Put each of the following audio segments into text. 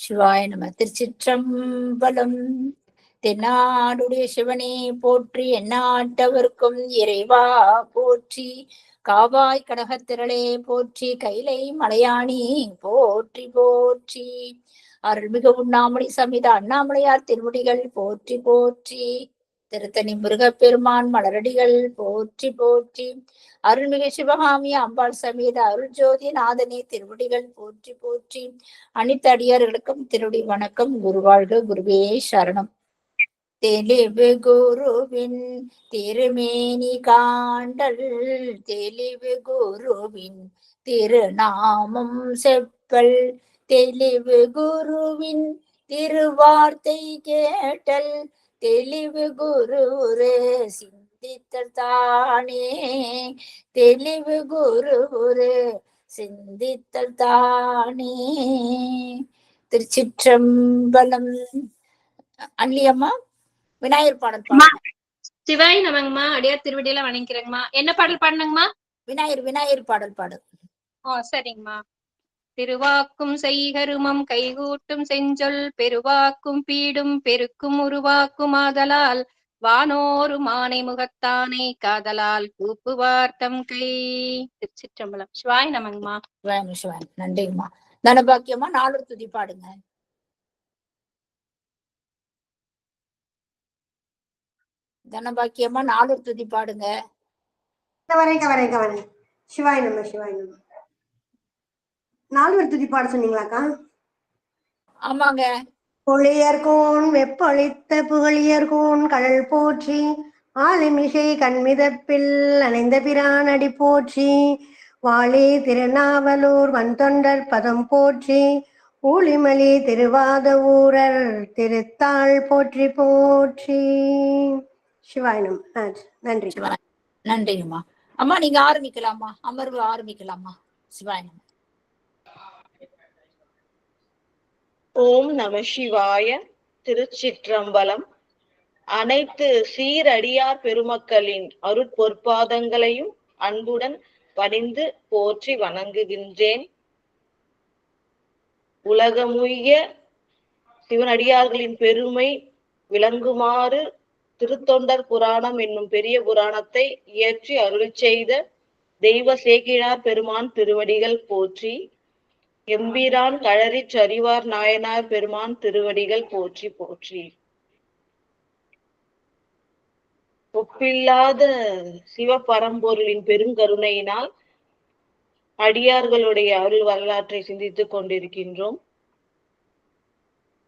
சிவாய நம. திருச்சிற்றம்பலம். தென்னாடுடைய சிவனே போற்றி, எந்நாட்டவர்க்கும் இறைவா போற்றி. காவாய் கடகத்திரளே போற்றி, கைலை மலையாணி போற்றி போற்றி. அருள்மிகு உண்ணாமலை சமித அண்ணாமலையார் திருவடிகள் போற்றி போற்றி. திருத்தணி முருகப்பெருமான் மலரடிகள் போற்றி போற்றி. அருள்மிகு சிவகாமி அம்பாள் சமேத அருள் ஜோதி நாதனே திருவடிகள் போற்றி போற்றி. அனைத்து அடியார்களுக்கும் திருவடி வணக்கம். குருவாழ்க. குருவே சரணம். தெளிவு குருவின் திருமேனி காண்டல், தெளிவு குருவின் திருநாமம் செப்பல், தெளிவு குருவின் திருவார்த்தை கேட்டல், தெளிவு குரு சிந்தித்தல் தானே, தெளிவு குரு சிந்தித்தல் தானே. திருச்சிற்றம்பலம். அன்லியம்மா விநாயகர் பாடல் பாடுங்க. சிவாய் நமங்கம்மா. அடியார் திருவடியில வணங்கிறேங்கம்மா. என்ன பாடல் பாடுனங்கம்மா? விநாயகர் பாடல் பாடு. சரிங்கம்மா. திருவாக்கும் செய்கருமம் கைகூட்டும் செஞ்சொல், பெருவாக்கும் பீடும் பெருக்கும் உருவாக்கும் ஆதலால், வானோரு மானை முகத்தானை காதலால் கூப்புவார் தம் கை. திருச்சிற்றம்பலம். சிவாய் நமங்கம்மா. சிவாய் நன்றிங்கம்மா. தனபாக்கியமா 4 துதி பாடுங்க. தனபாக்கியமா 4 துதி பாடுங்க. கவரை சிவாய் நம்ம 4 துதி பாட சொன்னீங்களாக்கா? ஆமாங்க. பொழியர்கோன் வெப்பொழித்த புகழியர்கோன் கடல் போற்றி, ஆலிமிசை கண்மிதப்பில் அணைந்த பிரானடி போற்றி, வாழி திருநாவலூர் வந்தொண்டர் பதம் போற்றி, ஊழிமலி திருவாத ஊரர் திருத்தாள் போற்றி போற்றி. சிவாயனம். நன்றி. நன்றிங்கம்மா. அம்மா நீங்க ஆரம்பிக்கலாமா? அமர்வு ஆரம்பிக்கலாமா? சிவாயனம். ஓம் நம சிவாய. திருச்சிற்றம்பலம். அனைத்து சீரடியார் பெருமக்களின் அருட்பொற்பாதங்களையும் அன்புடன் பணிந்து போற்றி வணங்குகின்றேன். உலகமுய்ய சிவனடியார்களின் பெருமை விளங்குமாறு திருத்தொண்டர் புராணம் என்னும் பெரிய புராணத்தை இயற்றி அருள் செய்த தெய்வ சேக்கிழார் பெருமான் திருவடிகள் போற்றி. எம்பிரான் கழறி சரிவார் நாயனார் பெருமான் திருவடிகள் போற்றி போற்றி. ஒப்பில்லாத சிவபரம்பொருளின் பெருங்கருணையினால் அடியார்களுடைய அருள் வரலாற்றை சிந்தித்துக் கொண்டிருக்கின்றோம்.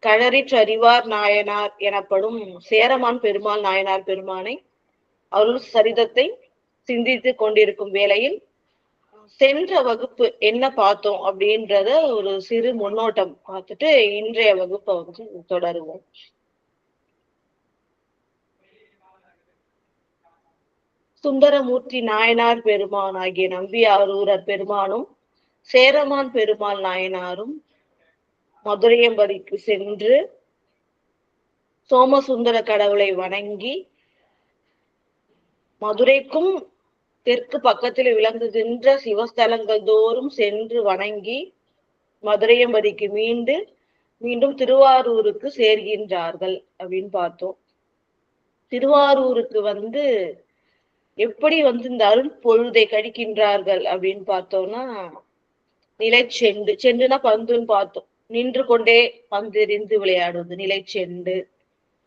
கழறி சரிவார் நாயனார் எனப்படும் சேரமான் பெருமாள் நாயனார் பெருமானை அருள் சரிதத்தை சிந்தித்துக் கொண்டிருக்கும் வேளையில் சென்ற வகுப்பு என்ன பார்த்தோம் அப்படின்றத ஒரு சிறு முன்னோட்டம் பார்த்துட்டு இன்றைய வகுப்பை வந்து தொடருவோம். சுந்தரமூர்த்தி நாயனார் பெருமான் ஆகிய நம்பியாரூரர் பெருமானும் சேரமான் பெருமாள் நாயனாரும் மதுரையம்பதிக்கு சென்று சோமசுந்தர கடவுளை வணங்கி, மதுரைக்கும் தெற்கு பக்கத்தில் விளங்குகின்ற சிவஸ்தலங்கள் தோறும் சென்று வணங்கி மதுரையம்பதிக்கு மீண்டும் திருவாரூருக்கு சேர்கின்றார்கள் அப்படின்னு பார்த்தோம். திருவாரூருக்கு வந்து எப்படி இந்த அருள் பொழுதை கழிக்கின்றார்கள் அப்படின்னு பார்த்தோம்னா, செண்டுனா பந்துன்னு பார்த்தோம். நின்று கொண்டே பந்தெறிந்து விளையாடுவது நிலை செண்டு.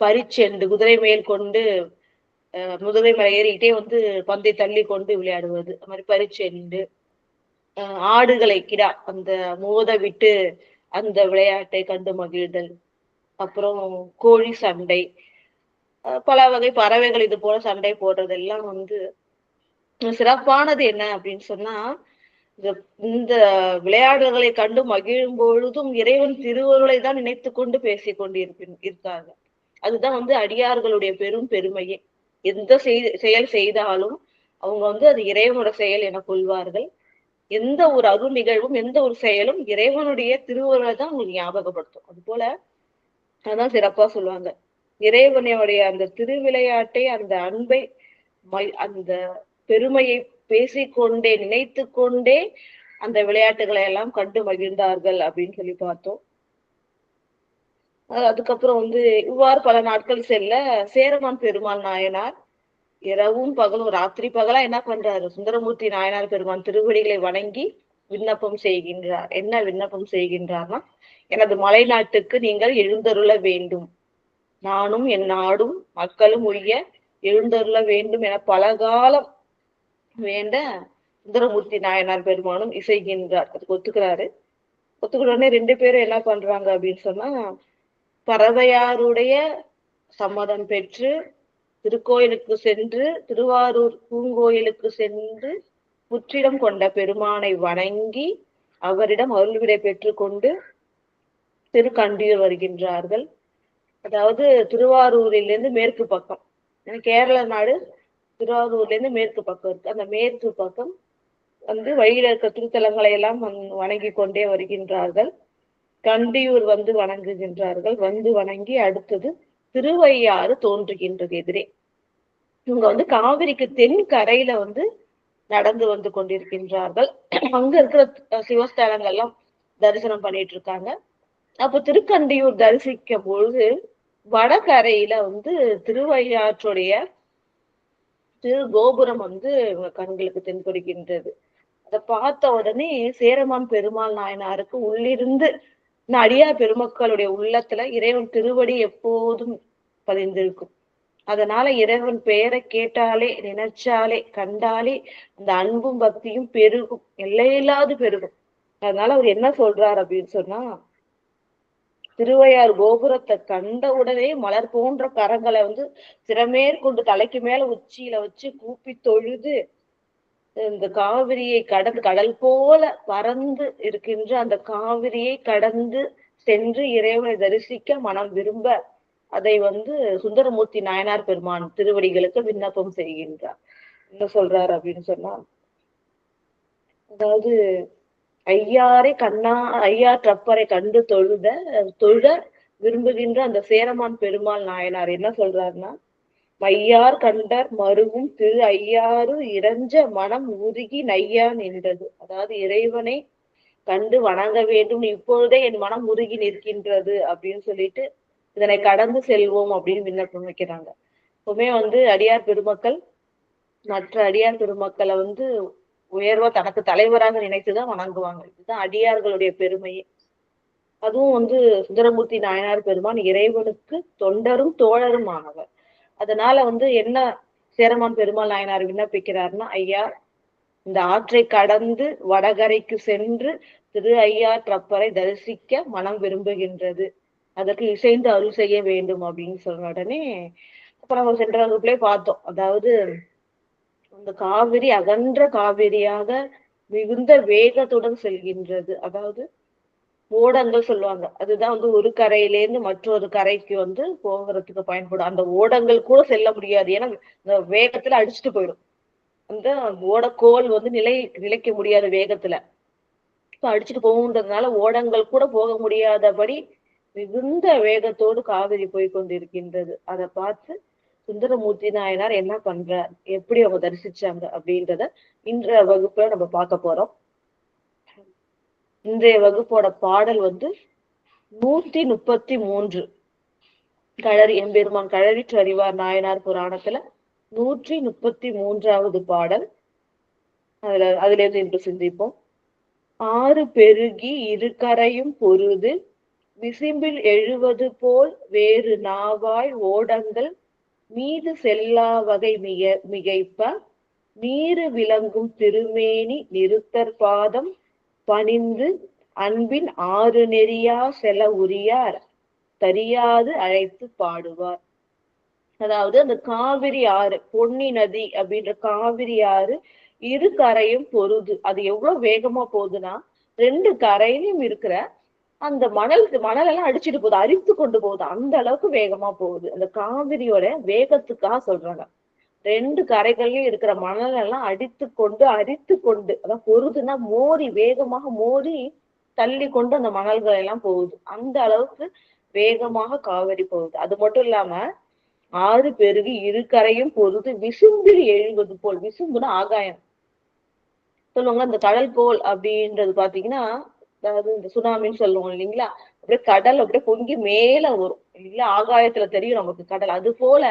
பரிச்செண்டு குதிரை மேல் கொண்டு முதுகை மேல ஏறிக்கிட்டே பந்தை தள்ளி கொண்டு விளையாடுவது, அது மாதிரி பரிச்செண்டு. ஆடுகளை கிடா அந்த மோத விட்டு அந்த விளையாட்டை கண்டு மகிழ்தல். அப்புறம் கோழி சண்டை, பல வகை பறவைகள் இது போல சண்டை போடுறதெல்லாம் சிறப்பானது என்ன அப்படின்னு சொன்னா, இந்த விளையாடுகளை கண்டு மகிழும் பொழுதும் இறைவன் திருவருளை தான் நினைத்து கொண்டு பேசி கொண்டு இருக்காங்க. அதுதான் அடியார்களுடைய பெரும் பெருமையே. எந்த செயல் செய்தாலும் அவங்க அது இறைவனோட செயல் என கொள்வார்கள். எந்த ஒரு அருள் நிகழ்வும் எந்த ஒரு செயலும் இறைவனுடைய திருவருளை தான் உங்களுக்கு ஞாபகப்படுத்தும். அது போல அதான் சிறப்பா சொல்லுவாங்க, இறைவனுடைய அந்த திருவிளையாட்டை, அந்த அன்பை, அந்த பெருமையை பேசிக்கொண்டே நினைத்து கொண்டே அந்த விளையாட்டுகளை எல்லாம் கண்டு மகிழ்ந்தார்கள் அப்படின்னு சொல்லி பார்த்தோம். அதுக்கப்புறம் வந்து இவ்வாறு பல நாட்கள் செல்ல சேரமான் பெருமாள் நாயனார் இரவும் பகலும் ராத்திரி பகலா என்ன பண்றாரு? சுந்தரமூர்த்தி நாயனார் பெருமான் திருவடிகளை வணங்கி விண்ணப்பம் செய்கின்றார். என்ன விண்ணப்பம் செய்கின்றார்னா, எனது மலை நாட்டுக்கு நீங்கள் எழுந்தருள வேண்டும், நானும் என் நாடும் மக்களும் உய்ய எழுந்தருள வேண்டும் என பலகாலம் வேண்ட சுந்தரமூர்த்தி நாயனார் பெருமானும் இசைகின்றார். அதுக்கு ஒத்துக்கிறாரு. ஒத்துக்கிட்டோடனே 2 பேரும் என்ன பண்றாங்க அப்படின்னு சொன்னா, பறவையாருடைய சம்மதம் பெற்று திருக்கோயிலுக்கு சென்று திருவாரூர் பூங்கோயிலுக்கு சென்று புற்றிடம் கொண்ட பெருமானை வணங்கி அவரிடம் அருள்விடை பெற்று கொண்டு திருக்கண்டியூர் வருகின்றார்கள். அதாவது திருவாரூரிலிருந்து மேற்கு பக்கம், கேரள நாடு திருவாரூர்ல இருந்து மேற்கு பக்கம் இருக்கு. அந்த மேற்கு பக்கம் வந்து வழியில இருக்க திருத்தலங்களை எல்லாம் வணங்கி கொண்டே வருகின்றார்கள். கண்டியூர் வந்து வணங்குகின்றார்கள். வந்து வணங்கி அடுத்தது திருவையாறு தோன்றுகின்றது எதிரே. இவங்க வந்து காவிரிக்கு தென் கரையில வந்து நடந்து வந்து கொண்டிருக்கின்றார்கள். அங்க இருக்கிற சிவஸ்தலங்கள் எல்லாம் தரிசனம் பண்ணிட்டு இருக்காங்க. அப்ப திருக்கண்டியூர் தரிசிக்கும் பொழுது வடகரையில வந்து திருவையாற்றுடைய திரு கோபுரம் வந்து இவங்க கண்களுக்கு தென்படுகின்றது. அதை பார்த்த உடனே சேரமான் பெருமாள் நாயனாருக்கு உள்ளிருந்து இந்த அடியார் பெருமக்களுடைய உள்ளத்துல இறைவன் திருவடி எப்போதும் பதிந்திருக்கும். அதனால இறைவன் பெயரை கேட்டாலே, நினைச்சாலே, கண்டாலே அந்த அன்பும் பக்தியும் பெருகும், எல்லையில்லாது பெருகும். அதனால அவர் என்ன சொல்றார் அப்படின்னு சொன்னா, திருவையார் கோபுரத்தை கண்ட உடனே மலர் போன்ற கரங்களை வந்து சிறமேற்கொண்டு தலைக்கு மேல உச்சியில வச்சு கூப்பி தொழுது இந்த காவிரியை கடந்து, கடல் போல பறந்து இருக்கின்ற அந்த காவிரியை கடந்து சென்று இறைவனை தரிசிக்க மனம் விரும்ப அதை வந்து சுந்தரமூர்த்தி நாயனார் பெருமான் திருவடிகளுக்கு விண்ணப்பம் செய்கின்றார். என்ன சொல்றாரு அப்படின்னு சொன்னா, அதாவது ஐயாரை ஐயார் trப்பரை கண்டு தொழ விரும்புகின்ற அந்த சேரமான் பெருமாள் நாயனார் என்ன சொல்றாருன்னா, மையார் கண்டர் மருவும் திரு ஐயாறு இறஞ்ச மனம் உருகி நையா நின்றது. அதாவது இறைவனை கண்டு வணங்க வேண்டும், இப்பொழுதே என் மனம் உருகி நிற்கின்றது அப்படின்னு சொல்லிட்டு இதனை கடந்து செல்வோம் அப்படின்னு விண்ணப்பம் வைக்கிறாங்க. எப்பவுமே வந்து அடியார் பெருமக்கள் மற்ற அடியார் பெருமக்களை வந்து உயர்வா தனக்கு தலைவராக நினைத்துதான் வணங்குவாங்க. இதுதான் அடியார்களுடைய பெருமையே. அதுவும் வந்து சுந்தரமூர்த்தி நாயனார் பெருமான் இறைவனுக்கு தொண்டரும் தோழரும் ஆனவர். அதனால வந்து என்ன சேரமான் பெருமாள் நாயனார் விண்ணப்பிக்கிறார்னா, ஐயா இந்த ஆற்றை கடந்து வடகரைக்கு சென்று திரு ஐயார் trப்பரை தரிசிக்க மனம் விரும்புகின்றது, அதற்கு இசைந்து அருள் செய்ய வேண்டும் அப்படின்னு சொன்ன உடனே அப்புறம் நம்ம சென்ற வகுப்புலயே பார்த்தோம். அதாவது அந்த காவிரி அகன்ற காவிரியாக மிகுந்த வேகத்துடன் செல்கின்றது. அதாவது ஓடங்கள் சொல்லுவாங்க, அதுதான் வந்து ஒரு கரையிலேருந்து மற்றொரு கரைக்கு வந்து போகிறதுக்கு பயன்படும். அந்த ஓடங்கள் கூட செல்ல முடியாது, ஏன்னா இந்த வேகத்துல அடிச்சுட்டு போயிடும். அந்த ஓடக்கோல் வந்து நிலைக்க முடியாத வேகத்துல அடிச்சுட்டு போகுன்றதுனால ஓடங்கள் கூட போக முடியாதபடி மிகுந்த வேகத்தோடு காவிரி போய் கொண்டிருக்கின்றது. அதை பார்த்து சுந்தரமூர்த்தி நாயனார் என்ன பண்றார், எப்படி அவங்க தரிசிச்சாங்க அப்படின்றத இன்றைய வகுப்புல நம்ம பார்க்க போறோம். இன்றைய வகுப்போட பாடல் வந்து 133 எம்பெருமான் கழறிற்று அறிவார் நாயனார் புராணத்துல 133வது பாடல். அதுல இருந்து இன்று சிந்திப்போம். ஆறு பெருகி இரு கரையும் பொருது விசிம்பில் எழுவது போல் வேறு நாவாய் ஓடங்கள் மீது செல்லா வகை மிகைப்ப நீரு விளங்கும் திருமேனி நிறுத்தற் பாதம் பணிந்து அன்பின் ஆறு நெறியா செல உரியார் தரியாது அழைத்து பாடுவார். அதாவது அந்த காவிரி ஆறு, பொன்னி நதி அப்படின்ற காவிரி ஆறு இரு கரையும் பொருது. அது எவ்வளவு வேகமா போகுதுன்னா, 2 கரையிலும் இருக்கிற அந்த மணலெல்லாம் அடிச்சுட்டு போகுது, அரித்து கொண்டு போகுது, அந்த அளவுக்கு வேகமா போகுது. அந்த காவிரியோட வேகத்துக்காக சொல்றாங்க. 2 கரைகள்லயும் இருக்கிற மணல் எல்லாம் அரித்து கொண்டு அதான் பொருதுன்னா மோதி, வேகமாக மோதி தள்ளி கொண்டு அந்த மணல்கள் எல்லாம் போகுது. அந்த அளவுக்கு வேகமாக காவிரி போகுது. அது மட்டும் இல்லாம ஆறு பெருகி இரு கரையும் பொருது விசும்பில் எழுவது போல், விசும்புனா ஆகாயம் சொல்லுவாங்க. அந்த கடல் போல் அப்படின்றது பாத்தீங்கன்னா அதாவது இந்த சுனாமின்னு சொல்லுவோம் இல்லைங்களா, அப்படியே கடல் அப்படியே பொங்கி மேல வரும் இல்லைங்களா, ஆகாயத்துல தெரியும் நமக்கு கடல். அது போல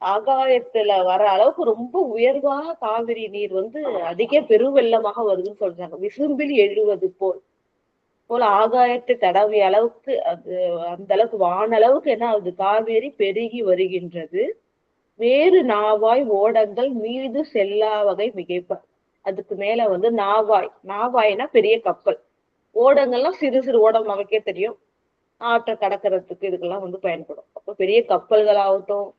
ஆகாயத்துல வர அளவுக்கு ரொம்ப உயர்வான காவிரி நீர் வந்து அதிக பெருவெள்ளமாக வருதுன்னு சொல்றாங்க. விசும்பில் எழுவது போல ஆகாயத்தை தடவிய அளவுக்கு அது அந்த அளவுக்கு வானளவுக்கு என்ன ஆகுது, காவேரி பெருகி வருகின்றது. வேறு நாவாய் ஓடங்கள் மீது செல்லா வகை மிகைப்ப. அதுக்கு மேல வந்து நாவாய்னா பெரிய கப்பல், ஓடங்கள்லாம் சிறு சிறு ஓடம் நமக்கே தெரியும், ஆற்றை கடக்கிறதுக்கு இதுக்கெல்லாம் வந்து பயன்படும். அப்ப பெரிய கப்பல்களாகட்டும்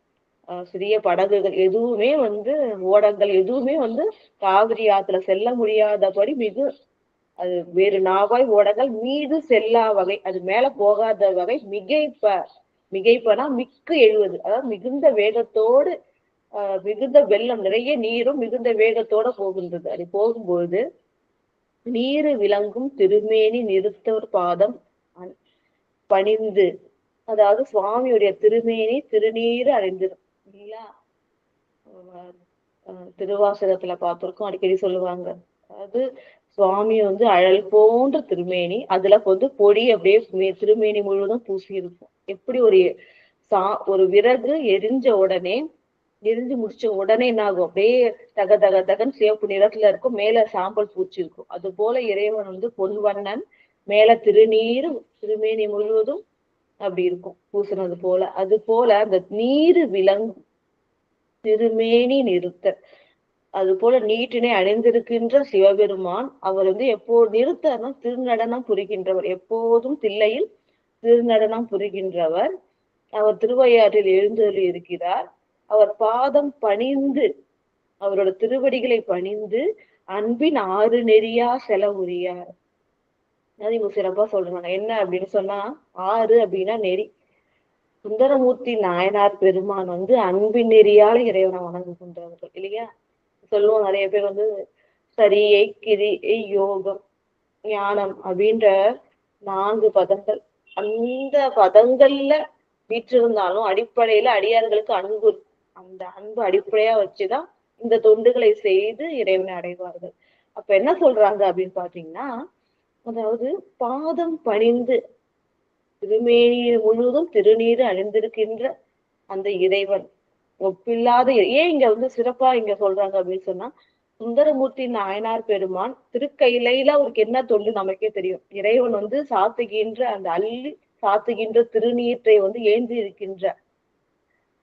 சிறிய படகுகள் எதுவுமே வந்து ஓடங்கள் எதுவுமே வந்து காவிரி ஆத்துல செல்ல முடியாதபடி மிகு அது வேறு நாவாய் ஓடங்கள் மீது செல்லா வகை, அது மேல போகாத வகை மிகைப்பனா மிக்கு எழுவது, அதாவது மிகுந்த வேகத்தோடு மிகுந்த வெள்ளம் நிறைய நீரும் மிகுந்த வேகத்தோட போகின்றது. அது போகும்போது நீரு விளங்கும் திருமேனி நிறுத்தவர் பாதம் பணிந்து, அதாவது சுவாமியுடைய திருமேனி திருநீரு அடைந்திரும் இல்லையா. திருவாசகத்துல பார்த்திருக்கோம், அடிக்கடி சொல்லுவாங்க. அதாவது சுவாமி வந்து அழல் போன்ற திருமேனி, அதுல வந்து பொடி அப்படியே திருமேனி முழுவதும் பூசி இருக்கும். எப்படி ஒரு விறகு எரிஞ்சு முடிச்ச உடனே என்ன ஆகும், அப்படியே தக தக தகன்னு சிவப்பு நிறத்துல இருக்கும், மேல சாம்பல் பூச்சி இருக்கும். அது போல இறைவன் வந்து பொன்வண்ணன், மேல திருமேனி முழுவதும் அப்படி இருக்கும் பூசினது போல. அது போல அந்த நீரு விலங்கு திருமேனி நிறுத்த, அது போல நீட்டினை அணிந்திருக்கின்ற சிவபெருமான் அவர் வந்து நிறுத்தனா திருநடனம் புரிகின்றவர், எப்போதும் தில்லையில் திருநடனம் புரிகின்றவர். அவர் திருவையாற்றில் எழுந்தருளி இருக்கிறார். அவர் பாதம் பணிந்து, அவரோட திருவடிகளை பணிந்து அன்பின் ஆறு நெறியா செலவுரியார். அது இவங்க சிறப்பா சொல்றாங்க. என்ன அப்படின்னு சொன்னா, ஆறு அப்படின்னா நெறி. சுந்தரமூர்த்தி நாயனார் பெருமான் வந்து அன்பின் நெறியால இறைவனை வணங்குகின்றவர்கள் இல்லையா. சொல்லுவோம் நிறைய பேர் வந்து சரியை கிரியை யோகம் ஞானம் அப்படின்ற 4 பதங்கள், அந்த பதங்கள்ல வீற்றிருந்தாலும் அடிப்படையில அடியார்களுக்கு அன்பு, அந்த அன்பு அடிப்படையா வச்சுதான் இந்த தொண்டுகளை செய்து இறைவனை அடைவார்கள். அப்ப என்ன சொல்றாங்க அப்படின்னு பாத்தீங்கன்னா, அதாவது பாதம் பணிந்து திருமேனி முழுவதும் திருநீரு அணிந்திருக்கின்ற அந்த இறைவன் ஒப்பில்லாத. ஏன் இங்க வந்து சிறப்பா இங்க சொல்றாங்க அப்படின்னு சொன்னா, சுந்தரமூர்த்தி நாயனார் பெருமான் திருக்கையிலையில அவருக்கு என்ன தொண்டு நமக்கே தெரியும். இறைவன் வந்து அந்த அள்ளி சாத்துகின்ற திருநீற்றை வந்து ஏந்தி இருக்கின்ற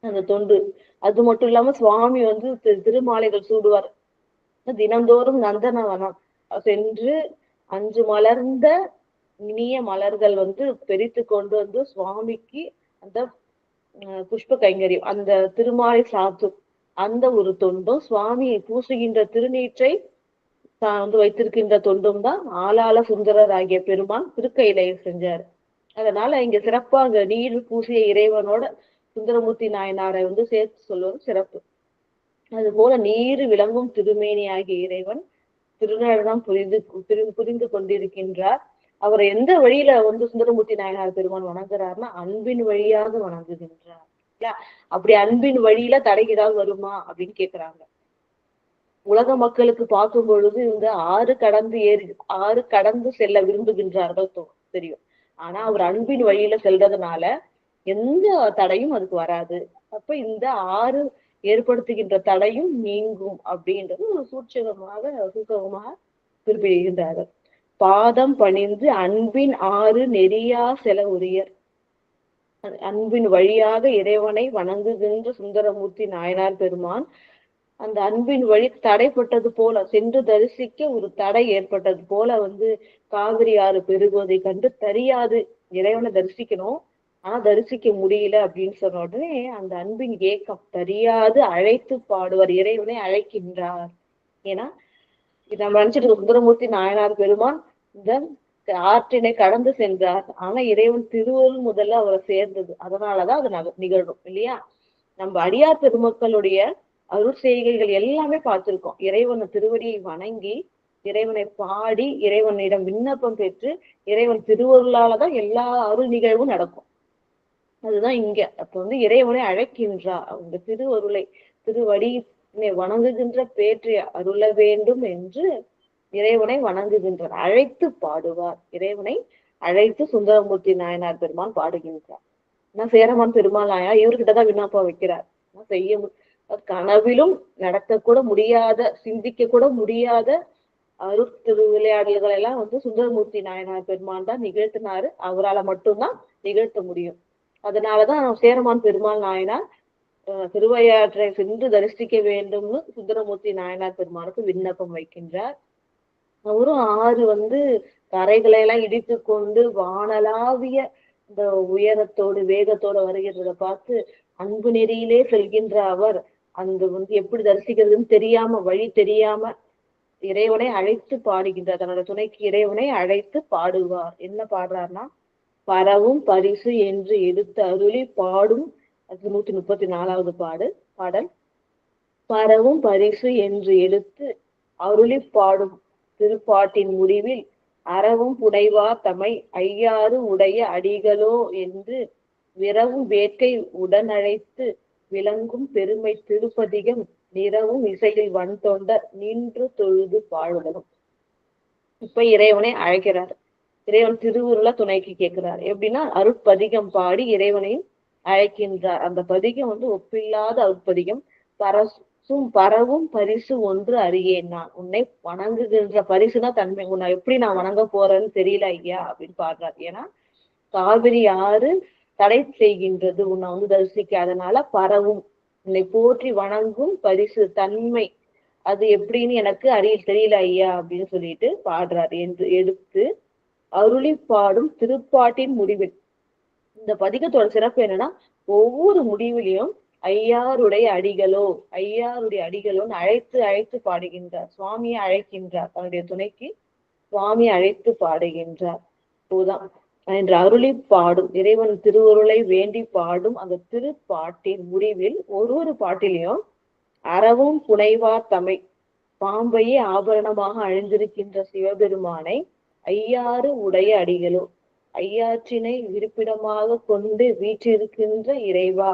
அந்த தொண்டு. அது மட்டும் இல்லாம சுவாமி வந்து திருமாலைகள் சூடுவார். தினந்தோறும் நந்தனவனம் சென்று 5 மலர்ந்த இனிய மலர்கள் வந்து பெரித்து கொண்டு வந்து சுவாமிக்கு அந்த புஷ்ப கைங்கரியம், அந்த திருமாலை சாத்தும் அந்த ஒரு தொண்டும், சுவாமியை பூசுகின்ற திருநீற்றை தான் வந்து வைத்திருக்கின்ற தொண்டும் தான் ஆளாள சுந்தரர் ஆகிய பெருமான் திருக்கையிலையை செஞ்சாரு. அதனால இங்க சிறப்பா அங்க நீர் பூசிய இறைவனோட சுந்தரமூர்த்தி நாயனாரை வந்து சேர்த்து சொல்வது சிறப்பு. அது போல நீர் விளங்கும் திருமேனி ஆகிய இறைவன் திருநடனம் புரிந்து கொண்டிருக்கின்றார். அவரை எந்த வழியில வந்து சுந்தரமூர்த்தி நாயனார் பெருமான் வணங்குறாருன்னா அன்பின் வழியாக வணங்குகின்றார். அப்படி அன்பின் வழியில தடை ஏதாவது வருமா அப்படின்னு கேக்குறாங்க. உலக மக்களுக்கு பார்க்கும் பொழுது இந்த ஆறு கடந்து செல்ல விரும்புகின்றார்கள் தெரியும். ஆனா அவர் அன்பின் வழியில செல்றதுனால எந்த தடையும் அதுக்கு வராது. அப்ப இந்த ஆறு ஏற்படுத்துகின்ற தடையும் நீங்கும் அப்படின்றது ஒரு சூட்சகமாக குறிப்பிடுகின்றார்கள். பாதம் பணிந்து அன்பின் ஆறு நெறியா செலவுரியர், அன்பின் வழியாக இறைவனை வணங்குகின்ற சுந்தரமூர்த்தி நாயனார் பெருமான் அந்த அன்பின் வழி தடைப்பட்டது போல, சென்று தரிசிக்க ஒரு தடை ஏற்பட்டது போல வந்து காவிரி ஆறு பெருகுவதை கண்டு தெரியாது, இறைவனை தரிசிக்கணும் ஆனா தரிசிக்க முடியல அப்படின்னு சொன்ன உடனே அந்த அன்பின் ஏக்கம் தெரியாது அழைத்து பாடுவார், இறைவனை அழைக்கின்றார். ஏன்னா இதை நம்ம நினைச்சிட்டு சுந்தரமூர்த்தி நாயனார் பெருமான் இந்த ஆற்றினை கடந்து சென்றார். ஆனா இறைவன் திருவருள் முதல்ல அவரை சேர்ந்தது, அதனாலதான் அது நிகழும் இல்லையா. நம்ம அடியார் பெருமக்களுடைய அருள் செய்கைகள் எல்லாமே பார்த்திருக்கோம். இறைவன் திருவடியை வணங்கி இறைவனை பாடி இறைவனிடம் விண்ணப்பம் பெற்று இறைவன் திருவருளாலதான் எல்லா அருள் நிகழ்வும் நடக்கும். அதுதான் இங்க. அப்ப வந்து இறைவனை அழைக்கின்றார், அவங்க திருவருளை திருவடி வணங்குகின்ற பேற்றை அருள வேண்டும் என்று இறைவனை வணங்குகின்றார், அழைத்து பாடுவார். இறைவனை அழைத்து சுந்தரமூர்த்தி நாயனார் பெருமான் பாடுகின்றார். சேரமான் பெருமாள் நாயனார் இவர்கிட்டதான் விண்ணப்பம் வைக்கிறார். கனவிலும் நடக்க கூட முடியாத, சிந்திக்க கூட முடியாத திருவிளையாடல்கள் எல்லாம் சுந்தரமூர்த்தி நாயனார் பெருமான் தான் நிகழ்த்தினாரு. அவரால் மட்டும்தான் நிகழ்த்த முடியும். அதனாலதான் சேரமான் பெருமாள் நாயனார் திருவையாற்றை சென்று தரிசிக்க வேண்டும்னு சுந்தரமூர்த்தி நாயனார் பெருமானுக்கு விண்ணப்பம் வைக்கின்றார். அவரும் 6 கரைகளை எல்லாம் இடித்து கொண்டு வானலாவிய இந்த உயரத்தோடு வேகத்தோடு வருகிறத பார்த்து அன்பு நெறியிலே செல்கின்ற அவர் அந்த எப்படி தரிசிக்கிறதுன்னு தெரியாம, வழி தெரியாம இறைவனை அழைத்து பாடுகின்றார். தன்னோட துணைக்கு இறைவனை அழைத்து பாடுவார். என்ன பாடுறாருன்னா, பரவும் பரிசு என்று எடுத்து அருளி பாடும். அது 134வது பாடல். பரவும் பரிசு என்று எடுத்து அருளி பாடும் திருப்பாட்டின் முடிவில் அறவும் புனைவா தமை ஐயாறு உடைய அடிகளோ என்று விரவும் வேட்கை உடனழைத்து விளங்கும் பெருமை திருப்பதிகம் நிறவும் இசையில் வன் தொண்டர் நின்று தொழுது பாடுதலும். இப்ப இறைவனை அழைக்கிறார். இறைவன் திருவுருள துணைக்கு கேட்கிறார். எப்படின்னா, அருட்பதிகம் பாடி இறைவனையும் அழைக்கின்றார். அந்த பதிகம் ஒப்பில்லாத அருட்பதிகம். பரவும் பரிசு ஒன்று அறியேன் நான், உன்னை வணங்குகின்ற பரிசுனா தன்மை, உன்னை எப்படி நான் வணங்க போறேன்னு தெரியல ஐயா அப்படின்னு பாடுறார். ஏன்னா காவிரி ஆறு தடை செய்கின்றது உன்னை தரிசிக்க. அதனால பரவும், உன்னை போற்றி வணங்கும் பரிசு தன்மை அது எப்படின்னு எனக்கு தெரியல ஐயா அப்படின்னு சொல்லிட்டு பாடுறார். என்று எடுத்து அருளி பாடும் திருப்பாட்டின் முடிவில். இந்த பதிகத்தோட சிறப்பு என்னன்னா, ஒவ்வொரு முடிவிலையும் ஐயாருடைய அடிகளோன்னு அழைத்து அழைத்து பாடுகின்றார். சுவாமியை அழைக்கின்றார். தன்னுடைய துணைக்கு சுவாமியை அழைத்து பாடுகின்றார். போதான் என்று அருளி பாடும் இறைவன் திருவருளை வேண்டி பாடும் அந்த திருப்பாட்டின் முடிவில் ஒரு பாட்டிலையும் அறவும் புனைவா தமை, பாம்பையே ஆபரணமாக அழிந்திருக்கின்ற சிவபெருமானை ஐயாறு உடைய அடிகளோ, ஐயாற்றினை இருப்பிடமாக கொண்டு வீற்றிருக்கின்ற இறைவா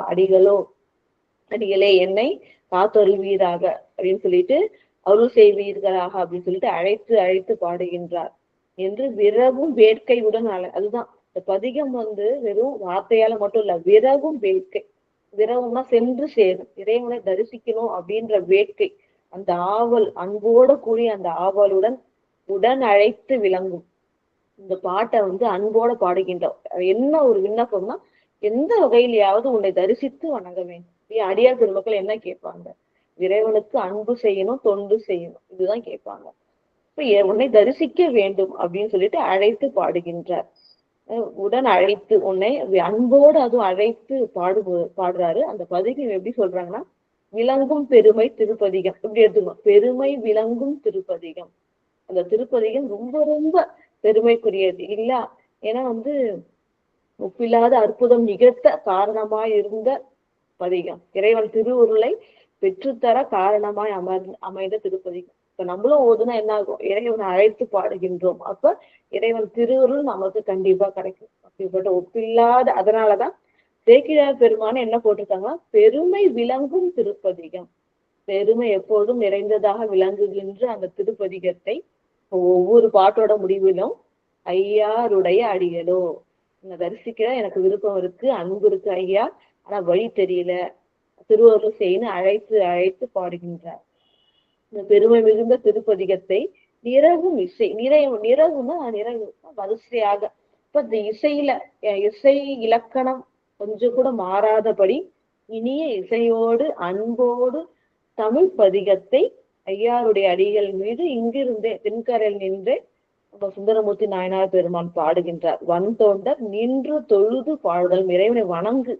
அடிகளே என்னை காத்தொருள்வீராக அப்படின்னு சொல்லிட்டு, அருள் செய்வீர்களாக அப்படின்னு சொல்லிட்டு அழைத்து அழைத்து பாடுகின்றார் என்று விரவும் வேட்கையுடன். அதுதான் இந்த பதிகம் வெறும் வார்த்தையால மட்டும் இல்ல, விரவும் வேட்கை. விரவும்னா சென்று சேரும், இறைவனை தரிசிக்கணும் அப்படின்ற வேட்கை, அந்த ஆவல், அன்போடு கூடிய அந்த ஆவலுடன் உடன் அழைத்து விளங்கும். இந்த பாட்டை அன்போட பாடுகின்றோம். என்ன ஒரு விண்ணப்பம்னா, எந்த வகையிலையாவது உன்னை தரிசித்து வணங்க வேண்டும். அடியார் பெருமக்கள் என்ன கேட்பாங்க? இறைவனுக்கு அன்பு செய்யணும், தொண்டு செய்யணும், இதுதான் கேட்பாங்க. இப்ப உன்னை தரிசிக்க வேண்டும் அப்படின்னு சொல்லிட்டு அழைத்து பாடுகின்றார். உடன் அழைத்து, உன்னை அன்போடு அதுவும் அழைத்து பாடுறாரு. அந்த பதிகம் எப்படி சொல்றாங்கன்னா, விளங்கும் பெருமை திருப்பதிகம் இப்படி எடுத்துக்கணும். பெருமை விளங்கும் திருப்பதிகம். அந்த திருப்பதிகம் ரொம்ப ரொம்ப பெருமைக்குரியது இல்ல. ஏன்னா ஒப்பில்லாத அற்புதம் நிகழ்த்த காரணமாய் இருந்த பதிகம். இறைவன் திருவுருளை பெற்றுத்தர காரணமாய் அமைந்த திருப்பதிகம். இப்ப நம்மளும் ஓதுனா என்ன ஆகும்? இறைவனை அழைத்து பாடுகின்றோம். அப்ப இறைவன் திருவுருள் நமக்கு கண்டிப்பா கிடைக்கும். அப்படிப்பட்ட ஒப்பில்லாத, அதனாலதான் சேக்கிழார் பெருமான் என்ன போட்டிருக்காங்கன்னா, பெருமை விளங்கும் திருப்பதிகம். பெருமை எப்போதும் நிறைந்ததாக விளங்குகின்ற அந்த திருப்பதிகத்தை ஒவ்வொரு பாட்டோட முடிவிலும் ஐயாருடைய அடிகளோ, தரிசிக்கிற எனக்கு விருப்பம் இருக்கு, அன்பு இருக்கு ஐயா, ஆனா வழி தெரியல, திருவருள் செய்யணும் அழைத்து அழைத்து பாடுகின்றார். இந்த பெருமை மிகுந்த திருப்பதிகத்தை நிறவும் இசை, நிறவுன்னா வரிசையாக. இப்ப இந்த இசை இலக்கணம் கொஞ்சம் கூட மாறாதபடி இனிய இசையோடு அன்போடு தமிழ் பதிகத்தை ஐயாருடைய அடிகள் மீது இங்கிருந்தே தென்கரையில் நின்றே சுந்தரமூர்த்தி நாயனார் பெருமான் பாடுகின்றார். வன் தொண்டர் நின்று தொழுது பாடுதல். இறைவனை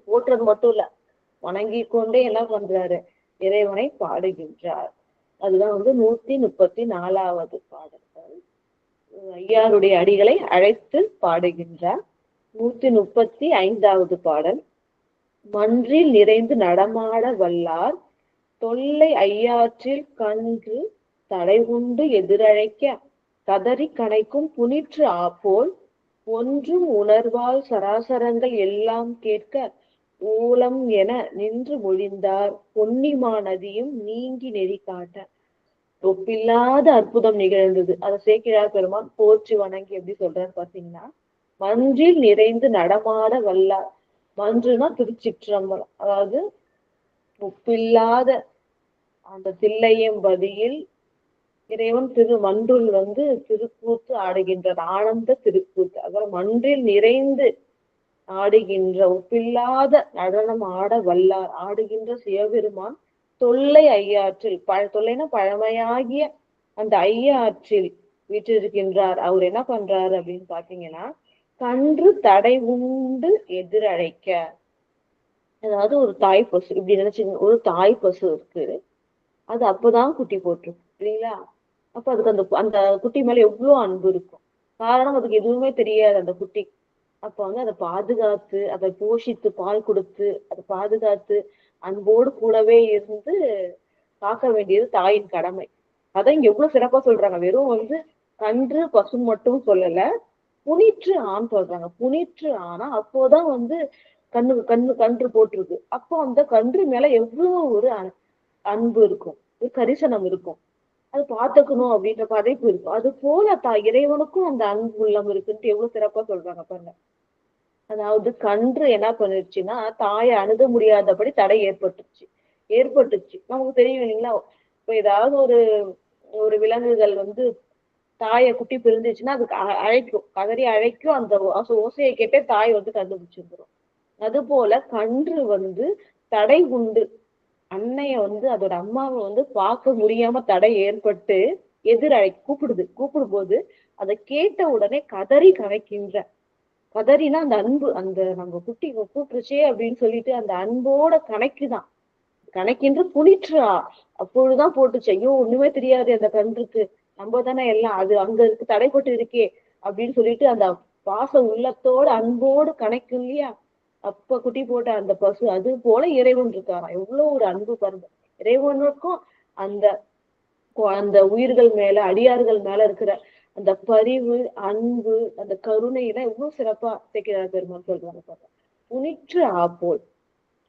போற்றுறது மட்டும் இல்ல, வணங்கி கொண்டே என்ன பண்றாரு? இறைவனை பாடுகின்றார். அதுதான் 134வது பாடல். ஐயாருடைய அடிகளை அழைத்து பாடுகின்றார். 135வது பாடல். மன்றில் நிறைந்து நடமாட வல்லார் தொல்லை ஐயாற்றில் கன்று தடை உண்டு எதிரழைக்க கதறி கணைக்கும் புனிற்று ஆப்போல் ஒன்றும் உணர்வால் சராசரங்கள் எல்லாம் கேட்க ஊலம் என நின்று மொழிந்தார் பொன்னிமா நதியும் நீங்கி நெறி காட்ட. ஒப்பில்லாத அற்புதம் நிகழ்ந்தது. அதை சேக்கிழார் பெருமான் போற்றி வணங்கி எப்படி சொல்றாரு பாத்தீங்கன்னா, மன்றில் நிறைந்து நடமாட வல்லார். மன்றுனா திருச்சிற்றம்பலம். அதாவது ஒப்பில்லாத அந்த தில்லையம்பதியில் இறைவன் மன்றுள் திருக்கூத்து ஆடுகின்றார். ஆனந்த திருக்கூத்து. அதாவது மன்றில் நிறைந்து ஆடுகின்ற ஒப்பில்லாத நடனம் ஆட வல்லார் ஆடுகின்ற சிவபெருமான் தொல்லை ஐயாற்றில் தொல்லைனா பழமையாகிய அந்த ஐயாற்றில் வீற்றிருக்கின்றார். அவர் என்ன பண்றாரு அப்படின்னு பாத்தீங்கன்னா, கன்று தடை உண்டு எதிரழைக்க. அதாவது ஒரு தாய் பசு, இப்படி நினைச்சுங்க, ஒரு தாய் பசு இருக்கு. அது அப்பதான் குட்டி போட்டிருக்கும் இல்லைங்களா? அப்ப அதுக்கு அந்த குட்டி மேல எவ்வளவு அன்பு இருக்கும். காரணம், அதுக்கு எதுவுமே தெரியாது அந்த குட்டி. அப்ப அதை பாதுகாத்து, அதை போஷித்து, பால் கொடுத்து, அதை பாதுகாத்து அன்போடு கூடவே இருந்து காக்க வேண்டியது தாயின் கடமை. அதான் இங்க எவ்வளவு சிறப்பா சொல்றாங்க. வெறும் கன்று பசு மட்டும் சொல்லல, புனிற்று ஆண் சொல்றாங்க. புனிற்று ஆனா அப்போதான் கன்று போட்டிருக்கு. அப்போ அந்த கன்று மேல எவ்வளவு ஒரு அன்பு இருக்கும், ஒரு கரிசனம் இருக்கும், அது பார்த்துக்கணும் அப்படின்ற படைப்பு இருக்கும். அது போல இறைவனுக்கும் அந்த அன்பு உள்ளம் இருக்குன்ட்டு எவ்வளவு சிறப்பா சொல்றாங்க பாருங்க. அதாவது கன்று என்ன பண்ணிருச்சுன்னா, தாயை அணுக முடியாதபடி தடை ஏற்பட்டுச்சு. நமக்கு தெரியும் இல்லைங்களா? இப்ப ஏதாவது ஒரு விலங்குகள் தாயை குட்டி பிரிந்துச்சுன்னா அதுக்கு அழைக்கும், கதறி அழைக்கும். அந்த ஓசையை கேட்டே தாய் கண்டுபிடிச்சிருக்கிறோம். அது போல கன்று தடை உண்டு அன்னைய அதோட அம்மாவை பார்க்க முடியாம தடை ஏற்பட்டு கூப்பிடும் போது அதை கேட்ட உடனே கதறி கரைக்கின்ற. கதறினா அந்த அன்பு, அந்த நம்ம குட்டி கூப்பிடுச்சே அப்படின்னு சொல்லிட்டு அந்த அன்போட கணக்கின்ற புனிற்று. அப்பொழுதுதான் போட்டுச்சு. ஐயோ, ஒண்ணுமே தெரியாது அந்த கன்றுக்கு, நம்ம தானே எல்லாம், அது அங்க இருக்கு, தடைப்பட்டு இருக்கே அப்படின்னு சொல்லிட்டு அந்த பாச உள்ளத்தோட அன்போடு கணக்கும் இல்லையா? அப்ப குட்டி போட்ட அந்த பசு. அது போல இறைவன் இருக்காராம். எவ்வளவு ஒரு அன்பு பாருங்க. இறைவனுக்கும் அந்த உயிர்கள் மேல, அடியார்கள் மேல இருக்கிற அந்த பரிவு, அன்பு, அந்த கருணையெல்லாம் எவ்வளவு சிறப்பா சேக்கிழார் பெருமான் சொல்றாங்க பாருங்க. புனிற்று ஆப்போல்.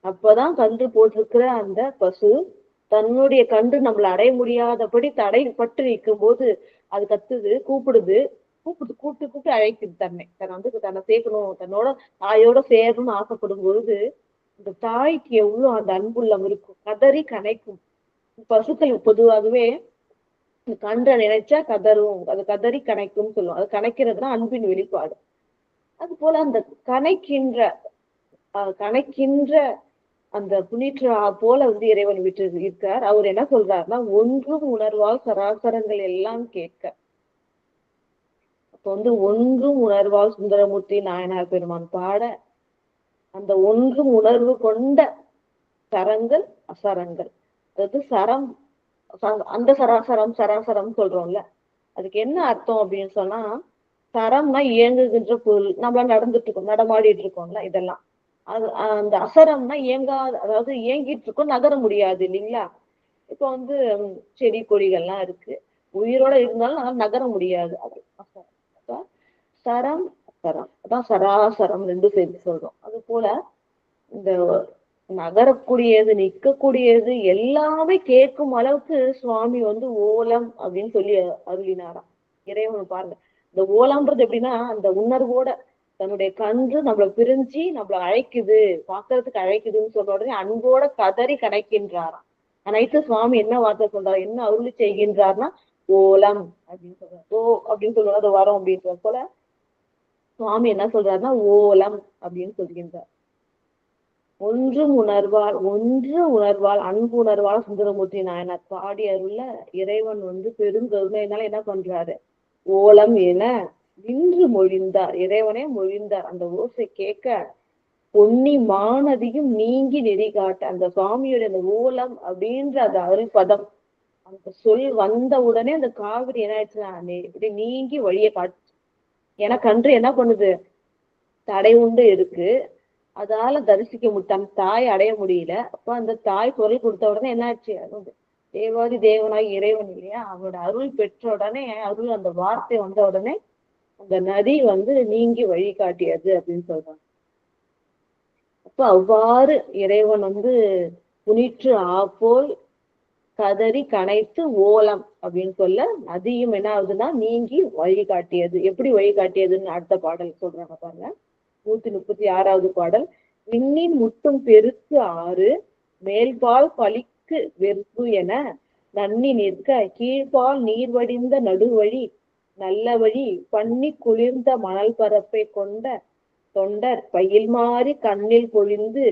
அப்பதான் கன்று போட்டிருக்கிற அந்த பசு தன்னுடைய கன்று நம்மளை அடைய முடியாதபடி தடைப்பட்டு நிற்கும் போது அது கத்துது, கூப்பிட்டு கூப்பிட்டு அழைக்குது தன்னை சேர்க்கணும், தன்னோட தாயோட சேரணும்னு ஆசைப்படும் பொழுது அந்த தாய்க்கு எவ்வளவு அந்த அன்புள்ளம் இருக்கும். கதறி கனைக்கும். பசுக்கள் பொதுவாகவே கன்றை நினைச்சா கதறும், அது கதறி கனைக்கும் சொல்லுவோம். அது கனைக்கிறதுனா அன்பின் வெளிப்பாடு. அது போல அந்த கனைக்கின்ற அந்த புனிற்று போல இறைவன் விட்டு இருக்கார். அவர் என்ன சொல்றாருன்னா, ஒன்றும் உணர்வால் சராசரங்கள் எல்லாம் கேட்க. அப்ப ஒன்றும் உணர்வால் சுந்தரமூர்த்தி நாயனார் பெருமான் பாட, அந்த ஒன்றும் உணர்வு கொண்ட சரங்கள் அசரங்கள். அதாவது சரம், அந்த சராசரம் சொல்றோம்ல, அதுக்கு என்ன அர்த்தம் அப்படின்னு சொன்னா, சரம்னா இயங்குகின்ற பொருள். நம்மள நடமாடிட்டு இருக்கோம்ல, இதெல்லாம். அந்த அசரம்னா இயங்காத, அதாவது இயங்கிட்டு இருக்கோம், நகர முடியாது இல்லைங்களா? இப்ப செடி கொடிகள்லாம் இருக்கு, உயிரோட இருந்தாலும் நகர முடியாது. அது அசரம். சரம் அசரம், அதான் சராசரம் ரெண்டு சேர்த்து சொல்றோம். அது போல இந்த நகரக்கூடியது, நிற்கக்கூடியது எல்லாமே கேட்கும் அளவுக்கு சுவாமி ஓலம் அப்படின்னு சொல்லி அருளினாராம். இறைவன் பாருங்க, இந்த ஓலம்ன்றது எப்படின்னா, அந்த உணர்வோட தன்னுடைய கன்று நம்மளை பிரிஞ்சு நம்மளை அழைக்குது, பாக்குறதுக்கு அழைக்குதுன்னு சொல்ற உடனே அன்போட கதறி கனைக்கின்றாராம். அனைத்து சுவாமி என்ன வார்த்தை சொல்றாரு, என்ன அருளி செய்கின்றார்னா ஓலம் அப்படின்னு சொல்றாரு. ஓ அப்படின்னு சொல்லுவாங்க, அது வரும் அப்படின்ற போல சுவாமி என்ன சொல்றாருன்னா ஓலம் அப்படின்னு சொல்கின்றார். ஒன்று உணர்வால் அன்பு உணர்வால் சுந்தரமூர்த்தி நாயனார் பாடி அருள்ல இறைவன் பெருங்கருணையினால என்ன பண்றாரு, ஓலம் என நின்று மொழிந்தார். இறைவனே மொழிந்தார். அந்த ஓசை கேட்க பொன்னி மானதியும் நீங்கி நெறி காட்ட. அந்த சுவாமியோட அந்த ஓலம் அப்படின்ற அந்த அருள்பதம், அந்த சொல் வந்த உடனே அந்த காவிரி என்ன ஆயிடுச்சுன்னா நீங்கி வழியை காட்டு. ஏன்னா கன்று என்ன பண்ணுது, தடை உண்டு இருக்கு, அதால தரிசிக்க தன் தாய் அடைய முடியல. அப்ப அந்த தாய் குரல் கொடுத்த உடனே என்ன ஆச்சு, தேவாதி தேவனாய் இறைவன் இல்லையா, அவனோட அருள் பெற்ற உடனே, அருள் அந்த வார்த்தை வந்த உடனே அந்த நதி நீங்கி வழி காட்டியது அப்படின்னு சொல்றாங்க. அப்ப அவ்வாறு இறைவன் புனிற்று ஆப்போல் கதறி கனைத்து ஓலம் அப்படின்னு சொல்ல நதியும் என்ன ஆகுதுன்னா நீங்கி வழிகாட்டியது. எப்படி வழிகாட்டியதுன்னு அடுத்த பாடல் சொல்றாங்க பாருங்க. 136வது பாடல். விண்ணின் முட்டும் பெருக்கு ஆறு மேல்பால் பலிக்கு வெறுப்பு என நன்னி நிற்க கீழ்பால் நீர் வடிந்த நடுவழி நல்ல வழி பண்ணி குளிர்ந்த மணல் பரப்பை கொண்ட தொண்டர் பயில் மாறி கண்ணில் பொழிந்து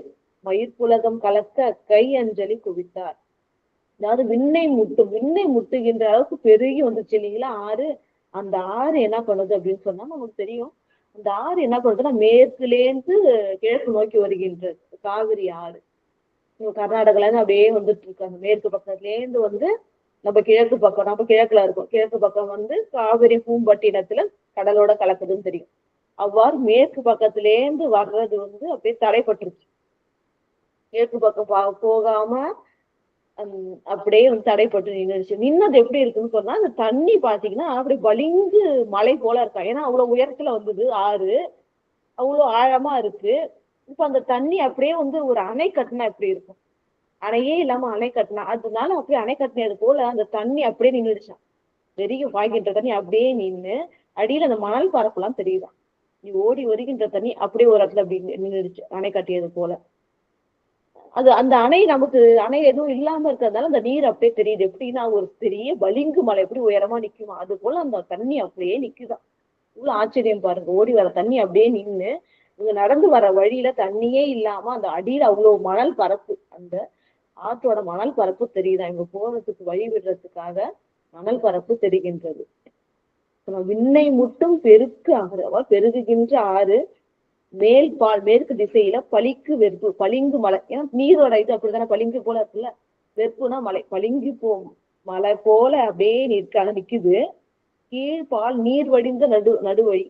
மயிர்ப்புலகம் கலக்க கை அஞ்சலி குவித்தார். அதாவது விண்ணை முட்டுகின்ற அளவுக்கு பெருகி வந்துச்சு இல்லைங்களா ஆறு. அந்த ஆறு என்ன பண்ணுது அப்படின்னு சொன்னா நமக்கு தெரியும். அந்த ஆறு என்ன பண்ணுதுன்னா மேற்குலேருந்து கிழக்கு நோக்கி வருகின்றது. காவிரி ஆறு கர்நாடகால இருந்து அப்படியே வந்துட்டு இருக்கு. அந்த மேற்கு பக்கத்துலேருந்து வந்து நம்ம கிழக்கு பக்கம், நம்ம கிழக்குல இருக்கோம், கிழக்கு பக்கம் வந்து காவிரி பூம்பட்டினத்துல கடலோட கலக்குதுன்னு தெரியும். அவ்வாறு மேற்கு பக்கத்திலேருந்து வர்றது வந்து அப்படியே தடைப்பட்டுருச்சு. மேற்கு பக்கம் போகாம அப்படியே வந்து தடைப்பட்டு நின்றுச்சு. நின்னது எப்படி இருக்குன்னு சொன்னா அந்த தண்ணி பாத்தீங்கன்னா அப்படி வலிந்து மலை போல இருக்கா. ஏன்னா அவ்வளவு உயரத்துல வந்தது ஆறு, அவ்வளவு ஆழமா இருக்கு. இப்ப அந்த தண்ணி அப்படியே வந்து ஒரு அணை கட்டினா எப்படி இருக்கும், அணையே இல்லாம அணை கட்டினா அதனால அப்படியே அணை கட்டினது போல அந்த தண்ணி அப்படியே நின்றுடுச்சான். பெரிய பாய்கின்ற தண்ணி அப்படியே நின்று அடியில அந்த மணல் பரப்புலாம் தெரியுதான். நீ ஓடி வருகின்ற தண்ணி அப்படியே ஒரு இடத்துல அப்படி நின்றுடுச்சு அணை கட்டியது போல. அது அந்த அணை நமக்கு அணை எதுவும் இல்லாம இருக்கிறதுனால அந்த நீர் அப்படியே தெரியுது. எப்படின்னா ஒரு பெரிய பளிங்கு மலை எப்படி உயரமா நிக்குமா அது போல அந்த தண்ணி அப்படியே நிக்குதான். இவ்வளவு ஆச்சரியம் பாருங்க. ஓடி வர தண்ணி அப்படியே நின்று இங்க நடந்து வர வழியில தண்ணியே இல்லாம அந்த அடியில அவ்வளவு மணல் பரப்பு, அந்த ஆற்றோட மணல் பரப்பு தெரியுதா. இங்க போறதுக்கு வழி விடுறதுக்காக மணல் பரப்பு தெரிகின்றது. விண்ணை முட்டும் பெருக்கு ஆகிறவா பெருகுகின்ற ஆறு மேல்பால் மேற்கு திசையில பளிக்கு வெறுப்பு பளிங்கு மலை. ஏன்னா நீரோட இது அப்படித்தானே பளிங்கு போல இருக்குல்ல. வெறுப்புனா மலை, பளிங்கு மலை போல அப்படியே நிக்குது. கீழ்பால் நீர் வடிந்த நடுவழி.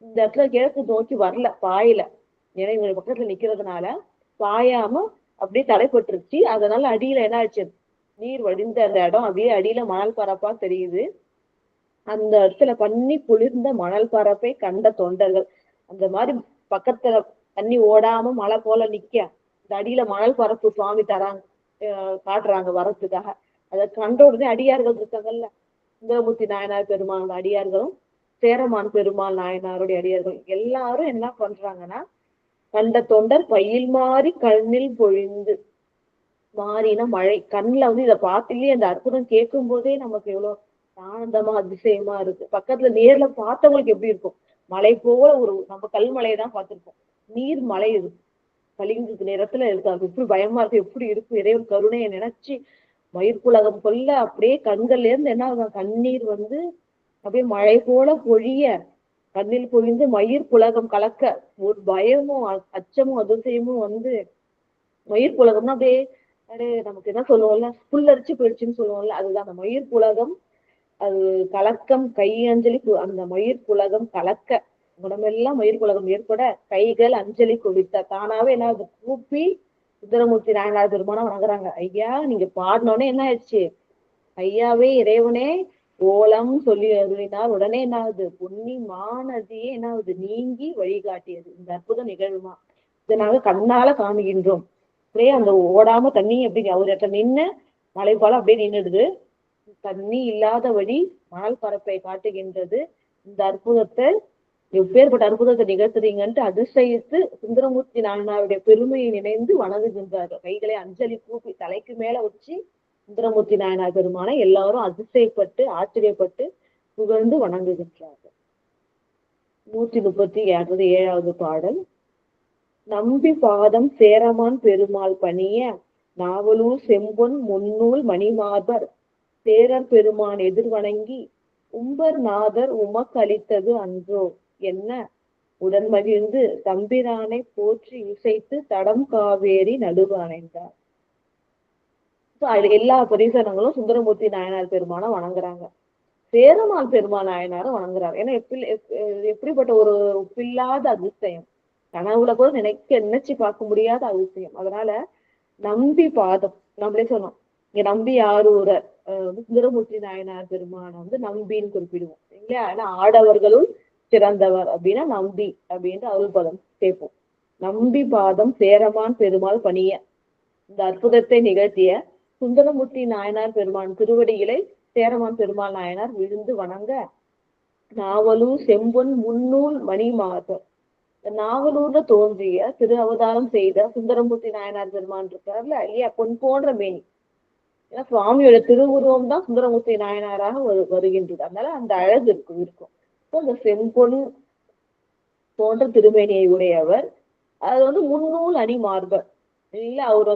இந்த இடத்துல கிழக்கு நோக்கி வரல, பாயல. ஏன்னா இவங்க பக்கத்துல நிக்கிறதுனால பாயாம அப்படியே தடைப்பட்டுருச்சு. அதனால அடியில என்ன ஆச்சு, நீர் வடிந்த அந்த இடம் அப்படியே அடியில மணல் பரப்பா தெரியுது. அந்த இடத்துல பண்ணி குளிர்ந்த மணல் பரப்பை கண்ட தொண்டர்கள், அந்த மாதிரி பக்கத்துல தண்ணி ஓடாம மழை போல நிக்க இந்த அடியில மணல் பரப்பு சுவாமி தராங்க, காட்டுறாங்க வரத்துக்காக. அதை கண்ட உடனே அடியார்கள் இருக்காங்கல்ல, சுந்தரமூர்த்தி நாயனார் பெருமாள் அடியார்களும் சேரமான் பெருமாள் நாயனாருடைய அடியார்கள் எல்லாரும் என்ன பண்றாங்கன்னா கண்ட தொண்டர் பயில் மாறி கண்ணில் பொழிந்து. மாறினா மழை. கண்ணுல வந்து இதை பார்த்துலயே அந்த அற்புதம் கேட்கும் போதே நமக்கு எவ்வளவு ஆனந்தமா அதிசயமா இருக்கு. பக்கத்துல நேர்ல பார்த்தவங்களுக்கு எப்படி இருக்கும், மலை போல ஒரு நம்ம கல்மலையை தான் பார்த்திருப்போம், நீர் மலை இருக்கு, பளிங்கு நிறத்துல இருக்கு. அது எப்படி பயமா இருக்கு, எப்படி இருக்கு, இறைவன் கருணையை நினைச்சு மயிர்ப்புலகம் கொல்ல அப்படியே கண்கள்ல இருந்து என்ன ஆகும், கண்ணீர் வந்து அப்படியே மழை போல பொழிய கண்ணில் பொழிந்து மயிர்ப்புலகம் கலக்க ஒரு பயமும் அச்சமும் அதிசயமும் வந்து மயிர்ப்புலகம்னா அப்படியே நமக்கு என்ன சொல்லுவோம்ல புல்லரிச்சு போயிடுச்சுன்னு சொல்லுவோம்ல, அதுதான் அந்த மயிர்ப்புலகம். அது கலக்கம் கையஞ்சலி, அந்த மயிர்ப்புலகம் கலக்க உடம்பெல்லாம் மயிர்ப்புலகம் ஏற்பட கைகள் அஞ்சலி குவித்த. தானாவே என்ன கூப்பி சுந்தரமூர்த்தி நாயனார் பெருமானம் வணங்குறாங்க. ஐயா நீங்க பாடினோடனே என்ன ஆயிடுச்சு, ஐயாவே இறைவனே ஓலம் சொல்லி அருளினார். உடனே என்ன ஆகுது, பொன்னி மாநதியே என்ன ஆகுது நீங்கி வழிகாட்டியது. இந்த அற்புதம் நிகழ்வுமா இதை நாங்க கண்ணால காணுகின்றோம். அப்படியே அந்த ஓடாம தண்ணி எப்படி ஒரு இடத்துல நின்று மழை போல அப்படியே நின்றுடுது. தண்ணி இல்லாத வழி மணல் பரப்பை காட்டுகின்றது. இந்த அற்புதத்தை எப்பேற்பட்ட அற்புதத்தை நிகழ்த்துறீங்கன்ட்டு அதிசயித்து சுந்தரமூர்த்தி நாயனாருடைய பெருமையை நினைந்து வணங்குகின்றார்கள். கைகளை அஞ்சலி கூப்பி தலைக்கு மேல வச்சு சுந்தரமூர்த்தி நாயனார் பெருமானை எல்லாரும் அதிசயப்பட்டு ஆச்சரியப்பட்டு புகழ்ந்து வணங்குகின்றார்கள். 137வது பாடல். நம்பி பாதம் சேரமான் பெருமாள் பணிய நாவலூர் செம்பொன் முன்னூல் மணிமார்பர் சேரர் பெருமான் எதிர்வணங்கி உம்பர் நாதர் உமக்கு அளித்தது அன்றோ என்ன உடன் மகிழ்ந்து தம்பிரானை போற்றி இசைத்து தடம் காவேரி நடுவு அணைந்தார். எல்லா பரிசனங்களும் சுந்தரமூர்த்தி நாயனார் பெருமானை வணங்குறாங்க, சேரமான் பெருமாள் நாயனாரும் வணங்குறாரு. ஏன்னா எப்படிப்பட்ட ஒரு ஒப்பில்லாத அதிசயம், கனவுல கூட நினைச்சு பார்க்க முடியாத அதிசயம். அதனால நம்பி பாதம் நம்மளே சொன்னோம், இங்க நம்பி ஆரூரர் சுந்தரமூர்த்தி நாயனார் பெருமான வந்து நம்பின்னு குறிப்பிடுவோம் இல்லையா. ஏன்னா ஆடவர்களும் சிறந்தவர் அப்படின்னா நம்பி அப்படின்ட்டு அருள் பதம் சேர்ப்போம். நம்பி பாதம் சேரமான் பெருமாள் பணிய இந்த அற்புதத்தை நிகழ்த்திய சுந்தரமூர்த்தி நாயனார் பெருமான் திருவடிகளை சேரமான் பெருமாள் நாயனார் விழுந்து வணங்க நாவலூர் செம்பொன் முன்னூல் மணி மாதர். நாவலூர்ல தோன்றிய திரு அவதாரம் செய்த சுந்தரமூர்த்தி நாயனார் பெருமான் இருக்காருல்ல இல்லையா, பொன் போன்ற மேனி. ஏன்னா சுவாமியோட திருவுருவம் தான் சுந்தரமூர்த்தி நாயனாராக வருகின்றது. அதனால அந்த அழகு இருக்கும். அந்த செம்பொன் போன்ற திருமேனியை உடையவர். அது முன்னூல் அணி மார்பர் இல்ல, அவர்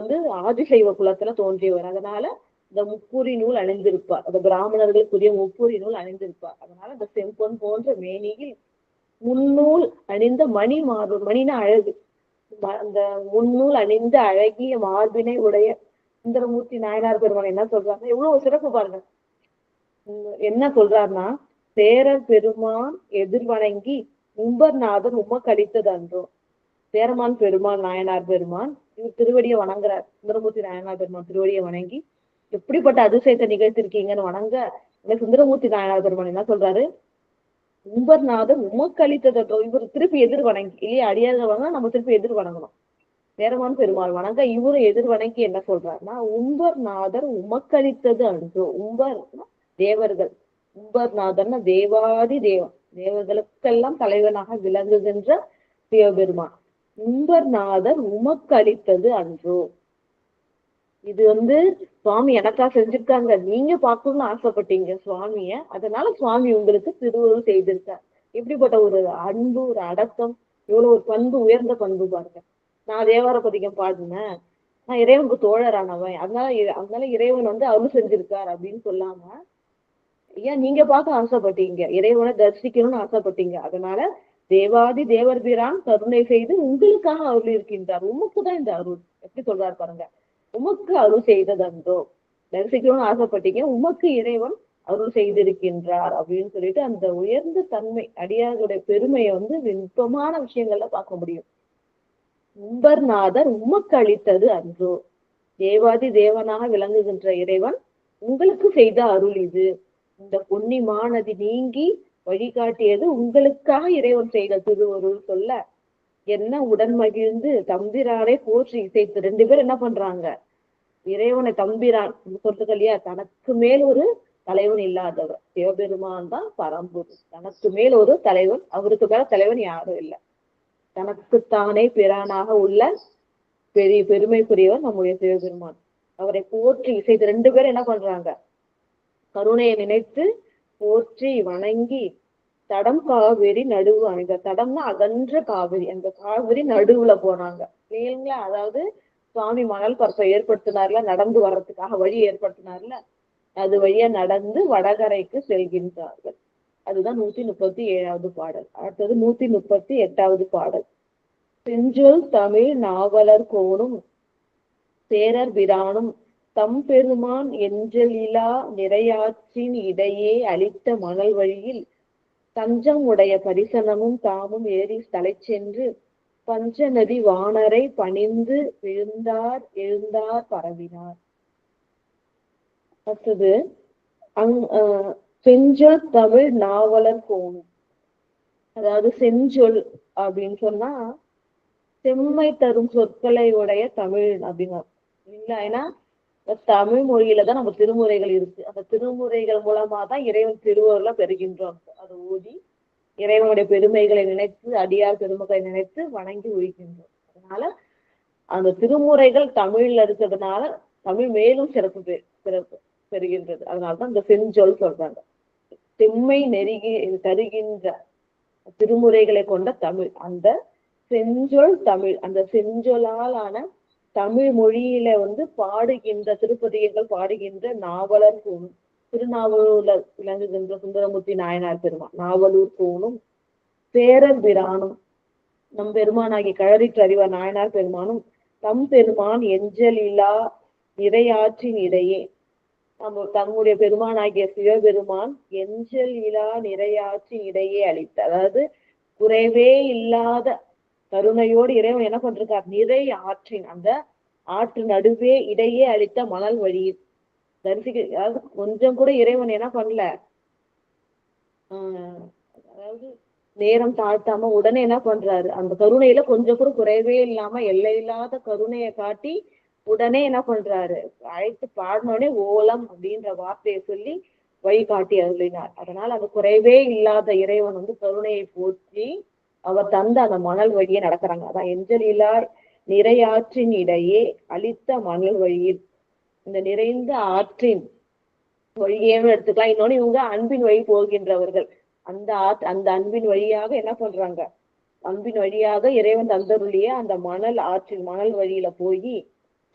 ஆதிசைவ குலத்துல தோன்றியவர். அதனால இந்த முப்பூரி நூல் அணிந்திருப்பார். அந்த பிராமணர்களுக்குரிய முப்பூரி நூல் அணிந்திருப்பார். அதனால இந்த செம்பொன் போன்ற மேனியில் முன்னூல் அணிந்த மணி மார்பு, மணின அழகு, அந்த முன்னூல் அணிந்த அழகிய மார்பினை உடைய சுந்தரமூர்த்தி நாயனார் பெருமான் என்ன சொல்றாங்க, எவ்வளவு சிறப்பு பாருங்க. என்ன சொல்றாருன்னா, சேரர் பெருமான் எதிர்வணங்கி உம்பர்நாதன் உமக்கடித்தது அன்றோ. சேரமான் பெருமான் நாயனார் பெருமான் இவர் திருவடியை வணங்குறார். சுந்தரமூர்த்தி நாயனார் பெருமான் திருவடியை வணங்கி எப்படிப்பட்ட அதிசயத்தை நிகழ்த்திருக்கீங்கன்னு வணங்க, சுந்தரமூர்த்தி நாயனார் பெருமான் என்ன சொல்றாரு, உம்பர்நாதன் உமக்களித்ததோ. இவர் திருப்பி எதிர் வணங்கி இல்லையா, அடியார்கள் வணங்க நம்ம திருப்பி எதிர் வணங்கணும். சேரமான் பெருமாள் வணங்க இவரும் எதிர் வணங்கி என்ன சொல்றாருன்னா, உம்பர்நாதர் உமக்களித்தது அன்றோ. உம்பர் தேவர்கள், உம்பர்நாதர்னா தேவாதி தேவன், தேவர்களுக்கெல்லாம் தலைவனாக விளங்குகின்ற சிவபெருமான். உம்பர்நாதர் உமக்கு அளித்தது அன்றோ. இது சுவாமி எனக்கா செஞ்சிருக்காங்க, நீங்க பார்க்கணும்னு ஆசைப்பட்டீங்க சுவாமிய, அதனால சுவாமி உங்களுக்கு திருவுருள் செய்திருக்கார். எப்படிப்பட்ட ஒரு அன்பு, ஒரு அடக்கம், இவ்வளவு ஒரு பண்பு, உயர்ந்த பண்பு பாருங்க. நான் தேவார பதிகம் பாடினேன், நான் இறைவனுக்கு தோழரானவன், அதனால இறைவன் அருள் செஞ்சிருக்கார் அப்படின்னு சொல்லாம, ஏன் நீங்க பார்க்க ஆசைப்பட்டீங்க, இறைவனை தரிசிக்கணும்னு ஆசைப்பட்டீங்க, அதனால தேவாதி தேவர் பிரான் கருணை செய்து உங்களுக்காக அருள் இருக்கின்றார். உமக்கு தான் இந்த அருள். எப்படி சொல்றாரு பாருங்க, உமக்கு அருள் செய்ததன்றோ, தரிசிக்கணும்னு ஆசைப்பட்டீங்க, உமக்கு இறைவன் அருள் செய்திருக்கின்றார் அப்படின்னு சொல்லிட்டு அந்த உயர்ந்த தன்மை, அடியாருடைய பெருமையை நுட்பமான விஷயங்கள்ல பார்க்க முடியும். உம்பர்நாதர் உமக்கு அளித்தது அன்றோ, தேவாதி தேவனாக விளங்குகின்ற இறைவன் உங்களுக்கு செய்த அருள் இது. இந்த பொன்னி மாநதி நீங்கி வழிகாட்டியது உங்களுக்காக இறைவன் செய்த திருவருள் சொல்ல என்ன உடன் மகிழ்ந்து தம்பிரானை போற்றி இசைத்து. ரெண்டு பேர் என்ன பண்றாங்க, இறைவனை தம்பிரான் சொல்றது இல்லையா, தனக்கு மேல் ஒரு தலைவன் இல்லாதவர் சிவபெருமான் தான் பரம்பொருள். தனக்கு மேல் ஒரு தலைவன், அவருக்கு மேல தலைவன் யாரும் இல்லை. தனக்குத்தானே பிரானாக உள்ள பெருமைக்குரியவர் நம்முடைய சிவபெருமான். அவரை போற்றி இசைத்து ரெண்டு பேரும் என்ன பண்றாங்க, கருணையை நினைத்து போற்றி வணங்கி தடம் காவிரி நடுவு அணிந்த. தடம்னா அகன்ற காவிரி, அந்த காவிரி நடுவுல போனாங்க இல்லைங்களா. அதாவது சுவாமி மணல் பரப்பை ஏற்படுத்தினார்ல, நடந்து வர்றதுக்காக வழி ஏற்படுத்தினார்ல, அது வழியா நடந்து வடகரைக்கு செல்கின்றார்கள். அதுதான் 137வது பாடல். அடுத்தது 138வது பாடல். செஞ்சொல் தமிழ் நாவலர் கோணும் சேரர் பிரானும் தம் பெருமான் எஞ்சலிலா நிறையாற்றின் இடையே அளித்த மணல் வழியில் தஞ்சம் உடைய பரிசனமும் தாமும் ஏறி தலை சென்று பஞ்சநதி வானரை பணிந்து எழுந்தார் பரவினார். அடுத்தது செஞ்சொல் தமிழ் நாவலர் கோணும். அதாவது செஞ்சொல் அப்படின்னு சொன்னா செம்மை தரும் சொற்களை உடைய தமிழ் அப்படின்னா இல்ல. ஏன்னா தமிழ் மொழியில தான் நம்ம திருமுறைகள் இருக்கு. அந்த திருமுறைகள் மூலமா தான் இறைவன் திருவருளை பெறுகின்றோம். அதை ஓதி இறைவனுடைய பெருமைகளை நினைத்து, அடியார் பெருமைகளை நினைத்து வணங்கி உயிர்கின்றோம். அதனால அந்த திருமுறைகள் தமிழ்ல இருக்கிறதுனால தமிழ் மேலும் சிறப்பு பெறுகின்றது. அதனாலதான் இந்த செஞ்சொல் சொல்றாங்க. செம்மை தருகின்ற திருமுறைகளை கொண்ட தமிழ், அந்த செஞ்சொல் தமிழ், அந்த செஞ்சொலால் ஆன தமிழ் மொழியில பாடுகின்ற திருப்பதிகங்கள் பாடுகின்ற நாவலர் கோணும். திருநாவலூர்ல விளங்குகின்ற சுந்தரமூர்த்தி நாயனார் பெருமான் நாவலூர் கோணும் சேரர் பிரானும் நம் பெருமானாகிய கழறிற்று அறிவார் நாயனார் பெருமானும் தம் பெருமான் எஞ்சலிலா நிறையாற்றின் இடையே தம்முடைய பெருமானாகிய சிவபெருமான் எஞ்சலிலா நிறையாற்றின் இடையே அளித்த, அதாவது குறைவே இல்லாத கருணையோடு இறைவன் என்ன பண்றார், நிறை ஆற்றின் அந்த ஆற்று நடுவே இடையே அளித்த மணல் வழியில் தரிசிக்க. அதாவது கொஞ்சம் கூட இறைவன் என்ன பண்ணல, அதாவது நேரம் தாழ்த்தாம உடனே என்ன பண்றாரு, அந்த கருணையில கொஞ்சம் கூட குறைவே இல்லாம எல்லை இல்லாத கருணையை காட்டி உடனே என்ன பண்றாரு, அழைத்து பாடினோடனே ஓலம் அப்படின்ற வார்த்தையை சொல்லி வழிகாட்டி அருளினார். அதனால அந்த குறைவே இல்லாத இறைவன் வந்து கருணையை போற்றி அவர் தந்த அந்த மணல் வழியே நடக்கிறாங்க. அதான் எஞ்சலிலாய் நிறையாற்றின் இடையே அளித்த மணல் வழியில், இந்த நிறைந்த ஆற்றின் வழியேன்னு எடுத்துக்கலாம். இன்னொன்னு இவங்க அன்பின் வழி போகின்றவர்கள். அந்த அன்பின் வழியாக என்ன பண்றாங்க, அன்பின் வழியாக இறைவன் தந்தருளிய அந்த மணல் ஆற்றின் மணல் வழியில போய்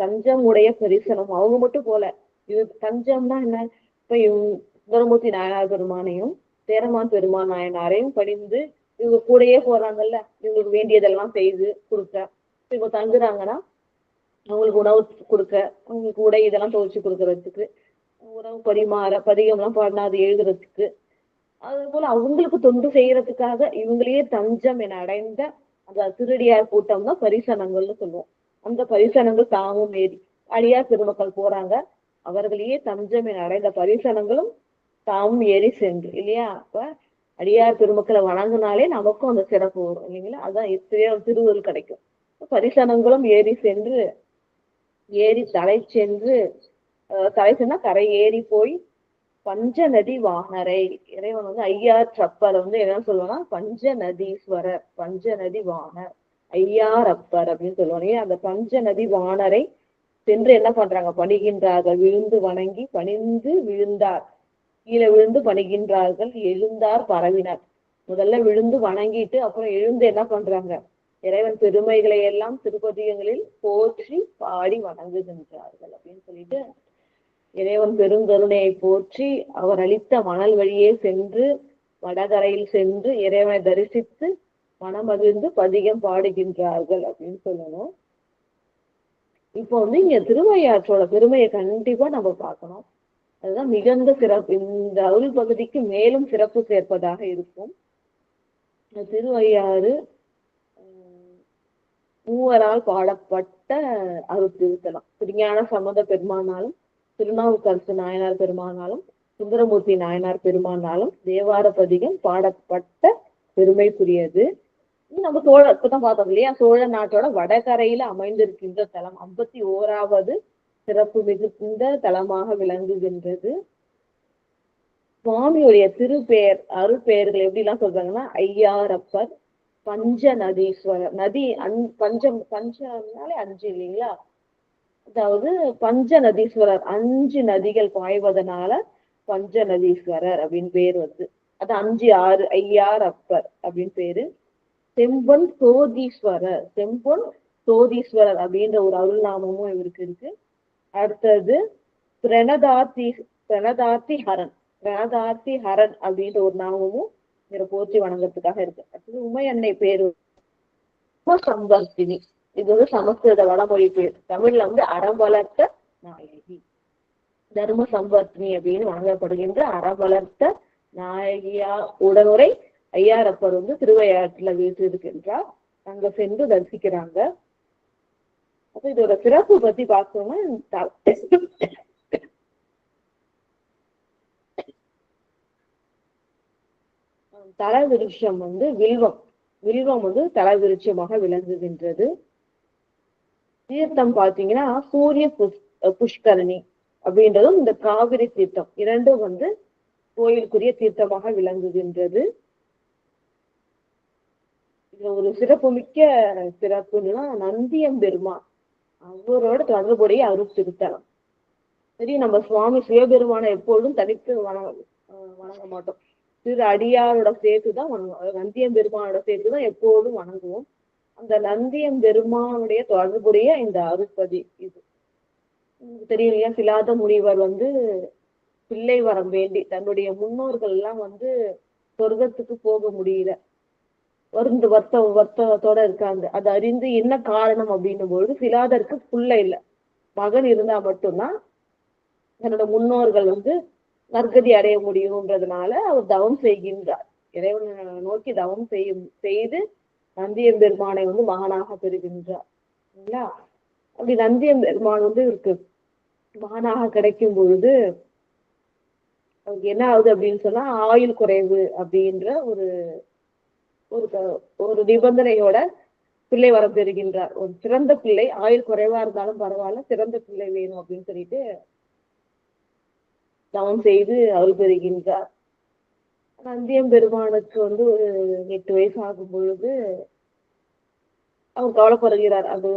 தஞ்சம் உடைய தரிசனம். அவங்க மட்டும் போல, இது தஞ்சம்னா என்ன, இப்ப சுந்தரமூர்த்தி நாயனார் பெருமானையும் சேரமான் பெருமான் நாயனாரையும் படிந்து இவங்க கூடயே போறாங்கல்ல, இவங்களுக்கு வேண்டியதெல்லாம் செய்து கொடுக்க, இவங்க தங்குறாங்கன்னா அவங்களுக்கு உணவு கொடுக்க, அவங்களுக்கு உடை இதெல்லாம் துவைச்சு கொடுக்கறதுக்கு, உணவு பரிமாற, பதிகம்லாம் பாடினா அது எழுதுறதுக்கு, அது போல அவங்களுக்கு தொண்டு செய்யறதுக்காக இவங்களையே தஞ்சம் என அடைந்த அந்த திருடியார் கூட்டம் தான் பரிசனங்கள்னு சொல்லுவோம். அந்த பரிசனங்கள் தாமும் ஏறி அடியார் பெருமக்கள் போறாங்க, அவர்களையே தஞ்சம் என அடைந்த பரிசனங்களும் தாமும் ஏறி சென்று இல்லையா. அப்ப அடியார் பெருமக்களை வணங்கினாலே நமக்கும் அந்த சிறப்பு வரும் இல்லைங்களா. அதான் திருவருள் கிடைக்கும். பரிசனங்களும் ஏறி சென்று தலை சென்னா கரை ஏறி போய் பஞ்ச நதி வானரை, இறைவன் வந்து ஐயாற்றப்பர் வந்து என்ன சொல்லுவாங்கன்னா பஞ்ச நதீஸ்வரர், பஞ்ச நதி வானர், ஐயாரப்பர் அப்படின்னு சொல்லுவாங்க. அந்த பஞ்ச நதி வானரை சென்று என்ன பண்றாங்க, பணிகின்றார்கள். விழுந்து வணங்கி பணிந்து விழுந்தார், கீழே விழுந்து பணிகின்றார்கள். எழுந்தார் பரவினர். முதல்ல விழுந்து வணங்கிட்டு அப்புறம் எழுந்து என்ன பண்றாங்க, இறைவன் பெருமைகளை எல்லாம் திருப்பதிகங்களில் போற்றி பாடி வணங்குகின்றார்கள் அப்படின்னு சொல்லிட்டு இறைவன் பெருங்கருணையை போற்றி அவர் அளித்த மணல் வழியே சென்று வடகரையில் சென்று இறைவனை தரிசித்து மனமகிழ்ந்து பதிகம் பாடுகின்றார்கள் அப்படின்னு சொல்லணும். இப்போ வந்து இங்க திருவையாற்றோட பெருமையை கண்டிப்பா நம்ம பார்க்கணும். அதுதான் மிகுந்த சிறப்பு, இந்த அருள் பகுதிக்கு மேலும் சிறப்பு சேர்ப்பதாக இருக்கும். திருவையாறு மூவரால் பாடப்பட்ட அருள் திருத்தலம். திருஞான சம்பந்த பெருமானாலும் திருநாவுக்கரசு நாயனார் பெருமானாலும் சுந்தரமூர்த்தி நாயனார் பெருமானாலும் தேவார பதிகம் பாடப்பட்ட பெருமைக்குரியது. நம்ம இப்பதான் பார்த்தோம் இல்லையா, சோழ நாட்டோட வடகரையில அமைந்திருக்கின்ற தலம் 51வது சிறப்பு மிகுந்த தலமாக விளங்குகின்றது. சுவாமியுடைய திருப்பெயர் அருட்பெயர்கள் எப்படி எல்லாம் சொல்றாங்கன்னா ஐயாரப்பர், பஞ்ச நதீஸ்வரர். நதி பஞ்சம்னாலே 5 இல்லைங்களா, அதாவது பஞ்ச நதீஸ்வரர், 5 நதிகள் பாய்வதனால பஞ்ச நதீஸ்வரர் அப்படின்னு பேர் வருது. அது 5 6 ஐயாரப்பர் அப்படின்னு பேரு. செம்பொன் சோதீஸ்வரர் அப்படின்ற ஒரு அருள் நாமமும் இவருக்கு இருக்கு. அடுத்தது பிரணதார்த்தி ஹரன் அப்படின்ற ஒரு நாமமும் இவரை போற்றி வணங்கறதுக்காக இருக்கு. அடுத்தது உமையன்னை பேரு சம்பர்த்தினி. இது வந்து சமஸ்கிருத வடமொழி பேர். தமிழ்ல வந்து அறம் வளர்த்த நாயகி, தர்ம சம்பர்த்தினி அப்படின்னு வணங்கப்படுகின்ற அறம் வளர்த்த நாயகியா உடனுரை ஐயாரப்பர் வந்து திருவையாற்றுல வீற்றிருக்கின்றார். அங்க சென்று தரிசிக்கிறாங்க. அப்ப இதோட சிறப்பு பத்தி பார்த்தோம்னா, தல விருட்சம் வந்து வில்வம் வந்து தல விருட்சமாக விளங்குகின்றது. தீர்த்தம் பாத்தீங்கன்னா சூரிய புஷ்கரணி அப்படின்றதும் இந்த காவிரி தீர்த்தம் இரண்டும் வந்து கோயிலுக்குரிய தீர்த்தமாக விளங்குகின்றது. இதுல ஒரு சிறப்புமிக்க சிறப்புன்னா நந்தியம்பெருமான் அவரோட தொடர்புடைய அருள் திருத்தலம். சரி, நம்ம சுவாமி சிவபெருமானை எப்பொழுதும் தனித்து வணங்க மாட்டோம். திரு அடியாரோட சேர்த்துதான் வணங்குவோம். நந்தியம்பெருமானோட சேர்த்துதான் எப்போதும் வணங்குவோம். அந்த நந்தியம்பெருமானுடைய தொடர்புடைய இந்த அருட்பதி இது தெரியும் இல்லையா. சிலாத முனிவர் வந்து பிள்ளை வரம் வேண்டி தன்னுடைய முன்னோர்கள் எல்லாம் வந்து சொர்க்கத்துக்கு போக முடியல, வருத்தத்தோட இருக்காங்க. அது அறிந்து என்ன காரணம் அப்படின்னும் பொழுது சிலாதருக்கு பிள்ளை இல்லை, மகன் இருந்தா மட்டும்தான் தன்னோட முன்னோர்கள் வந்து நற்கதி அடைய முடியும்ன்றதுனால அவர் தவம் செய்கின்றார். இறைவனை நோக்கி தவம் செய்து நந்தியம்பெருமானை வந்து மகனாக பெறுகின்றார் இல்லைங்களா. அப்படி நந்தியம்பெருமான் வந்து இருக்கு மகனாக கிடைக்கும் பொழுது அவருக்கு என்ன ஆகுது அப்படின்னு சொன்னா, ஆயுள் குறைவு அப்படின்ற ஒரு நிபந்தனையோட பிள்ளை வரம் பெறுகின்றார். ஒரு சிறந்த பிள்ளை, ஆயுள் குறைவா இருந்தாலும் பரவாயில்ல, சிறந்த பிள்ளை வேணும் அப்படின்னு சொல்லிட்டு தவம் செய்து அருள் பெறுகின்றார். நந்தியம் பெருமானுக்கு ஒரு 8 வயசு ஆகும் பொழுது அவர் கவலைப்படுகிறார். அது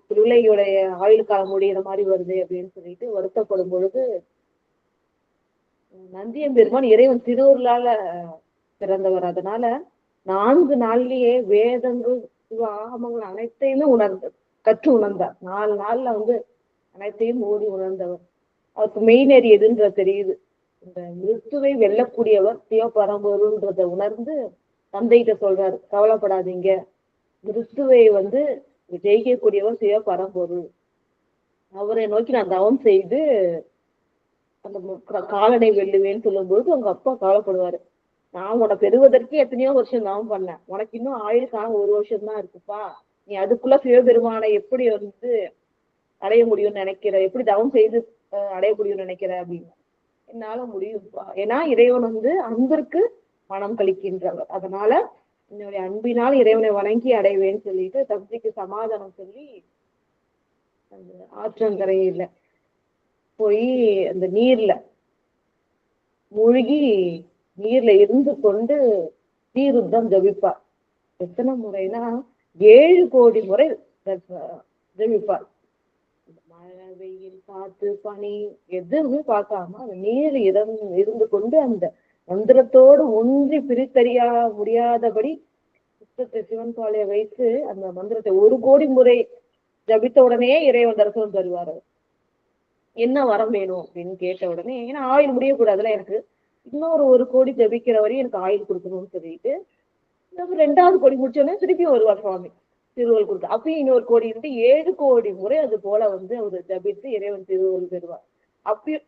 பிள்ளையுடைய ஆயுள் காலம் முடிகிற மாதிரி வருது அப்படின்னு சொல்லிட்டு வருத்தப்படும் பொழுது நந்தியம் பெருமான் இறைவன் திருவருளால பிறந்தவர். அதனால 4 நாள்லயே வேதங்கள் ஆகமங்கள் அனைத்தையுமே கற்று உணர்ந்தார். 4 நாள்ல அனைத்தையும் ஓடி உணர்ந்தவர். அவருக்கு மெய்நெறி எதுன்ற தெரியுது. இந்த மிருத்துவை வெல்லக்கூடியவர் சிவபரம்பொருள்ன்றத உணர்ந்து தந்தைகிட்ட சொல்றாரு, கவலைப்படாதீங்க, மிருத்துவை ஜெயிக்கக்கூடியவர் சிவபரம்பொருள், அவரை நோக்கி நான் தவம் செய்து அந்த காலனை வெல்லுவேன்னு சொல்லும்போது உங்க அப்பா கவலைப்படுவாரு. நான் உன்னை பெறுவதற்கு எத்தனையோ வருஷம் தவம் பண்ணேன், உனக்கு இன்னும் ஆயுளுக்கான 1 வருஷம் தான் இருக்குப்பா, நீ அதுக்குள்ள சிவபெருமானை எப்படி அடைய முடியும்னு நினைக்கிற, எப்படி தவம் செய்து அடைய முடியும்னு நினைக்கிற அப்படின்னு. என்னால முடியும்ப்பா, ஏன்னா இறைவன் அன்பிற்கு மனம் கழிக்கின்றவர், அதனால என்னுடைய அன்பினால் இறைவனை வணங்கி அடைவேன்னு சொல்லிட்டு தந்தைக்கு சமாதானம் சொல்லி அந்த ஆற்றங்கரையில போய் அந்த நீர்ல மூழ்கி நீர்ல இருந்து கொண்டு தீருத்தம் ஜபிப்பார். எத்தனை முறைனா 7 கோடி முறை ஜபிப்பார். மழை, வெயில், காத்து, பனி எதுவுமே பார்க்காம அந்த நீர் இருந்து கொண்டு அந்த மந்திரத்தோடு ஒன்றி பிரித்தறிய முடியாதபடி புத்தகத்தை சிவன் பாலைய வைத்து அந்த மந்திரத்தை 1 கோடி முறை ஜபித்த உடனே இறைவன் தரிசனம் தருவார். என்ன வரம் வேணும் அப்படின்னு கேட்ட உடனே, ஏன்னா ஆயுள் முடியக்கூடாதுல, எனக்கு இன்னொரு 1 கோடி ஜபிக்கிற வரையும் எனக்கு ஆயுள் கொடுக்கணும்னு சொல்லிட்டு 2வது கோடி முடிச்சோடனே திருப்பி வருவார் சுவாமி திருவருள் கொடுத்து. அப்பயும் இன்னொரு கோடி 7 கோடி முறை அது போல அவர் ஜபித்து இறைவன் திருவருள் பெறுவார். அப்பயும்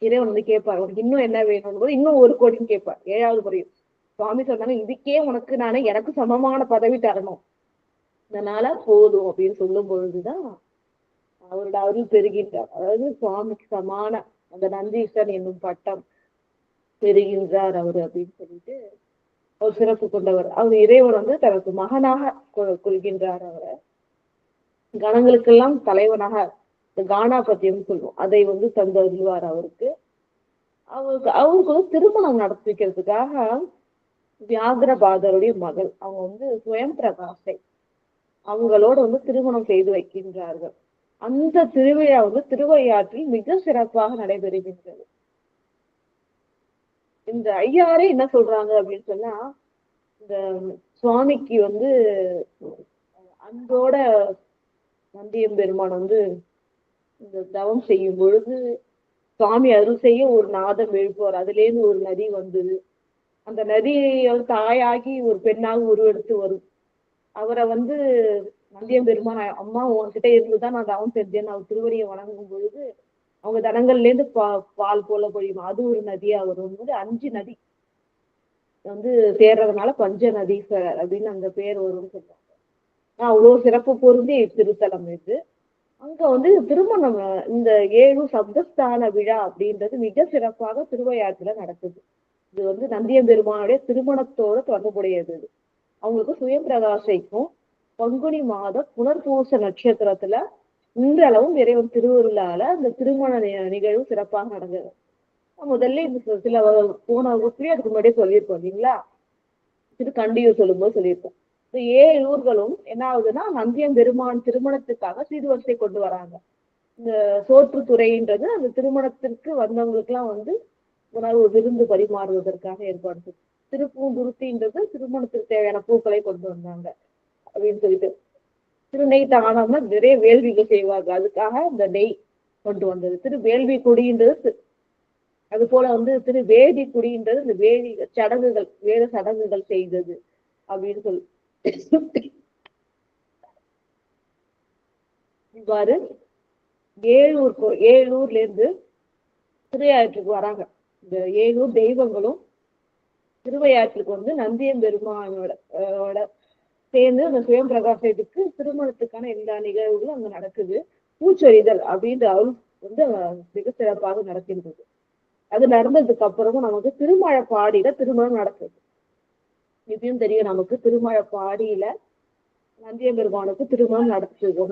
இறைவன் கேட்பார், உனக்கு இன்னும் என்ன வேணும்னு போது இன்னும் 1 கோடின்னு கேட்பார். 7வது முறையும் சுவாமி சொன்னாங்க, இதுக்கே உனக்கு எனக்கு சமமான பதவி தரணும், அதனால போதும் அப்படின்னு சொல்லும் பொழுதுதான் அவரோட அருள் பெறுகின்றார். அதாவது சுவாமிக்கு சமான அந்த நந்தீசன் என்னும் பட்டம் பெறுகின்றார் அவர் அப்படின்னு சொல்லிட்டு அவர் சிறப்பு கொண்டவர். அவர் இறைவன் தனக்கு மகனாக கொள்கின்றார். அவரை கணங்களுக்கெல்லாம் தலைவனாக இந்த கானாபத்தியம் சொல்லுவோம், அதை தந்தருள்வார். அவருக்கு திருமணம் நடத்தி வைக்கிறதுக்காக வியாகரபாதருடைய மகள் அவங்க சுயம் பிரகாசை அவங்களோட திருமணம் செய்து வைக்கின்றார்கள். அந்த திருவிழா திருவையாற்றில் மிக சிறப்பாக நடைபெறுகின்றது. இந்த ஐயாரே என்ன சொல்றாங்க அப்படின்னு சொன்னா, இந்த சுவாமிக்கு அன்போட நந்தியம் பெருமான் இந்த தவம் செய்யும் பொழுது சுவாமி அருள் செய்ய ஒரு நாதம் எழுப்புவார். அதுல இருந்து ஒரு நதி வந்தது. அந்த நதி தாயாகி ஒரு பெண்ணாக உருவெடுத்து வரும். அவரை நந்தியம் பெருமான், அம்மா உன்கிட்ட இருந்துதான் நான் தவம் செஞ்சேன்னு அவர் திருவடியை வணங்கும் பொழுது அவங்க தனங்கள்ல இருந்து பால் போல பொழியும். அது ஒரு நதியா வரும். 5 நதி சேர்றதுனால பஞ்ச நதீஸ்வரர் அப்படின்னு அந்த பேர் வரும்னு சொல்றாங்க. அவ்வளவு சிறப்பு பொருந்தி திருத்தலம் இது. அங்க திருமணம், இந்த 7 சப்தஸ்தான விழா அப்படின்றது மிக சிறப்பாக திருவையாற்றுல நடக்குது. இது நந்தியம் பெருமானுடைய திருமணத்தோட தொடர்புடையது. அவங்களுக்கு சுயம் பிரகாசைக்கும் பங்குனி மாத புனர்பூச நட்சத்திரத்துல இன்றளவும் இறைவன் திருவருளால அந்த திருமண நிகழ்வு சிறப்பாக நடந்தது. முதல்ல இந்த சில போன வகுப்புலயே அதுக்கு முன்னாடியே சொல்லியிருக்கோம் இல்லைங்களா, கண்டியூர் சொல்லும்போது சொல்லியிருக்கோம். இந்த 7 ஊர்களும் என்ன ஆகுதுன்னா, நந்தியம் பெருமான் திருமணத்துக்காக சீர்வரிசை கொண்டு வராங்க. இந்த சோற்றுத்துறைன்றது அந்த திருமணத்திற்கு வந்தவங்களுக்கு எல்லாம் உணவு விருந்து பரிமாறுவதற்காக ஏற்பாடு. திருப்பூந்துருத்தின்றது திருமணத்துக்கு தேவையான பூக்களை கொண்டு வந்தாங்க அப்படின்னு சொல்லிட்டு. நெய் தானம்னா நிறைய வேள்விகள் செய்வாங்க, அதுக்காக இந்த நெய் கொண்டு வந்தது. வேள்வி குடின்றது அது போல வேதி குடின்றது இந்த வேதி சடங்குகள், வேத சடங்குகள் செய்தது அப்படின்னு சொல்லி இவ்வாறு 7 ஊர்ல இருந்து திருவையாற்றுக்கு வராங்க. இந்த 7 தெய்வங்களும் திருவையாற்றுக்கு நந்தியம் பெருமானோட சேர்ந்து அந்த சுயம் பிரகாசத்துக்கு திருமணத்துக்கான எல்லா நிகழ்வுகளும் அங்க நடக்குது. பூச்சொரிதல் அப்படின்ற மிக சிறப்பாக நடக்கின்றது. அது நடந்ததுக்கு அப்புறமும் நமக்கு திருமழப்பாடியில திருமணம் நடக்குது. இப்பயும் தெரியும் நமக்கு திருமழப்பாடியில நந்திய பெருமானுக்கு திருமணம்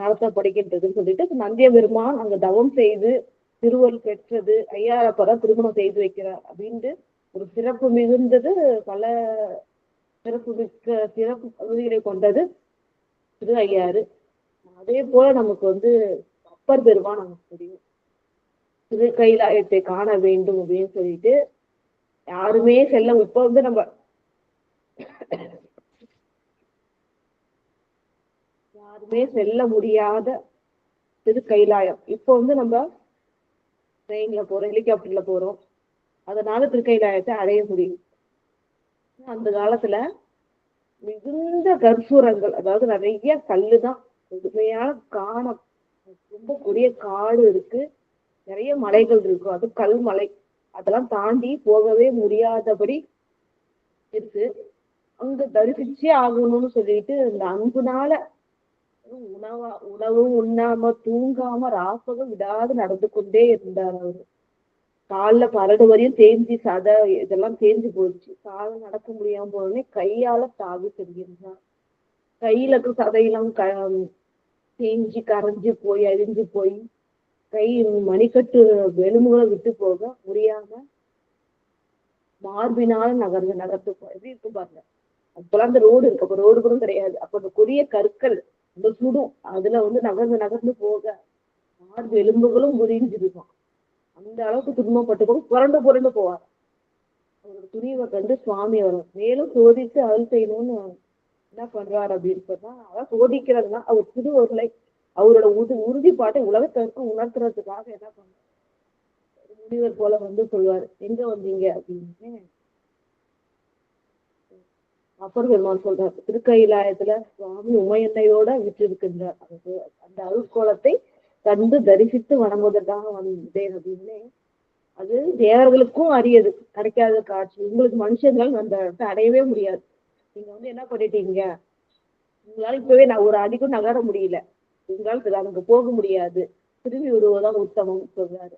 நடத்தப்படுகின்றதுன்னு சொல்லிட்டு நந்திய பெருமான் அங்க தவம் செய்து திருவருள் பெற்றது ஐயாரப்பதான் திருமணம் செய்து வைக்கிறார் அப்படின்ட்டு ஒரு சிறப்பு மிகுந்தது, பல சிறப்பு பகுதிகளை கொண்டது திரு ஐயாறு. அதே போல நமக்கு அப்பர் பெருமான் நமக்கு தெரியும். திரு கைலாயத்தை காண வேண்டும் அப்படின்னு சொல்லிட்டு யாருமே செல்ல, இப்ப நம்ம யாருமே செல்ல முடியாத திரு கைலாயம். இப்போ நம்ம ட்ரெயின்ல போறோம், ஹெலிகாப்டர்ல போறோம், அதனால திருக்கைலாயத்தை அடைய முடியும். அந்த காலத்துல மிகுந்த கற்பூரங்கள், அதாவது நிறைய கல்லுதான், முழுமையான காணம், ரொம்ப பெரிய காடு இருக்கு, நிறைய மலைகள் இருக்கும், அது கல்மலை, அதெல்லாம் தாண்டி போகவே முடியாதபடி இருக்கு. அங்க தரிசிச்சே ஆகணும்னு சொல்லிட்டு இந்த அன்புனால உணவும் உண்ணாம தூங்காம ராப்பகம் விடாது நடந்து கொண்டே இருந்தார் அவரு. கால்ல பரடு வரையும் தேஞ்சி சதை இதெல்லாம் தேஞ்சு போச்சு, கால நடக்க முடியாம போனே கையால தாவி செல்கின்றார். கையில சதையெல்லாம் தேஞ்சி கரைஞ்சு போய் அழிஞ்சு போய் கை மணிக்கட்டு எலும்புகளை விட்டு போக முடியாம மார்பினால நகர்ந்து எப்படி இருக்கும் பாருங்க. அப்பெல்லாம் அந்த ரோடு இருக்கு, அப்ப ரோடு கூட கிடையாது. அப்ப அந்த கொடிய கற்கள் அந்த சுடும், அதுல நகர்ந்து போக மார்பு எலும்புகளும் முறிஞ்சிருக்கும். அந்த அளவுக்கு துன்பப்பட்டு புரண்டு போவார். அவரோட துணிவை கண்டு சுவாமி வரும் மேலும் சோதித்து அருள் செய்யணும்னு என்ன பண்றாரு அப்படின்னு சொன்னா, அதான் சோதிக்கிறதுனா அவர் திருவருளை அவரோட உறுதிப்பாட்டை உலகத்திற்கும் உணர்த்துறதுக்காக என்ன பண்றாரு, முனிவர் போல சொல்வாரு, எங்க வந்தீங்க அப்படின்னு. அப்பர் பெருமான் சொல்றாரு, திருக்கைலாயத்துல சுவாமி உமையன்னையோட விட்டிருக்கின்றார். அந்த அருட்கோலத்தை கண்டு தரிசித்து வணங்குவதற்காக வந்தேன் அப்படின்னு. அது தேவர்களுக்கும் அரியது, கிடைக்காத காட்சி. உங்களுக்கு மனுஷங்கள் அந்த இடத்தை அடையவே முடியாது. நீங்க என்ன பண்ணிட்டீங்க, உங்களால இப்பவே நான் ஒரு அடிக்கும் நகர முடியல, உங்களால அங்க போக முடியாது, திரும்பி வருவதான் உத்தமம் சொல்றாரு.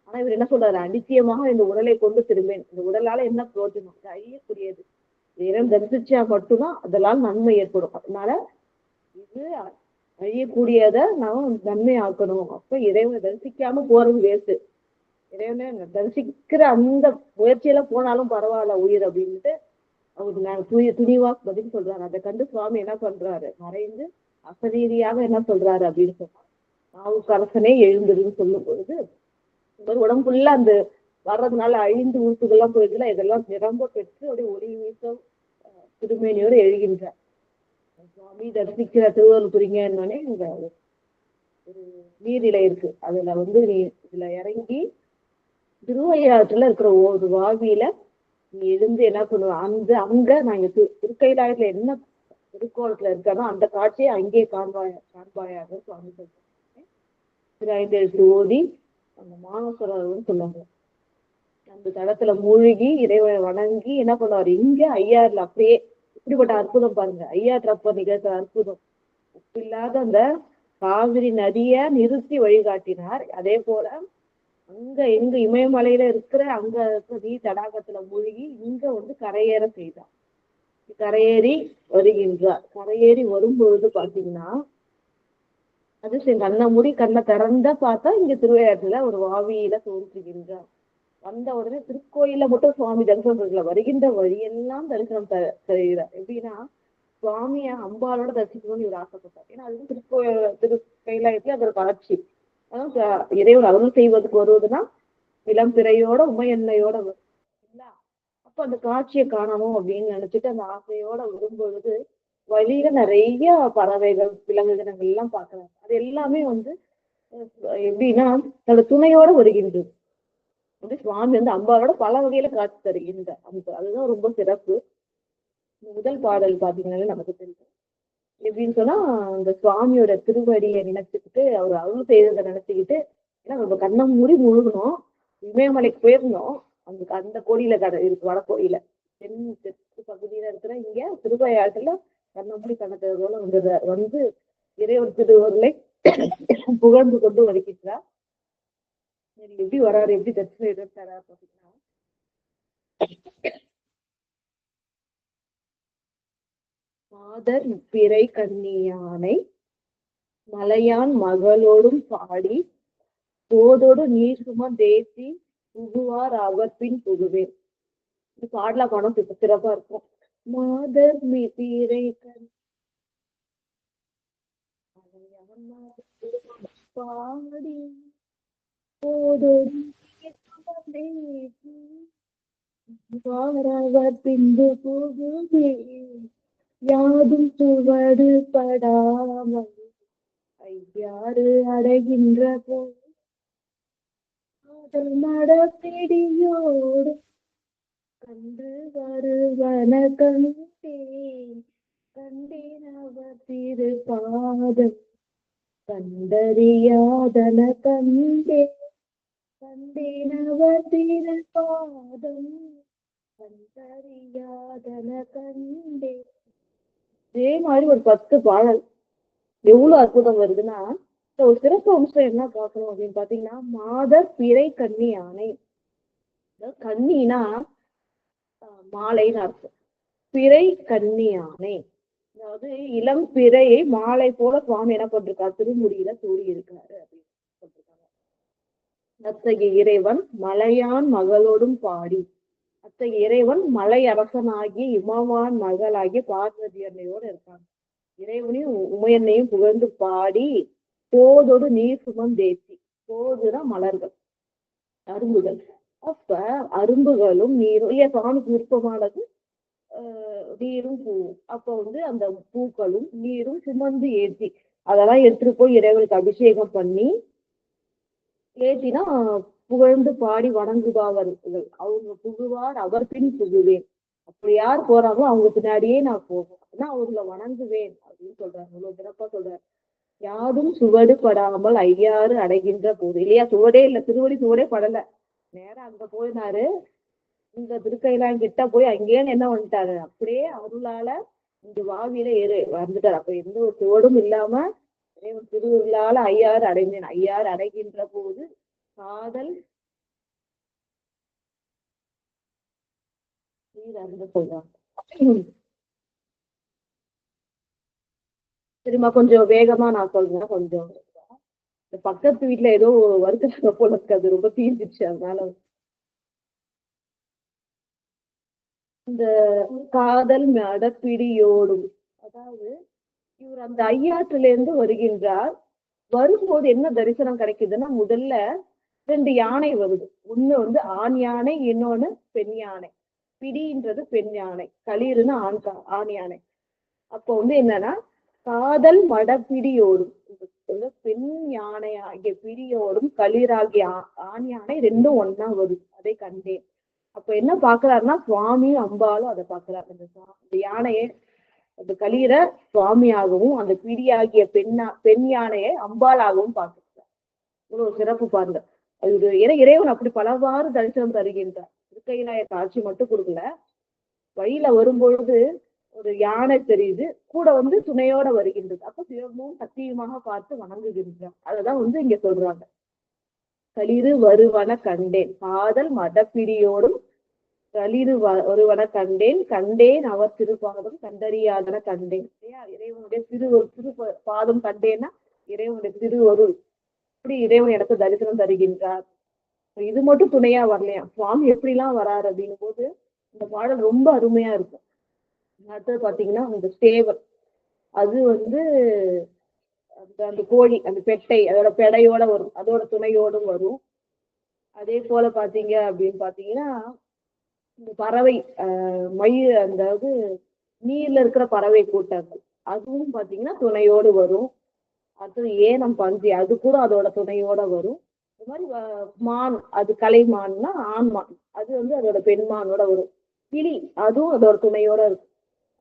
ஆனா இவர் என்ன சொல்றாரு, அனித்தியமாக இந்த உடலை கொண்டு திரும்பேன், இந்த உடலால என்ன பிரயோஜனம், அது அழியக்கூடியது, இறைவன் தரிசிச்சா மட்டும்தான் அதெல்லாம் நன்மை ஏற்படும். அதனால இது அழியக்கூடியத நாம் நன்மை ஆக்கணும். அப்ப இறைவனை தரிசிக்காம போறது வேஸ்ட். இறைவனை தரிசிக்கிற அந்த முயற்சியில போனாலும் பரவாயில்ல உயிர் அப்படின்ட்டு அவரு துணிவா பதில் சொல்றாரு. அதை கண்டு சுவாமி என்ன பண்றாரு, மறைந்து அசரீதியாக என்ன சொல்றாரு அப்படின்னு சொன்னா, நாவுக்கரசனே எழுந்துருன்னு சொல்லும் பொழுது உடம்பு ஃபுல்லா அந்த வர்றதுனால அழிந்து உறுப்புகள்லாம் போயிருக்குல்ல, இதெல்லாம் நிரம்ப பெற்று அப்படியே ஒளி வீசம் திருமேனியோடு எழுகின்றார். சுவாமி தரிசிக்கிற திருவள்ளுவர் புரிங்கன்னே இங்க ஒரு நீர்நிலை இருக்கு, அதுல நீ இதுல இறங்கி திருவையாற்றுல இருக்கிற ஒரு வாவியில நீ எழுந்து என்ன பண்ணுவ, அங்க நாங்க திருக்கைலாயத்துல என்ன திருக்கோலத்துல இருக்கானோ அந்த காட்சியை அங்கேயே காண்பாயாக சுவாமி சொல்றாங்க. திரு ஓதி அந்த மானசரர்னு சொல்லுவாங்க, அந்த தளத்துல மூழ்கி இறைவனை வணங்கி என்ன பண்ணுவாரு, இங்க ஐயாறுல அப்படியே இப்படிப்பட்ட அற்புதம் பாருங்க. ஐயாற்றப்ப நிகழ்த்த அற்புதம் இல்லாத அந்த காவிரி நதிய நிறுத்தி வழிகாட்டினார். அதே போல அங்க எங்க இமயமலையில இருக்கிற அங்க இருக்கிற நீர் தடாகத்துல மூழ்கி இங்க கரையேற செய்தார். கரையேறி வருகின்றார். கரையேறி வரும்பொழுது பாத்தீங்கன்னா அது கண்ணை மூடி கண்ணை திறந்த பார்த்தா இங்க திருவையாற்றுல ஒரு வாவியில தோன்றுகின்றார். வந்த உடனே திருக்கோயில மட்டும் சுவாமி தரிசனம் பண்ணல, வருகின்ற வழியெல்லாம் தரிசனம் தருகிறார். எப்படின்னா சுவாமிய அம்பாலோட தரிசிக்கணும்னு இவர் ஆசைப்பட்டார். ஏன்னா அது திரு கைலாயத்துல அது ஒரு காட்சி. அதான் இறைவன் அருள் செய்வதற்கு வருவதுன்னா இளம் பிறையோட உமையன்னையோட வரும். அப்ப அந்த காட்சியை காணணும் அப்படின்னு நினைச்சிட்டு அந்த ஆசையோட வரும்பொழுது வழியில நிறைய பறவைகள் விலங்குகள் எல்லாம் பாக்குறாங்க. அது எல்லாமே எப்படின்னா தன்னோட துணையோட வருகின்றது. சுவாமி அம்பாவோட பல வகையில காட்சி தருகின்ற அதுதான் ரொம்ப சிறப்பு. முதல் பாடல் பாத்தீங்கன்னா நமக்கு தெரியும் எப்படின்னு சொன்னா, அந்த சுவாமியோட திருவடியை நினைச்சுக்கிட்டு அவர் அருள் செய்ததை நினைச்சுக்கிட்டு, ஏன்னா நம்ம கண்ணை மூடி முழுகணும். இமயமலைக்கு போயிருந்தோம், அந்த கோடியில இருக்கு வடக்கோயில தெற்கு பகுதியில இருக்கிற இங்க திருவையாற்றுல கண்ணை மூடி கண்ணத்தை இறைவன் திருவருளை புகழ்ந்து கொண்டு வருகின்றார். எப்படி வராரு, எப்படி தரிசனம் எடுத்தாரா பாத்தீங்கன்னா, மாதர் பிறை கண்ணியானை மலையான் மகளோடும் பாடி போதோடு நீர் சுமந்தேத்தி புகுவார் அவர் பின் புகுவேன். இது பாடலா பாடம் சிறப்பா இருக்கும். மாதர் பிறை பாடி போதோடு பின்பு புகுவே யாதும் சுவடு படாமல் ஐயாறு அடைகின்ற போதல் நடத்திடியோடு கண்டு வருவன கண்டேன் கண்டேன் அவர் திருப்பாதம் கண்டறியாதன கண்டேன் கண்டேன் அவர் திருப்பாதம் கண்டறியாதன கண்டேன். இதே மாதிரி ஒரு 10 பாடல் எவ்வளவு அற்புதம் வருதுன்னா, ஒரு சிறப்பு அம்சம் என்ன பார்க்கணும் அப்படின்னு பாத்தீங்கன்னா, மாதர் பிறை கன்னி யானை. கன்னினா மாலைன்னு அர்த்தம். பிறை கன்னி யானை அதாவது இளம் பிறையை மாலை போல சுவாமி என்ன பண்றாரு, திருமுடியில சூடி இருக்காரு அப்படின்னு சொல்லிருக்காங்க. அத்தகைய இறைவன் மலையான் மகளோடும் பாடி, அத்தகைய இறைவன் மலை அரசனாகிய இமவான் மகளாகிய பார்வதி அன்னையோடு இருக்காங்க. இறைவனையும் உமையன்னையும் புகழ்ந்து பாடி போதோடு நீர் சுமந்தேத்தி, போதுனா மலர்கள் அரும்புகள். அப்ப அரும்புகளும் நீரும் இல்லையா, சுவாமிக்கு விருப்பமானது நீரும் பூவும். அப்ப அந்த பூக்களும் நீரும் சுமந்து ஏற்றி அதெல்லாம் எடுத்துட்டு போய் இறைவனுக்கு அபிஷேகம் பண்ணி ஏற்றினா புகழ்ந்து பாடி வணங்குபவர்கள் அவங்க புகுவார் அவர் பின் புகுவேன். அப்படி யார் போறாங்களோ அவங்க பின்னாடியே நான் போவேன், அப்படின்னா அவங்கள வணங்குவேன் அப்படின்னு சொல்றாங்க. இவ்வளவு சிறப்பா சொல்றாரு. யாரும் சுவடு படாமல் ஐயாறு அடைகின்ற போது, இல்லையா, சுவடே இல்லை, திருவடி சுவடே படல, நேரம் அங்க போயினாரு. இந்த திருக்கையெல்லாம் கிட்ட போய் அங்கேயே என்ன பண்ணிட்டாரு, அப்படியே அருளால இந்த வாவியில வந்துட்டாரு. அப்ப எந்த ஒரு சுவடும் இல்லாம திருவிழால ஐயாறு அடைந்தேன். ஐயாறு அடைகின்ற போது காதல் சொல்றாங்க. சரிம்மா, கொஞ்சம் வேகமா நான் சொல்றேன். கொஞ்சம் இந்த பக்கத்து வீட்டுல ஏதோ வருத்தம் போல இருக்காது, ரொம்ப தீர்ந்துச்சு. அதனால இந்த காதல் மடப்பிடியோடும், அதாவது இவர் அந்த ஐயாற்றுல இருந்து வருகின்றார். வரும்போது என்ன தரிசனம் கிடைக்குதுன்னா, முதல்ல 2 யானை வருது. ஒண்ணு ஆண் யானை, இன்னொன்னு பெண் யானை. பிடின்றது பெண் யானை, களிறுன்னு ஆண் யானை. அப்போ என்னன்னா, காதல் மடப்பிடியோடும் பெண் யானை ஆகிய பிடியோடும் களிராகிய ஆண் யானை 2ம் ஒன்னா வருது. அதை கண்டேன். அப்ப என்ன பாக்குறாருன்னா, சுவாமியும் அம்பாலும் அதை பாக்குறாரு. அந்த யானையை, அந்த களிர சுவாமியாகவும் அந்த பிடியாகிய பெண் யானையை அம்பாலாகவும் பார்க்கிறார். இவ்வளவு சிறப்பு பாருங்க. அது இறைவன் அப்படி பலவாறு தரிசனம் தருகின்றார். திருக்கையிலாய காட்சி மட்டும் கொடுக்கல, வழியில வரும்பொழுது ஒரு யானை தெரியுது, கூட துணையோட வருகின்றது. அப்ப சிவமும் சத்தியமாக பார்த்து வணங்குகின்றார். அததான் இங்க சொல்றாங்க. களிறு வருவன கண்டேன், காதல் மடப்பிடியோடும் களிறு ஒருவன கண்டேன் கண்டேன் அவர் திருப்பாதம் கண்டறியாதன கண்டேன். இறைவனுடைய திரு பாதம் கண்டேன்னா இறைவனுடைய திருவருள். இப்படி இறைவன் எனக்கு தரிசனம் தருகின்றார். இது மட்டும் துணையா வரலையா, சுவாமி எப்படிலாம் வராரு அப்படின்னும் போது இந்த பாடல் ரொம்ப அருமையா இருக்கும். அடுத்தது பாத்தீங்கன்னா, அந்த சேவல், அது அந்த கோழி, அந்த பெட்டை, அதோட பெடையோட வரும், அதோட துணையோடும் வரும். அதே போல பாத்தீங்க அப்படின்னு பாத்தீங்கன்னா, இந்த பறவை மயில், அதாவது நீர்ல இருக்கிற பறவை கூட்டங்கள், அதுவும் பாத்தீங்கன்னா துணையோடு வரும். அடுத்தது ஏனம் பன்றி, அது கூட அதோட துணையோட வரும். இந்த மாதிரி மான், அது கலைமான்னா ஆண்மான், அது அதோட பெண்மானோட வரும். கிளி, அதுவும் அதோட துணையோட இருக்கும்.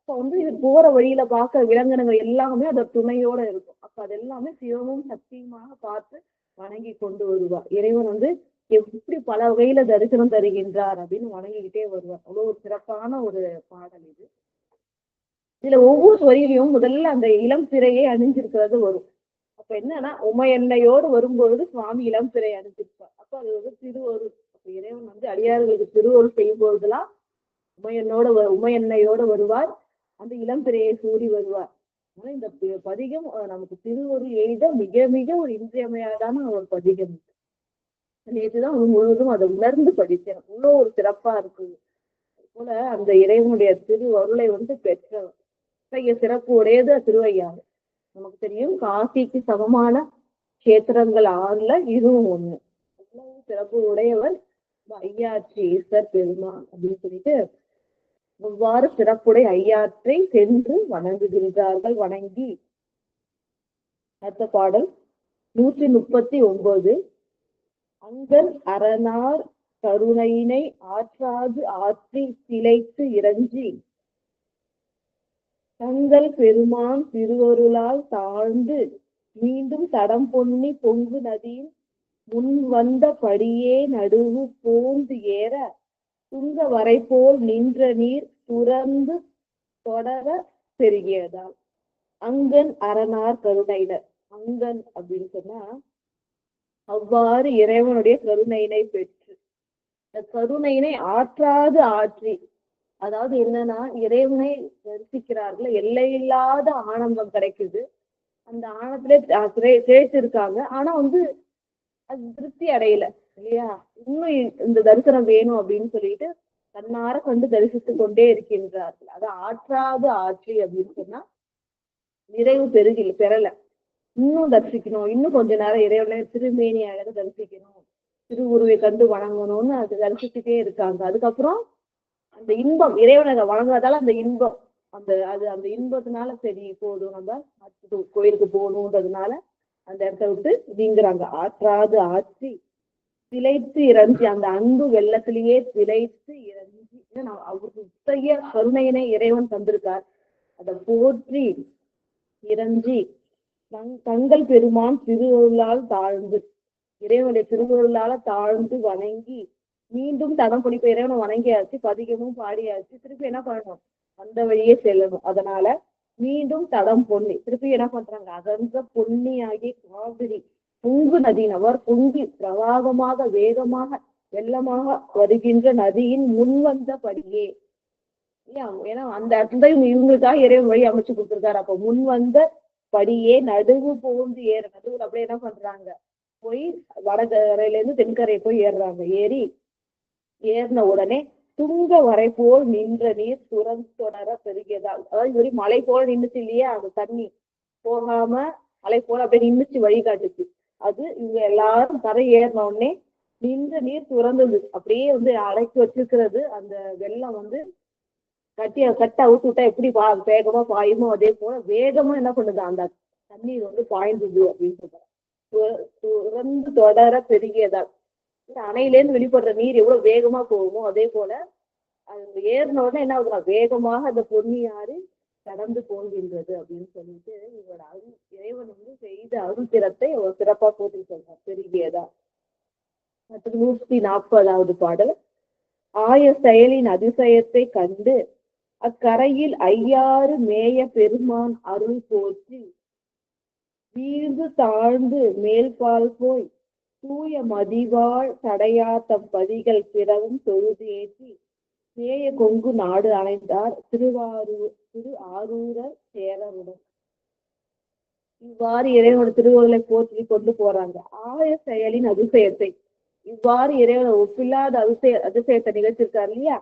அப்ப இது போற வழியில பார்க்க விலங்கினங்கள் எல்லாமே அதோட துணையோட இருக்கும். அப்ப அது எல்லாமே சிவமும் சக்தியுமாக பார்த்து வணங்கி கொண்டு வருவார். இறைவன் எப்படி பல வகையில தரிசனம் தருகின்றார் அப்படின்னு வணங்கிக்கிட்டே வருவார். அவ்வளவு ஒரு சிறப்பான ஒரு பாடல் இது. இதுல ஒவ்வொரு வரியிலையும் முதல்ல அந்த இளம் பிறையை அணிஞ்சிருக்கிறது வரும். அப்ப என்னன்னா, உமையன்னையோடு வரும்பொழுது சுவாமி இளம் பிறை அணிஞ்சிருப்பார். அப்ப அது திருவருள். அப்ப இறைவன் அடியார்களுக்கு திருவருள் செய்யும் பொழுதுலாம் உமையன்னையோட வருவார். அந்த இளம்பிறையை சூடி வருவார். ஆனா இந்த பதிகம் நமக்கு திருவருள் எழுத மிக மிக ஒரு இன்றியமையாதான ஒரு பதிகம். நேற்றுதான் முழுவதும் அதை உணர்ந்து படித்தேன். இவ்வளோ ஒரு சிறப்பா இருக்குது. போல அந்த இறைவனுடைய திருவருளை பெற்றவர். இத்தகைய சிறப்பு உடையது திருவையாறு. நமக்கு தெரியும் காசிக்கு சமமான கஷேத்திரங்கள் 6ல இதுவும் ஒண்ணு. அவ்வளவு சிறப்பு உடையவர் ஐயாற்றி ஈஸ்வர் பெருமான் அப்படின்னு சொல்லிட்டு அவ்வாறு சிறப்புடைய ஐயாற்றை சென்று வணங்குகின்றார்கள். வணங்கி அடுத்த பாடல் 139. அங்கன் அரணார் கருணையினை ஆற்றாது ஆற்றி திளைத்து இறஞ்சி தங்கள் பெருமான் திருவருளால் தாழ்ந்து மீண்டும் தடம் பொன்னி பொங்கு நதியின் முன் வந்த படியே நடுவு போந்து ஏற துங்க வரை போல் நின்ற நீர் துறந்து தொடர பெருகியதால் அங்கன் அரணார் கருணையினர். அங்கன் அப்படின்னு சொன்னா அவ்வாறு இறைவனுடைய கருணையினை பெற்று இந்த கருணையினை ஆற்றாது ஆற்றி, அதாவது என்னன்னா இறைவனை தரிசிக்கிறார்கள், எல்லையில்லாத ஆனந்தம் கிடைக்குது. அந்த ஆனந்திலே திளைச்சிருக்காங்க. ஆனா அது திருப்தி அடையல இல்லையா? இன்னும் இந்த தரிசனம் வேணும் அப்படின்னு சொல்லிட்டு தன்னார கண்டு தரிசித்து கொண்டே இருக்கின்றார்கள். அதை ஆற்றாது ஆற்றி அப்படின்னு சொன்னா நிறைவு பெறல. இன்னும் தரிசிக்கணும், இன்னும் கொஞ்ச நேரம் இறைவனை திருமேனியாக தரிசிக்கணும், திருவுருவை கண்டு வணங்கணும்னு அது தரிசிச்சுட்டே இருக்காங்க. அதுக்கப்புறம் அந்த இன்பம், இறைவனை வணங்குறதால அந்த இன்பம், அந்த இன்பத்தினால சரி போதும், நம்ம அடுத்த கோயிலுக்கு போகணுன்றதுனால அந்த இடத்த விட்டு நீங்குறாங்க. ஆற்றாது ஆற்றி திளைத்து இறஞ்சி, அந்த அன்பு வெள்ளத்திலேயே திளைத்து இறஞ்சி, அவருக்கு இத்தகைய கருணையினை இறைவன் தந்திருக்கார். அதை போற்றி இறஞ்சி தங்கள் பெருமான் திருவருளால் தாழ்ந்து, இறைவனுடைய திருவருளால தாழ்ந்து வணங்கி மீண்டும் தடம் பிடிப்ப இறைவனை வணங்கியாச்சு, பதிகமும் பாடியாச்சு, திருப்பி என்ன பண்ணணும், அந்த வழியே செல்லணும். அதனால மீண்டும் தடம் பொன்னி திருப்பி என்ன பண்றாங்க, அகன்ற பொன்னி ஆகிய காவிரி பொங்கு நதியினவர் பொங்கி பிரவாகமாக வேகமாக வெள்ளமாக வருகின்ற நதியின் முன் வந்த படியே. ஏன்னா அந்த இடத்துல இவங்களுக்காக இறைவன் வழி அமைச்சு கொடுத்துருக்காரு. அப்ப முன் வந்த படியே நடுவு போந்து ஏற, நடுவில் அப்படியே என்ன பண்றாங்க, போய் வடகரையில இருந்து தென்கரையை போய் ஏறுறாங்க. ஏறின உடனே துங்க வரை போல் நின்ற நீர் தொடர பெருகியதால், அதாவது இது மலை போல நின்றுச்சு இல்லையா, அந்த தண்ணி போகாம மலை போல அப்படியே நின்றுச்சு, வழிகாட்டுச்சு. அது இவங்க எல்லாரும் கரை ஏறின உடனே நின்ற நீர் துறந்தது, அப்படியே அடக்கி வச்சிருக்கிறது. அந்த வெள்ளம் கட்ட அவுத்து விட்டா எப்படி வேகமா பாயுமோ அதே போல வேகமா என்ன பண்ணுது, அந்த தண்ணீர் பாய்ந்தது அப்படின்னு சொல்றாங்க. துறந்து தொடர பெருகியதால், அணையிலேருந்து வெளிப்படுற நீர் எவ்வளவு வேகமா போகுமோ அதே போல அது ஏறின உடனே என்ன ஆகுதுன்னா வேகமாக அந்த பொன்னியாறு கடந்து போகின்றது அப்படின்னு சொல்லிட்டு இவரோட இறைவன் செய்த அருள்திறத்தை ஒரு சிறப்பா போட்டு சொல்றார். பெருகியதா. 140வது பாடல். ஆய செயலின் அதிசயத்தை கண்டு அக்கரையில் ஐயாறு மேய பெருமான் அருள் போற்றி வீழ்ந்து தாழ்ந்து மேல்பால் போய் தூய மதிவாள் தடையாத்தம் பதிகள் பிறவும் தொழுது ஏற்றி மேய கொங்கு நாடு அணைந்தார் திரு ஆரூரர் சேரருடன். இவ்வாறு இறைவனோட திருவுருளை போற்றி கொண்டு போறாங்க. ஆய செயலின் அதிசயத்தை இவ்வாறு இறைவன் ஒப்பில்லாத அதிசயத்தை நிகழ்த்திருக்காரு இல்லையா,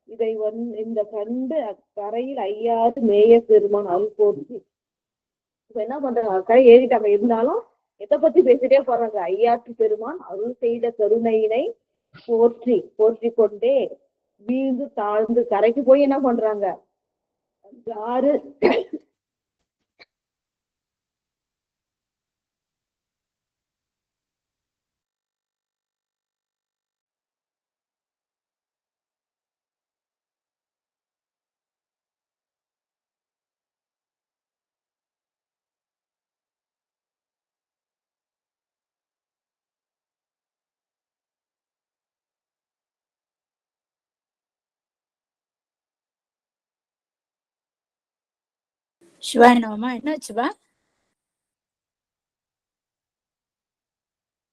இதை இந்த கண்டு அக்கரையில் ஐயாறு மேய பெருமான் அருள் போற்றி. இப்ப என்ன பண்றாங்க, அக்கறை ஏறிட்டாங்க, இருந்தாலும் எதை பத்தி பேசிட்டே போறாங்க, ஐயாற்று பெருமான் அருள் செய்த கருணையினை போற்றி கொண்டே வீழ்ந்து தாழ்ந்து கரைக்கு போய் என்ன பண்றாங்க, ஆறு சிவா என்னமா என்ன வச்சுவா?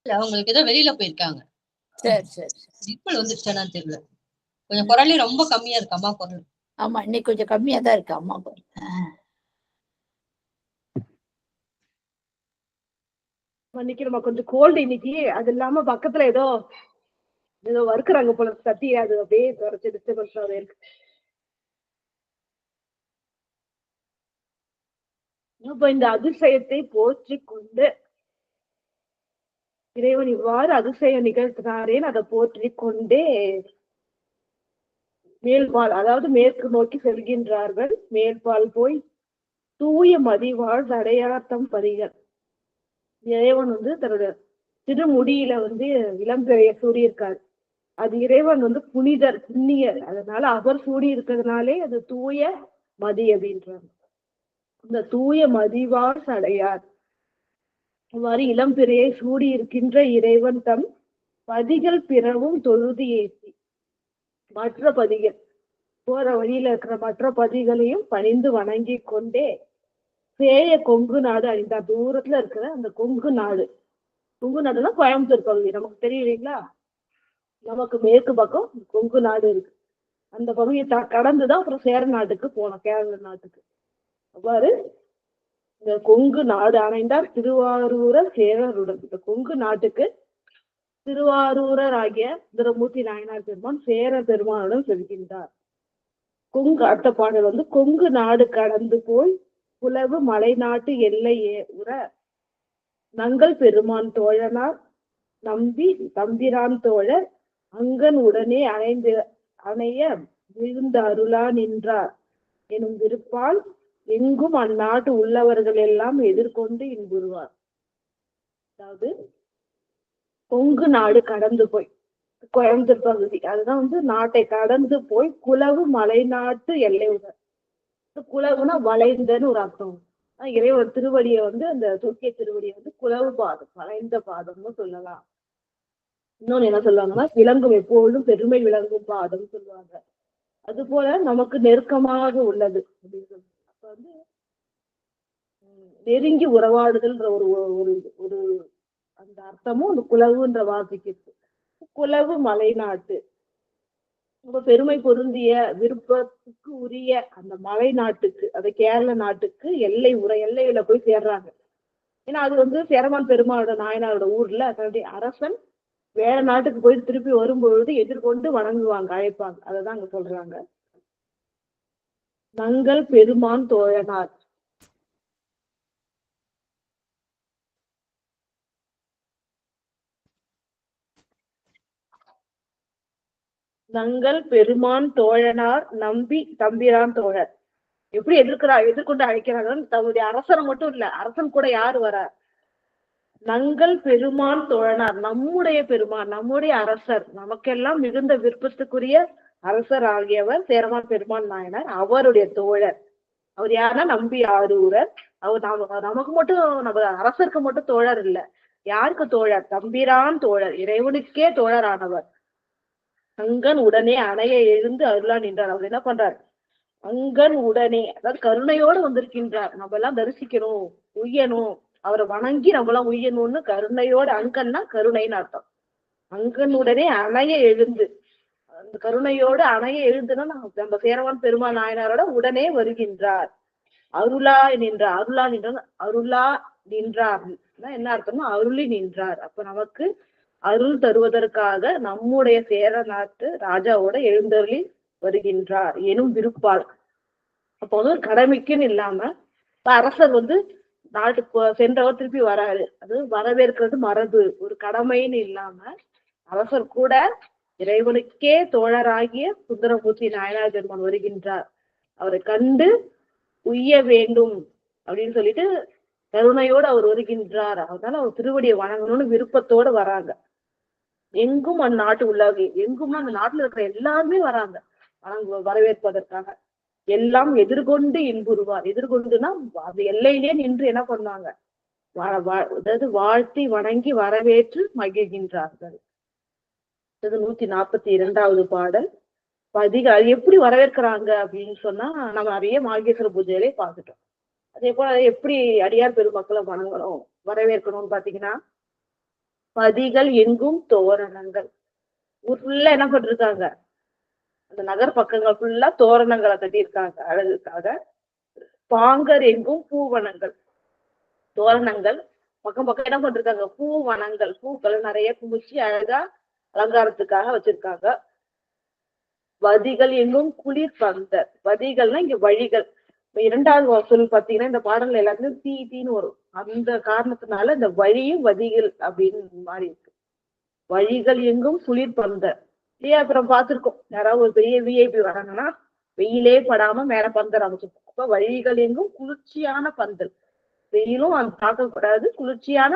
அவங்களுக்கு ஏதோ வெளியில போயிருக்காங்க. சரி சரி. இப்ப வந்துருச்சானு தெரியல, கொஞ்சம் குரலே ரொம்ப கம்மியா இருக்கு அம்மா குரல். ஆமா, இன்னைக்கு கொஞ்சம் கம்மியா தான் இருக்கு. அம்மா இன்னைக்கு நம்ம கொஞ்சம் கோல்டு இன்னைக்கு. அது இல்லாம பக்கத்துல ஏதோ ஏதோ வறுக்குறாங்க போல தட்டி, அது அப்படியே குறைச்சி டிஸ்டர்பன்ஸ் இருக்கு. அப்ப இந்த அதிசயத்தை போற்றி கொண்டு இறைவன் இவ்வாறு அதிசயம் நிகழ்த்தினாரேன்னு அதை போற்றி கொண்டே மேல்பால், அதாவது மேற்கு நோக்கி செல்கின்றார்கள். மேல்பால் போய் தூய மதிவாழ் அடையாத்தம் பதிகள். இறைவன் வந்து தன்னுடைய திருமுடியில வந்து இளம்பிறைய சூடியிருக்காரு. அது இறைவன் வந்து புனிதர், புண்ணியர், அதனால அவர் சூடி இருக்கிறதுனாலே அது தூய மதி அப்படின்றாங்க. இந்த தூய மதிவாழ் அடையார் இவ்வாறு இளம்பிறையை சூடி இருக்கின்ற இறைவன் தம் பதிகள் பிறவும் தொழுது ஏற்றி மற்ற பதிகள், போற வழியில இருக்கிற மற்ற பதிகளையும் பணிந்து வணங்கி கொண்டே சேய கொங்கு நாடு அழிந்தார். தூரத்துல இருக்கிற அந்த கொங்கு நாடு, கொங்கு நாடுனா கோயம்புத்தூர் பகுதி, நமக்கு தெரியலீங்களா? நமக்கு மேற்கு பக்கம் கொங்கு நாடு இருக்கு. அந்த பகுதியை கடந்துதான் அப்புறம் சேர நாட்டுக்கு போனோம், கேரள நாட்டுக்கு. அவ்வாறு இந்த கொங்கு நாடு அணைந்தார் திருவாரூரர் சேரருடன். இந்த கொங்கு நாட்டுக்கு திருவாரூரர் ஆகிய சுந்தரமூர்த்தி நாயனார் பெருமான் சேர பெருமானுடன் செல்கின்றார். கொங்கு அடுத்த பாடல் வந்து கொங்கு நாடு கடந்து போய் புலவு மலை நாட்டு எல்லையே உற நங்கள் பெருமான் தோழனார் நம்பி தம்பிரான் தோழர் அங்கன் உடனே அணைய விழுந்த அருளா நின்றார் எனும் விருப்பால் எங்கும் அந்நாட்டு உள்ளவர்கள் எல்லாம் எதிர்கொண்டு இன்புறுவார். அதாவது கொங்கு நாடு கடந்து போய் கோயம்புத்தூர் பகுதி, அதுதான் வந்து நாட்டை கடந்து போய் குலவு மலை நாட்டு எல்லை உற. குலவுனா வளைந்தன்னு ஒரு அர்த்தம். இறைவன் திருவடியை வந்து அந்த தூக்கிய திருவடியை வந்து குலவு பாதம், வளைந்த பாதம்னு சொல்லலாம். இன்னொன்னு என்ன சொல்லுவாங்கன்னா விளங்கும், எப்பொழுதும் பெருமை விளங்கும் பாதம் சொல்லுவாங்க. அது போல நமக்கு நெருக்கமாக உள்ளது அப்படின்னு சொல்லுவாங்க. அப்ப வந்து நெருங்கி உறவாடுதல்ன்ற ஒரு ஒரு ஒரு அந்த அர்த்தமும் அந்த குலவுன்ற வார்த்தைக்கு இருக்கு. குலவு மலை நாட்டு, ரொம்ப பெருமை பொருந்திய விருப்பத்துக்கு உரிய அந்த மலை நாட்டுக்கு, அது கேரள நாட்டுக்கு எல்லையில போய் சேர்றாங்க. ஏன்னா அது வந்து சேரமான் பெருமாளோட நாயனாரோட ஊர்ல அதனுடைய அரசன் வேற நாட்டுக்கு போய் திருப்பி வரும்பொழுது எதிர்கொண்டு வணங்குவாங்க, அழைப்பாங்க. அததான் அங்க சொல்றாங்க. நங்கள் பெருமான் தோழனார், நங்கள் பெருமான் தோழனார் நம்பி தம்பிரான் தோழர். எப்படி எதிர்கொண்டு அழைக்கிறாங்க? தன்னுடைய அரசனை மட்டும் இல்ல, அரசன் கூட யாரு வர? நங்கள் பெருமான் தோழனார், நம்முடைய பெருமான், நம்முடைய அரசர், நமக்கெல்லாம் மிகுந்த விருப்பத்துக்குரிய அரசர் ஆகியவர் சேரமான் பெருமான் நாயனார். அவருடைய தோழர் அவர் யாருன்னா நம்பி ஆரூரர். அவர் நமக்கு மட்டும், நம்ம அரசருக்கு மட்டும் தோழர் இல்ல, யாருக்கு தோழர்? தம்பிரான் தோழர், இறைவனுக்கே தோழரானவர். அங்கன் உடனே அணைய எழுந்து அருளா நின்றார். அவர் என்ன பண்றார்? அங்கன் உடனே, அதாவது கருணையோடு வந்திருக்கின்றார். நம்ம எல்லாம் தரிசிக்கணும், உய்யணும், அவரை வணங்கி நம்ம எல்லாம் உய்யணும்னு கருணையோடு, அங்கன்னா கருணைன்னு அர்த்தம். அங்கன் உடனே அணைய எழுந்து, அந்த கருணையோடு அணைய எழுந்துன்னா நம்ம சேரவான் பெருமாள் நாயனாரோட உடனே வருகின்றார். அருளா நின்றார், அருளா நின்றார் என்ன அர்த்தம்னா அருளி நின்றார். அப்ப நமக்கு அருள் தருவதற்காக நம்முடைய சேர நாட்டு ராஜாவோட எழுந்தருளி வருகின்றார் எனும் விருப்பால். அப்போ வந்து ஒரு கடமைக்குன்னு இல்லாம அரசர் வந்து நாட்டுக்கு சென்றவர் திருப்பி வராரு, அது வரவேற்கிறது மரபு, ஒரு கடமைன்னு இல்லாம அரசர் கூட இறைவனுக்கே தோழராகிய சுந்தரமூர்த்தி நாயனார் பெருமான் வருகின்றார், அவரை கண்டு உய்ய வேண்டும் அப்படின்னு சொல்லிட்டு கருணையோடு அவர் வருகின்றார். அதனால அவர் திருவடியை வணங்கணும்னு விருப்பத்தோடு வராங்க. எங்கும் அந்நாட்டு உள்ளவர்கள், எங்கும்னா அந்த நாட்டுல இருக்கிற எல்லாருமே வராங்க வரவேற்பதற்காக. எல்லாம் எதிர்கொண்டு இன்புறுவார். எதிர்கொண்டுனா அந்த எல்லையிலேயே நின்று என்ன பண்ணாங்க? அதாவது வாழ்த்தி வணங்கி வரவேற்று மகிழ்கின்றார்கள். 142வது பாடல். பதிகள் எப்படி வரவேற்கிறாங்க அப்படின்னு சொன்னா நம்ம நிறைய மார்கேஸ்வர பூஜையிலே பார்த்துட்டோம். அதே போல எப்படி அடியார் பெருமக்களை வணங்கணும், வரவேற்கணும்னு பாத்தீங்கன்னா, பதிகள் எங்கும் தோரணங்கள், ஊர் ஃபுல்லா என்ன பண்ணிருக்காங்க? அந்த நகர் பக்கங்கள் ஃபுல்லா தோரணங்களை கட்டியிருக்காங்க அழகுக்காக. பாங்கர் எங்கும் பூவனங்கள், தோரணங்கள் பக்கம் பக்கம் என்ன பண்ணிருக்காங்க, பூவனங்கள், பூக்கள் நிறைய குமிச்சு அழகா அலங்காரத்துக்காக வச்சிருக்காங்க. வதிகள் எங்கும் குளிர் பந்தர், வதிகள்னா இங்க வழிகள். இப்ப இரண்டாவது சொல் பாத்தீங்கன்னா இந்த பாடல்ல எல்லாத்துலயும் தீ தீன்னு வரும். அந்த காரணத்தினால இந்த வழியும் வதிகள் அப்படின்னு மாறி இருக்கு. வழிகள் எங்கும் குளிர் பந்தர் இல்லையா? அப்புறம் பார்த்திருக்கோம், யாராவது ஒரு பெரிய விஐபி வராங்கன்னா வெயிலே படாம மேல பந்தல் அமைச்சிருக்கோம். அப்ப வழிகள் எங்கும் குளிர்ச்சியான பந்தல், வெயிலும் தாக்கக்கூடாது, குளிர்ச்சியான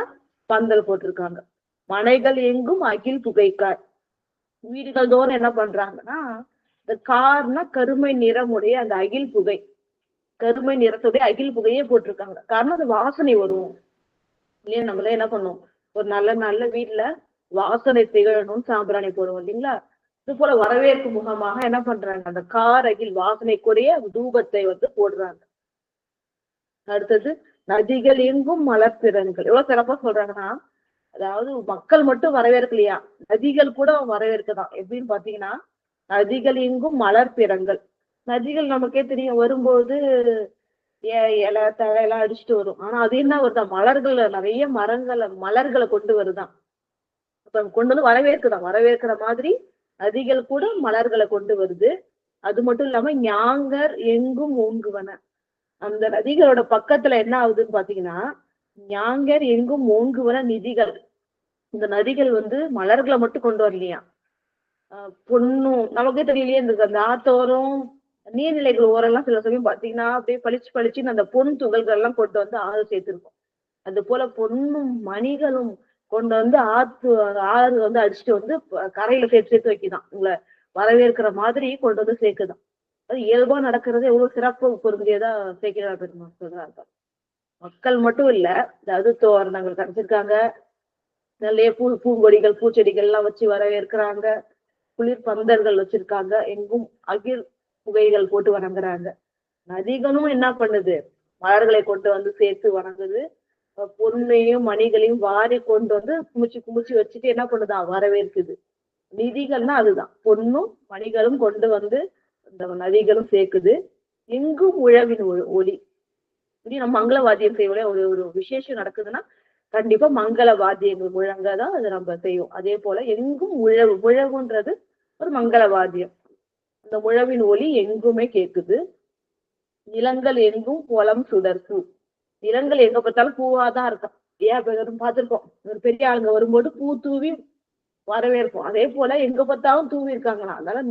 பந்தல் போட்டிருக்காங்க. மனைகள் எங்கும் அகில் புகைக்கார், வீடுகள் தோறும் என்ன பண்றாங்கன்னா இந்த கார்னா கருமை நிறமுடைய அந்த அகில் புகை, கருமை நிறத்துடைய அகில் புகையே போட்டிருக்காங்க. காரணம் அது வாசனை வரும் இல்லையா? நம்மளே என்ன பண்ணுவோம், ஒரு நல்ல நல்ல வீட்டுல வாசனை திகழணும் சாம்பிராணி போடுவோம் இல்லைங்களா? இது போல வரவேற்பு முகமாக என்ன பண்றாங்க, அந்த கார் அகில் வாசனை கூடிய தூபத்தை போடுறாங்க. அடுத்தது நதிகள் எங்கும் மலர்பிறன்கள், எவ்வளவு சிறப்பா சொல்றாங்கன்னா, அதாவது மக்கள் மட்டும் வரவேற்கலையா, நதிகள் கூட வரவேற்கதான். எப்படின்னு பாத்தீங்கன்னா, நதிகள் எங்கும் மலர்பிறங்கள், நதிகள் நமக்கே தெரியும் வரும்போது இலை தழை எல்லாம் அடிச்சுட்டு வரும். ஆனா அது என்ன வருதா, மலர்களை நிறைய மலர்களை கொண்டு வருதான். அப்ப கொண்டு வந்து வரவேற்குதான், வரவேற்கிற மாதிரி நதிகள் கூட மலர்களை கொண்டு வருது. அது மட்டும் இல்லாம ஞாங்கர் எங்கும் ஓங்குவன, அந்த நதிகளோட பக்கத்துல என்ன ஆகுதுன்னு பாத்தீங்கன்னா, ஞாங்கர் எங்கும் ஓங்குவன நிதிகள். இந்த நதிகள் மலர்களை மட்டும் கொண்டு வரலையா, பொண்ணும் நமக்கே தெரியலையே, இந்த ஆத்தோரம் நீர்நிலைகள் ஓரெல்லாம் சில சமயம் பாத்தீங்கன்னா அப்படியே பளிச்சு பளிச்சுன்னு அந்த பொன் துகள்கள் எல்லாம் கொண்டு வந்து ஆறு சேர்த்திருக்கும். அது போல பொண்ணும் மணிகளும் கொண்டு வந்து ஆறு அடிச்சுட்டு கரையில சேர்த்து வைக்குதான், உங்களை வரவேற்கிற மாதிரி கொண்டு வந்து சேர்க்குதான். அது இயல்பா நடக்கிறது எவ்வளவு சிறப்பு பொருந்தியதா சேர்க்கிறார் பெருமாள் சொல்றாங்க. மக்கள் மட்டும் இல்ல, அதாவது தோரணங்கள் கிடைச்சிருக்காங்க, நிறைய பூங்கொடிகள் பூச்செடிகள் எல்லாம் வச்சு வரவேற்கிறாங்க, குளிர் பந்தர்கள் வச்சிருக்காங்க, எங்கும் அகில் புகைகள் போட்டு வணங்குறாங்க. நதிகளும் என்ன பண்ணுது, மலர்களை கொண்டு வந்து சேர்த்து வணங்குது, பொன்னையும் மணிகளையும் வாரி கொண்டு வந்து குமிச்சு குமிச்சு வச்சுட்டு என்ன பண்ணுதா, வரவேற்குது. நிதிகள்னா அதுதான், பொன்னும் மணிகளும் கொண்டு வந்து இந்த நதிகளும் சேர்க்குது. எங்கும் உழவின் ஒளி, இப்படி நம்ம மங்கள வாத்தியம் செய்வோம். ஒரு விசேஷம் நடக்குதுன்னா கண்டிப்பா மங்கள வாத்தியங்கள் முழங்கதான் அதை நம்ம செய்வோம். அதே போல எங்கும் உழவுன்றது ஒரு மங்கள வாத்தியம். அந்த முழவின் ஒலி எங்குமே கேக்குது. நிலங்கள் எங்கும் குளம் சுடர்பூ, நிலங்கள் எங்க பார்த்தாலும் பூவாதான் இருக்கும். ஏன் பார்த்திருக்கோம், ஒரு பெரிய ஆளுங்க வரும்போது பூ தூவி வரவேற்போம். அதே போல எங்க பார்த்தாலும் தூவி இருக்காங்களா, அதனால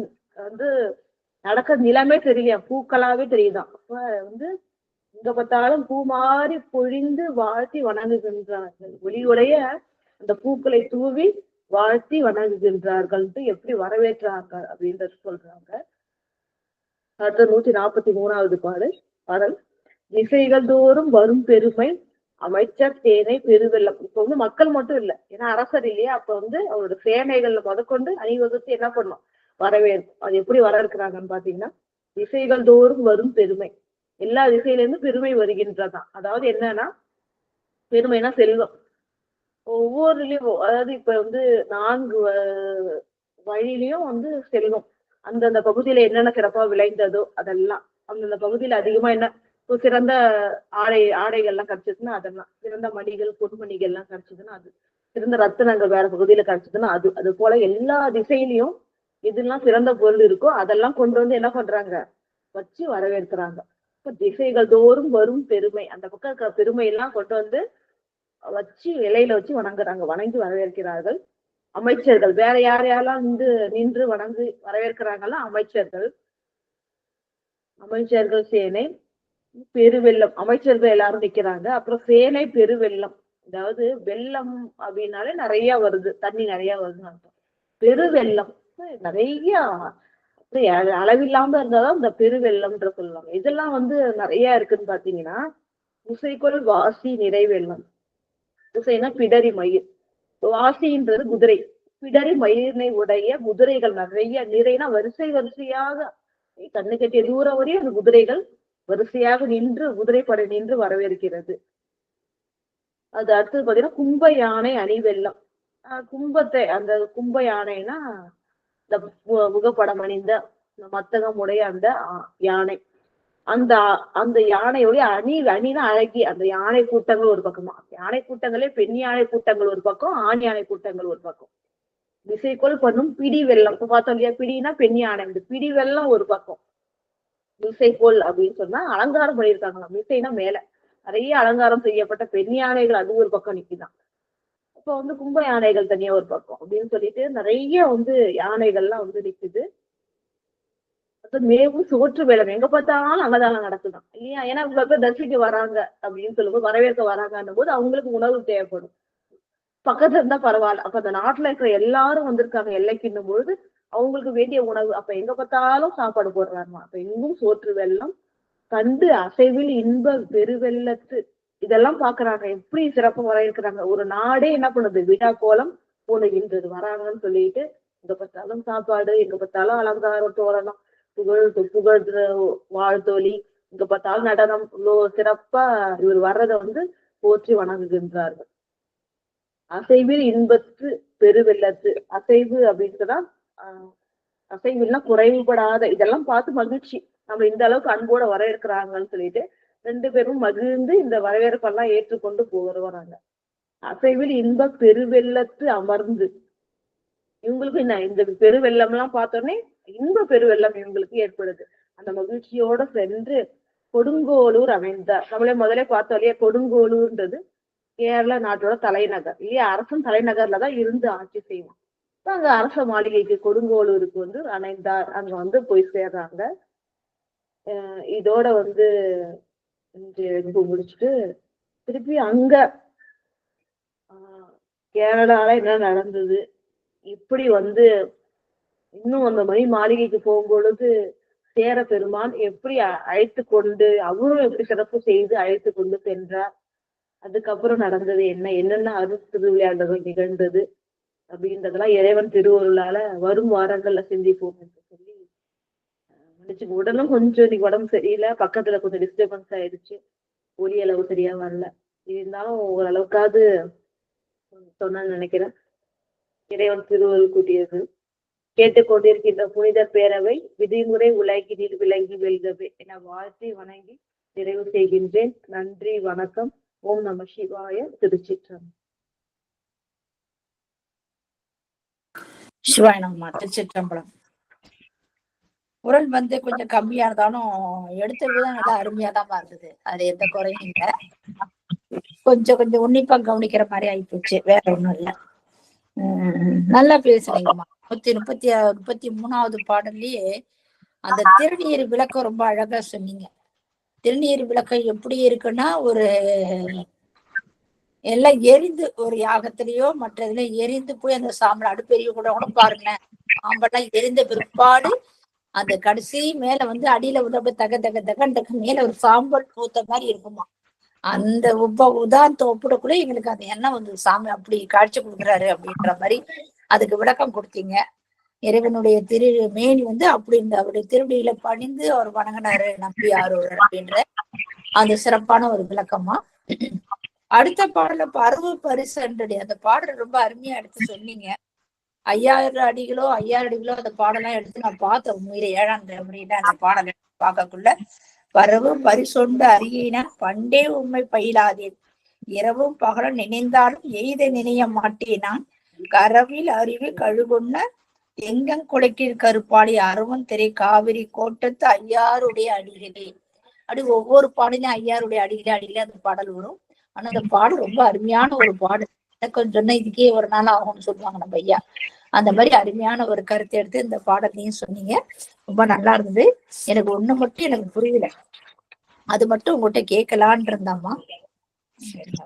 நடக்க நிலமே தெரியல, பூக்களாவே தெரியுதான். அப்ப எங்க பார்த்தாலும் பூ மாறி பொழிந்து வாழ்த்தி வணங்குகின்றார்கள், ஒளியுடைய அந்த பூக்களை தூவி வாழ்த்தி வணங்குகின்றார்கள், எப்படி வரவேற்றார்கள் அப்படின்றது சொல்றாங்க. அடுத்த 143வது பாடல். திசைகள் தோறும் வரும் பெருமை அமைச்சர் சேனை பெருவெல்லம். இப்ப மக்கள் மட்டும் இல்ல, ஏன்னா அரசர் இல்லையா, அப்ப அவரோட சேனைகள்ல முதற்கொண்டு அணிவகுத்து என்ன பண்ணும், வரவேற்பு. அது எப்படி வரவேற்கிறாங்கன்னு பாத்தீங்கன்னா, திசைகள் தோறும் வரும் பெருமை, எல்லா திசையில இருந்து பெருமை வருகின்றதான். அதாவது என்னன்னா, பெருமைனா செல்வம். ஒவ்வொருலயும் அதாவது இப்ப 4 வழியிலையும் செல்வம், அந்தந்த பகுதியில என்னென்ன சிறப்பா விளைந்ததோ அதெல்லாம், அந்தந்த பகுதியில அதிகமா என்ன சிறந்த ஆடைகள் எல்லாம் கிடைச்சதுன்னா அதெல்லாம், சிறந்த மணிகள் பொன்மணிகள் எல்லாம் கிடைச்சதுன்னா அது, சிறந்த ரத்தினங்கள் வேற பகுதியில கிடைச்சதுன்னா அது. அது போல எல்லா திசையிலையும் இதெல்லாம் சிறந்த பொருள் இருக்கோ அதெல்லாம் கொண்டு வந்து என்ன பண்றாங்க, வச்சு வரவேற்கிறாங்க. இப்ப திசைகள் தோறும் வரும் பெருமை, அந்த பக்கம் இருக்கிற பெருமை எல்லாம் கொண்டு வந்து வச்சு இலையில வச்சு வணங்குறாங்க, வணங்கி வரவேற்கிறார்கள். அமைச்சர்கள் வேற யாரையெல்லாம் நின்று வணங்கு வரவேற்கிறாங்கல்ல, அமைச்சர்கள் சேனை பெருவெள்ளம், அமைச்சர்கள் எல்லாரும் நிக்கிறாங்க. அப்புறம் சேனை பெருவெள்ளம், அதாவது வெள்ளம் அப்படின்னாலே நிறைய வருது, தண்ணி நிறைய வருதுன்னு அர்த்தம். பெருவெள்ளம் நிறைய அளவில்லாம இருந்தாதான் இந்த பெருவெள்ளம்ன்ற சொல்லுவாங்க. இதெல்லாம் நிறைய இருக்குன்னு பாத்தீங்கன்னா, உசைக்குள் வாசி நிறைவெள்ளம். உசைனா பிடரி மயிர், வாசின்றது குதிரை, பிடரி மயிரினை உடைய குதிரைகள் நிறைய, நிறைனா வரிசை வரிசையாக கண்ணு கட்டிய தூரம் வரையும் அந்த குதிரைகள் வரிசையாக நின்று குதிரைப்படை நின்று வரவேற்கிறது. அது அடுத்தது பாத்தீங்கன்னா கும்ப யானை அணிவெள்ளம். கும்பத்தை, அந்த கும்ப யானைனா இந்த புகைப்படம் அணிந்த இந்த மத்தகம் உடைய அந்த யானை. அந்த அந்த யானையுடைய அணினா அழகி அந்த யானை கூட்டங்கள் ஒரு பக்கமா, யானை கூட்டங்களே பெண் யானை கூட்டங்கள் ஒரு பக்கம், ஆண் யானை கூட்டங்கள் ஒரு பக்கம். திசைக்கோள் பண்ணும் பிடி வெள்ளம். இப்ப பார்த்தோம் இல்லையா, பிடினா பெண் யானை, இந்த பிடி வெள்ளம் ஒரு பக்கம். திசைக்கோள் அப்படின்னு சொன்னா அலங்காரம் பண்ணியிருக்காங்களாம். திசைனா மேல நிறைய அலங்காரம் செய்யப்பட்ட பெண் யானைகள் அது ஒரு பக்கம் நிக்குதான். இப்ப வந்து கும்ப யானைகள் தனியா ஒரு பக்கம் அப்படின்னு சொல்லிட்டு நிறைய வந்து யானைகள்லாம் வந்து நிக்குது. மேவும் சோற்று வேலம் எங்க பார்த்தாலும் அன்னதானம் நடக்குதான் இல்லையா. ஏன்னா இவ்வளவு பேர் தரிசிக்க வராங்க அப்படின்னு சொல்லும்போது, வரவேற்க வராங்கன்னும் போது அவங்களுக்கு உணவு தேவைப்படும். பக்கத்துல இருந்தா பரவாயில்ல, அப்ப அந்த நாட்டுல இருக்கிற எல்லாரும் வந்திருக்காங்க எல்லைக்குன்னும் பொழுது அவங்களுக்கு வேண்டிய உணவு அப்ப எங்க பார்த்தாலும் சாப்பாடு போடுறாருமா. அப்ப எங்கும் சோற்று வெள்ளம் கண்டு அசைவில் இன்ப பெருவெள்ளத்து இதெல்லாம் பாக்குறாங்க. எப்படி சிறப்பு வரவேற்கிறாங்க. ஒரு நாடே என்ன பண்ணுது, விழா கோலம் பூணுகின்றது வராங்கன்னு சொல்லிட்டு. எங்க பார்த்தாலும் சாப்பாடு, எங்க பார்த்தாலும் அலங்காரம், தோரணம், புகழ் வாழ்த்தொலி, இங்க பார்த்தாலும் நடனம். இவ்வளவு சிறப்பா இவர் வர்றதை வந்து போற்றி வணங்குகின்றார்கள். அசைவில் இன்பத்து பெருவெள்ளத்து. அசைவு அப்படின்றதான் அசைவுலாம் குறைவுபடாத, இதெல்லாம் பார்த்து மகிழ்ச்சி. நம்ம இந்த அளவுக்கு அன்போட வரவேற்கிறாங்கன்னு சொல்லிட்டு 2 பேரும் மகிழ்ந்து இந்த வரவேற்பெல்லாம் ஏற்றுக்கொண்டு வராங்க. அசைவில் இன்ப பெருவெள்ளத்து அமர்ந்து. இவங்களுக்கு என்ன, இந்த பெருவெள்ளம் எல்லாம் பார்த்தோன்னே இன்ப பெருவெள்ளம் இவங்களுக்கு ஏற்படுது. அந்த மகிழ்ச்சியோட சென்று கொடுங்கோளூர் அமைந்தார். நம்மளே முதலே பார்த்தோம் இல்லையா, கொடுங்கோளூர்ன்றது கேரள நாட்டோட தலைநகர் இல்லையா. அரசன் தலைநகர்லதான் இருந்து ஆட்சி செய்வான். அங்க அரச மாளிகைக்கு கொடுங்கோளூருக்கு வந்து அணைந்தார். அங்க வந்து போய் சேர்றாங்க. இதோட வந்து முடிச்சுட்டு திருப்பி அங்க கேரளால என்ன நடந்தது, இப்படி வந்து இன்னும் அந்த மணி மாளிகைக்கு போகும்பொழுது சேர பெருமான் எப்படி அழைத்து கொண்டு, அவரும் எப்படி சிறப்பு செய்து அழைத்து கொண்டு சென்றார், அதுக்கப்புறம் நடந்தது என்ன, என்னென்ன அருள் திருவிளையாடல்கள் நிகழ்ந்தது அப்படின்றதெல்லாம் இறைவன் திருவருளால வரும் வாரங்கள்ல சிந்திப்போம் என்று சொல்லி மன்னிச்சுங்க. உடலும் கொஞ்சம் இன்னைக்கு உடம்பு சரியில்லை, பக்கத்துல கொஞ்சம் டிஸ்டர்பன்ஸ் ஆயிடுச்சு, ஒலி அளவு சரியா வரல. இருந்தாலும் ஓரளவுக்காவது சொன்னு நினைக்கிறேன். இறைவன் திருவருள் கூட்டியது. கேட்டுக்கொண்டிருக்கின்ற புனித பேரவை விதிமுறை உலகினில் விளங்கி வெல்கவே என வாழ்த்தி வணங்கி நிறைவு செய்கின்றேன். நன்றி, வணக்கம். ஓம் நம சிவாய. திருச்சிற்றம்பலம். சிவாய நம. திருச்சிற்றம்பலம். குரல் வந்து கொஞ்சம் கம்மியா இருந்தாலும் எடுத்த விதம் நல்லா அருமையா தான் இருந்தது. அது எந்த குறையும் இல்லை. கொஞ்சம் உன்னிப்பா கவனிக்கிற மாதிரி ஆயிப்போச்சு, வேற ஒண்ணும் இல்லை. நல்லா பேசுறீங்கம்மா. 133வது பாடல்லயே அந்த திருநீர் விளக்கம் ரொம்ப அழகா சொன்னீங்க. திருநீர் விளக்கம் எப்படி இருக்குன்னா, ஒரு எல்லாம் எரிந்து ஒரு யாகத்திலேயோ மற்ற இதுல எரிந்து போய் அந்த சாம்பல் அடுப்பெரிய கூட பாருங்க, சாம்பல்லாம் எரிந்த பிற்பாடு அந்த கடைசி மேல வந்து அடியில வந்து அப்படியே தக தக தகண்டக்கு மேல ஒரு சாம்பல் பூத்த மாதிரி இருக்குமா. அந்த உதாரணத்தை ஒப்பிடக்குள்ள எங்களுக்கு அது என்ன வந்து சாமி அப்படி காட்சி கொடுக்குறாரு அப்படின்ற மாதிரி அதுக்கு விளக்கம் கொடுத்தீங்க. இறைவனுடைய மேனி வந்து அப்படி இந்த அவருடைய திருவடியில பணிந்து அவர் வணங்கினாரு நம்பியாரு அப்படின்ற அந்த சிறப்பான ஒரு விளக்கமா. அடுத்த பாடல பருவ பரிசன்றடி அந்த பாடல் ரொம்ப அருமையா எடுத்து சொன்னீங்க. 5000 அடிகளோ அந்த பாடலாம் எடுத்து நான் பார்த்தேன். உண்மையில 7ஆம் தலைமுறையில அந்த பாடலை பார்க்கக்குள்ள பரவு பரிசொண்டு அறியின பண்டே உண்மை பயிலாதேன் இரவும் பகலும் நினைந்தாலும் எய்த நினைய மாட்டேனான் கரவில் அறிவு கழுகுண்ண எங்கங் குலைக்கீழ் கருப்பாடி அருவன் திரை காவிரி கோட்டத்து ஐயாருடைய அடிகளே. அப்படி ஒவ்வொரு பாடலையும் ஐயாருடைய அடிகளே அந்த பாடல் வரும். ஆனா அந்த பாடல் ரொம்ப அருமையான ஒரு பாடல். கொஞ்சம் சொன்ன இதுக்கே ஒரு நாள் ஆகும்னு சொல்லுவாங்க நம்ம ஐயா. அந்த மாதிரி அருமையான ஒரு கருத்தை எடுத்து இந்த பாடலையும் சொன்னீங்க. ரொம்ப நல்லா இருந்தது. எனக்கு ஒண்ணு மட்டும் எனக்கு புரியல, அது மட்டும் உங்ககிட்ட கேட்கலான் இருந்தாமா.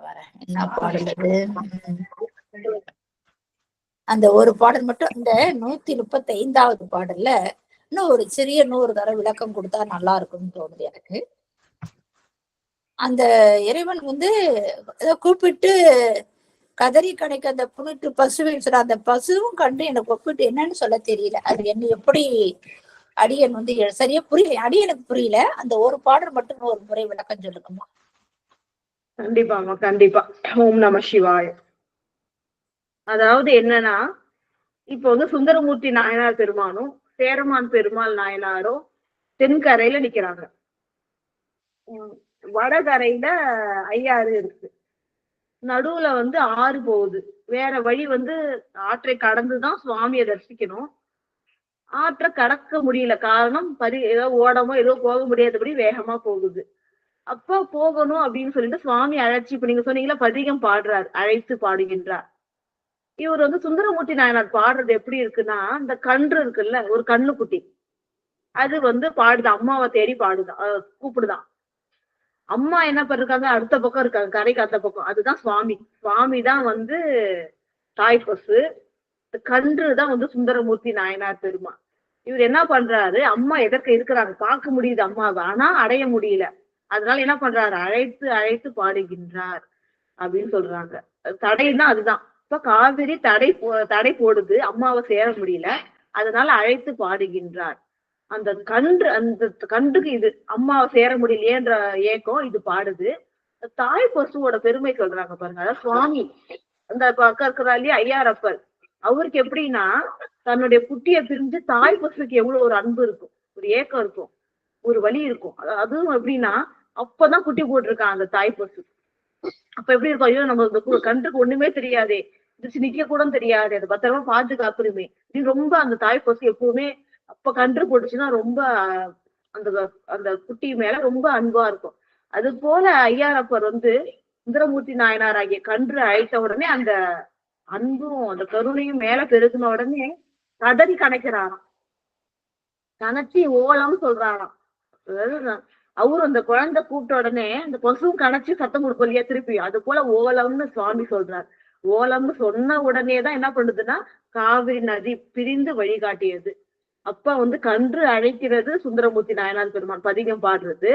வர என்ன பாடல் அது, அந்த ஒரு பாடல் மட்டும். இந்த 135வது பாடல்ல இன்னும் ஒரு சிறிய 100 தடவை விளக்கம் கொடுத்தா நல்லா இருக்கும்னு தோணுது எனக்கு. அந்த இறைவன் வந்து ஏதோ கூப்பிட்டு கதறி கணக்கு அந்த புனிட்டு பசுவை அந்த பசுவும் கண்டு எனக்கு ஒப்பிட்டு என்னன்னு சொல்ல தெரியல. அது என்ன எப்படி அடியன் வந்து சரியா புரியல, அடியனுக்கு புரியல. அந்த ஒரு பாடல் மட்டும் ஒரு முறை விளக்கம் சொல்லுங்கம்மா. கண்டிப்பாமா, கண்டிப்பா. ஓம் நம சிவாய. அதாவது என்னன்னா, இப்ப வந்து சுந்தரமூர்த்தி நாயனார் பெருமானும் சேரமான் பெருமாள் நாயனாரும் தென்கரையில நிக்கிறாங்க. வடகரையில ஐயாறு இருக்கு. நடுவுல வந்து ஆறு போகுது. வேற வழி வந்து ஆற்றை கடந்துதான் சுவாமியை தரிசிக்கணும். ஆற்றை கடக்க முடியல. காரணம் ஏதோ ஓடமோ ஏதோ போக முடியாதபடி வேகமா போகுது. அப்ப போகணும் அப்படின்னு சொல்லிட்டு சுவாமி அழைச்சி, இப்ப நீங்க சொன்னீங்களா பதிகம் பாடுறார், அழைத்து பாடுகின்றார். இவர் வந்து சுந்தரமூர்த்தி நாயனார் பாடுறது எப்படி இருக்குன்னா, இந்த கன்று இருக்குல்ல, ஒரு கண்ணுக்குட்டி, அது வந்து பாடுது, அம்மாவை தேடி பாடுதான், கூப்பிடுதான். அம்மா என்ன பண்ணிருக்காங்க, அடுத்த பக்கம் இருக்காங்க, கரைக்கு அந்த பக்கம். அதுதான் சுவாமி. சுவாமி தான் வந்து தாய் பசு, கன்று தான் வந்து சுந்தரமூர்த்தி நாயனார் பெருமா. இவர் என்ன பண்றாரு, அம்மா எதற்கு இருக்கிறாங்க, பார்க்க முடியுது அம்மாவை, ஆனா அடைய முடியல. அதனால என்ன பண்றாரு, அழைத்து அழைத்து பாடுகின்றார் அப்படின்னு சொல்றாங்க. தடைன்னா அதுதான். இப்ப காவிரி தடை போடுது, அம்மாவை சேர முடியல, அதனால அழைத்து பாடுகின்றார். அந்த கன்றுக்கு இது அம்மாவை சேர முடியலையேன்ற ஏக்கம் இது பாடுது. தாய் பசுவோட பெருமை சொல்றாங்க பாருங்க. அதாவது சுவாமி அந்த பக்கம் இருக்கிறா இல்லையா ஐயாரப்பர், அவருக்கு எப்படின்னா தன்னுடைய குட்டியை பிரிஞ்சு தாய் பசுக்கு எவ்வளவு ஒரு அன்பு இருக்கும், ஒரு ஏக்கம் இருக்கும், ஒரு வலி இருக்கும். அதுவும் எப்படின்னா அப்பதான் குட்டி போட்டிருக்காங்க அந்த தாய் பசு. அப்ப எப்படி இருக்கும், ஐயோ நம்ம இந்த கன்றுக்கு ஒண்ணுமே தெரியாதே, இது நிக்க கூட தெரியாது, அது பத்திரமா பாதுகாப்புமே ரொம்ப அந்த தாய் பசு எப்பவுமே அப்ப கன்று போட்டுச்சுன்னா ரொம்ப அந்த அந்த குட்டி மேல ரொம்ப அன்பா இருக்கும். அது போல ஐயாரப்பர் வந்து சுந்தரமூர்த்தி நாயனார் ஆகிய கன்று அழைத்த உடனே அந்த அன்பும் அந்த கருணையும் மேல பெருகின உடனே கதறி கணக்கிறாராம், கணச்சி ஓலம்னு சொல்றாராம். அதாவது அவரு அந்த குழந்தை கூப்பிட்ட உடனே அந்த பசுவும் கணச்சு சத்தம் கொடுக்கும் இல்லையா திருப்பி, அது போல ஓலம்னு சுவாமி சொல்றார். ஓலம்னு சொன்ன உடனேதான் என்ன பண்ணுதுன்னா காவிரி நதி பிரிந்து வழிகாட்டியது. அப்ப வந்து கன்று அழைக்கிறது சுந்தரமூர்த்தி நாயனார் பெருமான் பதிகம் பாடுறது.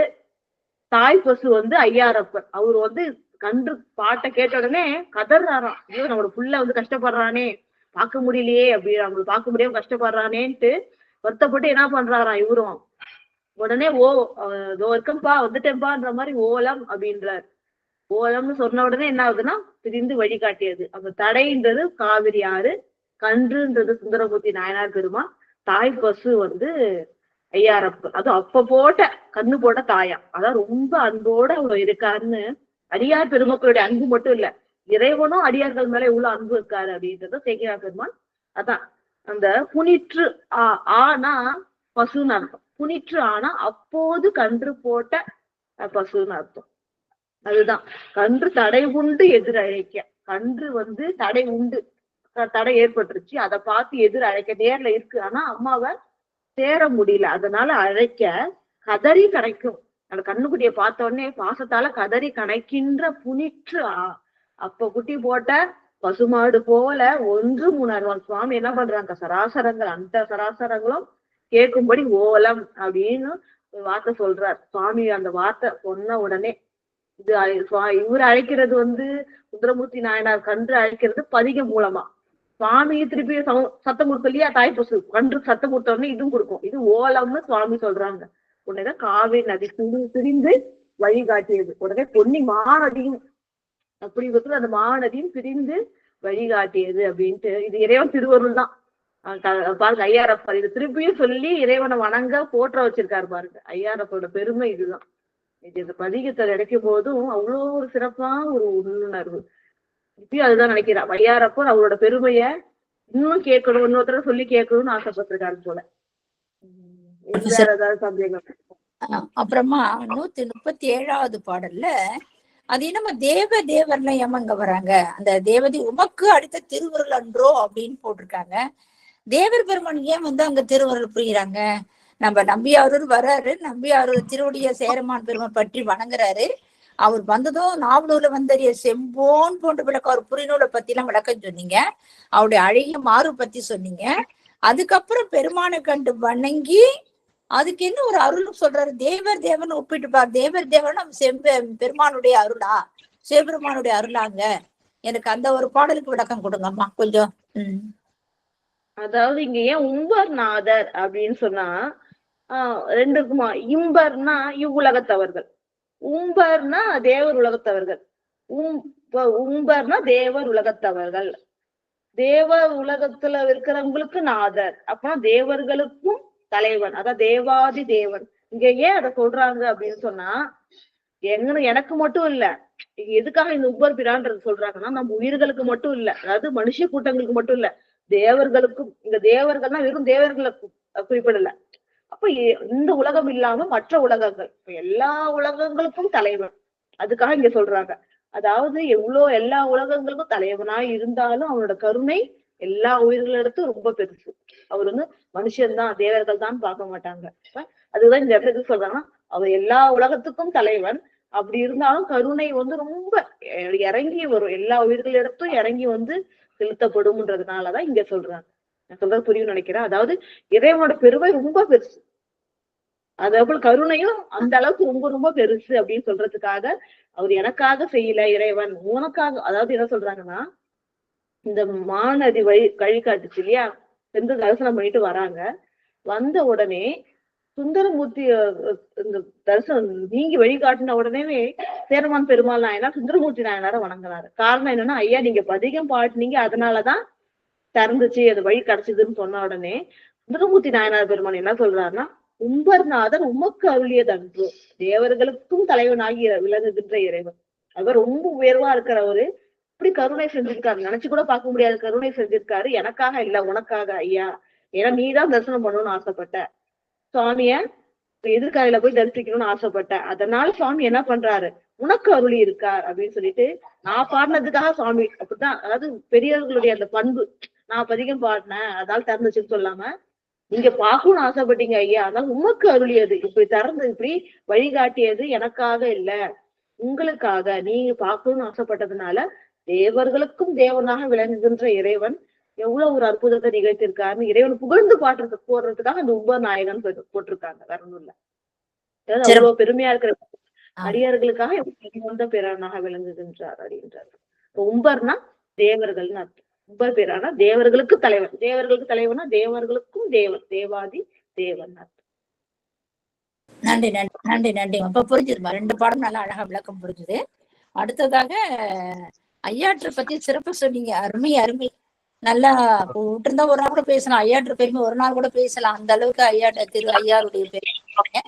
தாய் பசு வந்து ஐயாரப்பர், அவரு வந்து கன்று பாட்டை கேட்ட உடனே கதறாராம், ஐயோ நம்மளோட புள்ள வந்து கஷ்டப்படுறானே, பார்க்க முடியலையே அப்படி, அவங்களுக்கு பார்க்க முடியாம கஷ்டப்படுறானேன்ட்டு வருத்தப்பட்டு என்ன பண்றாராம் இவரும். உடனே இதோ இருக்கம்பா வந்துட்டேன்பான்ற மாதிரி ஓலம் அப்படின்றார். ஓலம்னு சொன்ன உடனே என்ன ஆகுதுன்னா பிரிந்து வழிகாட்டியது. அந்த தடைன்றது காவிரி ஆறு, கன்றுன்றது சுந்தரமூர்த்தி நாயனார் பெருமான், தாய் பசு வந்து ஐயாரப்பர். அது அப்ப போட்ட கண்ணு போட்ட தாயா, அதான் ரொம்ப அன்போட அவர் இருக்காருன்னு. அடியார் பெருமக்களுடைய அன்பு மட்டும் இல்ல, இறைவனும் அடியார்கள் மேல எவ்வளவு அன்பு இருக்காரு அப்படின்றத சேக்கிழார் பெருமான். அதான் அந்த புனிற்று ஆனா பசுன்னு அர்த்தம். புனிற்று ஆனா அப்போது கன்று போட்ட பசுன்னு அர்த்தம். அதுதான் கன்று தடை உண்டு எதிர் அழைக்க. கன்று வந்து தடை உண்டு, தடை ஏற்பட்டுருச்சு, அதை பார்த்து எதிர் அழைக்க நேர்ல இருக்கு, ஆனா அம்மாவை சேர முடியல, அதனால அழைக்க கதறி கணைக்கும். அந்த கண்ணுக்குட்டியை பார்த்த உடனே பாசத்தால கதறி கணைக்கின்ற புனிற்று அப்ப குட்டி போட்ட பசுமாடு போல ஒன்று உணர்வான். சுவாமி என்ன பண்றாங்க, சராசரங்கள் அந்த சராசரங்களும் கேட்கும்படி ஓலம் அப்படின்னு வார்த்தை சொல்றார் சுவாமி. அந்த வார்த்தை சொன்ன உடனே இது இவர் அழைக்கிறது வந்து சுந்தரமூர்த்தி நாயனார் கன்று அழைக்கிறது பதிகம் மூலமா. சுவாமி திருப்பி சத்தம் கொடுக்கும் இல்லையா தாய் பசு, கன்று சத்தம் கொடுத்த உடனே இதுவும் கொடுக்கும். இது ஓலம்னு சுவாமி சொல்றாங்க. உடனேதான் காவிரி நதி பிரிந்து வழிகாட்டியது. உடனே பொன்னி மாநதியும் அப்படி இருக்கிற அந்த மாநதியும் பிரிந்து வழிகாட்டியது அப்படின்ட்டு இது இறைவன் திருவருள் தான். பாருங்க ஐயாரப்பர் இது திருப்பியும் சொல்லி இறைவனை வணங்க போற்ற வச்சிருக்காரு பாருங்க. ஐயாரப்பரோட பெருமை இதுதான். இது இந்த பதிகத்தை கிடைக்கும் போதும் அவ்வளோ ஒரு சிறப்பா ஒரு உள்ளுணர்வு. இப்பயும் அதுதான் நினைக்கிறார் ஐயாரப்பர். அவரோட பெருமைய இன்னும் கேட்கணும், இன்னொருத்தர சொல்லி கேட்கணும்னு ஆசைப்பட்டிருக்காரு போல. ஏதாவது சந்தேகம்? அப்புறமா 137வது பாடல்ல அது என்னமோ தேவர்ல ஏமாங்க வராங்க, அந்த தேவதி உமக்கு அடுத்த திருவருள் அன்றோ அப்படின்னு போட்டிருக்காங்க. தேவர் பெருமான் ஏன் வந்து அங்க திருவருள் புரியுறாங்க? நம்ம நம்பியாரூர் வர்றாரு, நம்பியாரூர் திருவடிய சேரமான் பெருமான் பற்றி வணங்குறாரு. அவர் வந்ததும் நாவலூர்ல வந்தறிய செம்போன் போன்ற விளக்கம், அவர் புரிநூலை பத்தி எல்லாம் விளக்கம் சொன்னீங்க, அவருடைய அழகிய மாறு பத்தி சொன்னீங்க. அதுக்கப்புறம் பெருமானை கண்டு வணங்கி அதுக்கு என்ன ஒரு அருள் சொல்றாரு, தேவன் ஒப்பிட்டு பாரு. தேவன் நம்ம பெருமானுடைய அருளா, சிவபெருமானுடைய அருளாங்க? எனக்கு அந்த ஒரு பாடலுக்கு விளக்கம் கொடுங்கம்மா கொஞ்சம். அதாவது இங்க ஏன் உம்பர்நாதர் அப்படின்னு சொன்னா ரெண்டுக்குமா, இம்பர்னா இவ்வுலகத்தவர்கள், உம்பர்னா தேவர் உலகத்தவர்கள், உம்பர்னா தேவர் உலகத்தவர்கள். தேவ உலகத்துல இருக்கிறவங்களுக்கு நாதர், அப்பனா தேவர்களுக்கும் தலைவன், அதான் தேவாதி தேவன். இங்க ஏன் அதை சொல்றாங்க அப்படின்னு சொன்னா, எனக்கு மட்டும் இல்ல, எதுக்காக இந்த உப்பர் பிரான்றது சொல்றாங்கன்னா, நம்ம உயிர்களுக்கு மட்டும் இல்ல, அதாவது மனுஷ கூட்டங்களுக்கு மட்டும் இல்ல, தேவர்களுக்கும். இந்த தேவர்கள்னா வெறும் தேவர்களை குறிப்பிடல. அப்ப இந்த உலகம் இல்லாம மற்ற உலகங்கள், எல்லா உலகங்களுக்கும் தலைவன். அதுக்காக இங்க சொல்றாங்க. அதாவது எல்லா உலகங்களுக்கும் தலைவனா இருந்தாலும் அவனோட கருணை எல்லா உயிர்களிடத்தும் ரொம்ப பெருசு. அவர் மனுஷன்தான், தேவர்கள் தான் பார்க்க மாட்டாங்க. அதுதான் இந்த இடத்துக்கு சொல்றாங்கன்னா, அவர் எல்லா உலகத்துக்கும் தலைவன். அப்படி இருந்தாலும் கருணை ரொம்ப இறங்கி வரும், எல்லா உயிர்களிடத்தும் இறங்கி செலுத்தப்படும்ன்றதுனாலதான் இங்க சொல்றாங்க. நான் சொல்றது புரியும் நினைக்கிறேன். அதாவது இறைவனோட பெருமை ரொம்ப பெருசு, அதேபோல் கருணையும் அந்த அளவுக்கு ரொம்ப ரொம்ப பெருசு அப்படின்னு சொல்றதுக்காக, அவர் எனக்காக செய்யல இறைவன் உனக்காக. அதாவது என்ன சொல்றாங்கன்னா, இந்த மாநதி வழி காட்டுச்சு இல்லையா, சென்று தரிசனம் பண்ணிட்டு வராங்க. வந்த உடனே சுந்தரமூர்த்தி இந்த தரிசனம் நீங்கி வழிகாட்டின உடனே சேரமான் பெருமாள் நாயனார் சுந்தரமூர்த்தி நாயனார வணங்குறாரு. காரணம் என்னன்னா, ஐயா நீங்க பதிகம் பாட்டுனீங்க, அதனாலதான் திறந்துச்சு, அது வழி கிடைச்சதுன்னு சொன்ன உடனே சுந்தரமூர்த்தி நாயனார் பெருமாள் என்ன சொல்றாருன்னா, உம்பர்நாதர் உமக்கு அருளியதன்று, தேவர்களுக்கும் தலைவனாகி விளங்குகின்ற இறைவன். அவர் ரொம்ப உயர்வா இருக்கிறவரு, இப்படி கருணை செஞ்சிருக்காரு, நினைச்சு கூட பார்க்க முடியாத கருணை செஞ்சிருக்காரு. எனக்காக இல்ல, உனக்காக ஐயா. ஏன்னா நீதான் தரிசனம் பண்ணணும்னு ஆசைப்பட்ட, சுவாமிய எதிர்காலையில போய் தரிசிக்கணும்னு ஆசைப்பட்ட, அதனால சுவாமி என்ன பண்றாரு, உனக்கு அருளி இருக்கார் அப்படின்னு சொல்லிட்டு, நான் பாடினதுக்காக சுவாமி அப்படித்தான். அதாவது பெரியவர்களுடைய அந்த பண்பு, நான் பதிகம் பாடினேன் அதனால திறந்துச்சுன்னு சொல்லாம, நீங்க பார்க்கணும்னு ஆசைப்பட்டீங்க ஐயா, அதனால உமக்கு அருளியது, இப்படி திறந்து இப்படி வழிகாட்டியது எனக்காக இல்ல, உங்களுக்காக. நீங்க பார்க்கணும்னு ஆசைப்பட்டதுனால தேவர்களுக்கும் தேவனாக விளங்குகின்ற இறைவன் எவ்வளவு ஒரு அற்புதத்தை நிகழ்த்திருக்காருன்னு இறைவன் புகழ்ந்து போடுறதுக்காக அந்த உபநாயகன் போட்டிருக்காங்க. வேற ஒண்ணும் இல்ல, அவ்வளவு பெருமையா இருக்கிற அடியார்களுக்காக வந்த பேரானாக விளங்குகின்றார் அப்படின்றார். உம்பர்னா தேவர்கள்னு அர்த்தம். உம்பர் பேரானா தேவர்களுக்கு தலைவன், தேவர்களுக்கு தலைவனா தேவர்களுக்கும் தேவன், தேவாதி தேவன் அர்த்தம். நன்றி நன்றி நன்றி நன்றி. அப்ப புரிஞ்சுதுமா, 2 பாடம் நல்லா அழகா விளக்கம் புரிஞ்சுது. அடுத்ததாக ஐயாற்று பத்தி சிறப்பு சொன்னீங்க, அருமை அருமை. நல்லா விட்டுருந்தா ஒரு நாள் கூட பேசலாம், ஐயாற்று பெருமை ஒரு நாள் கூட பேசலாம், அந்த அளவுக்கு ஐயாருடைய பெருமை.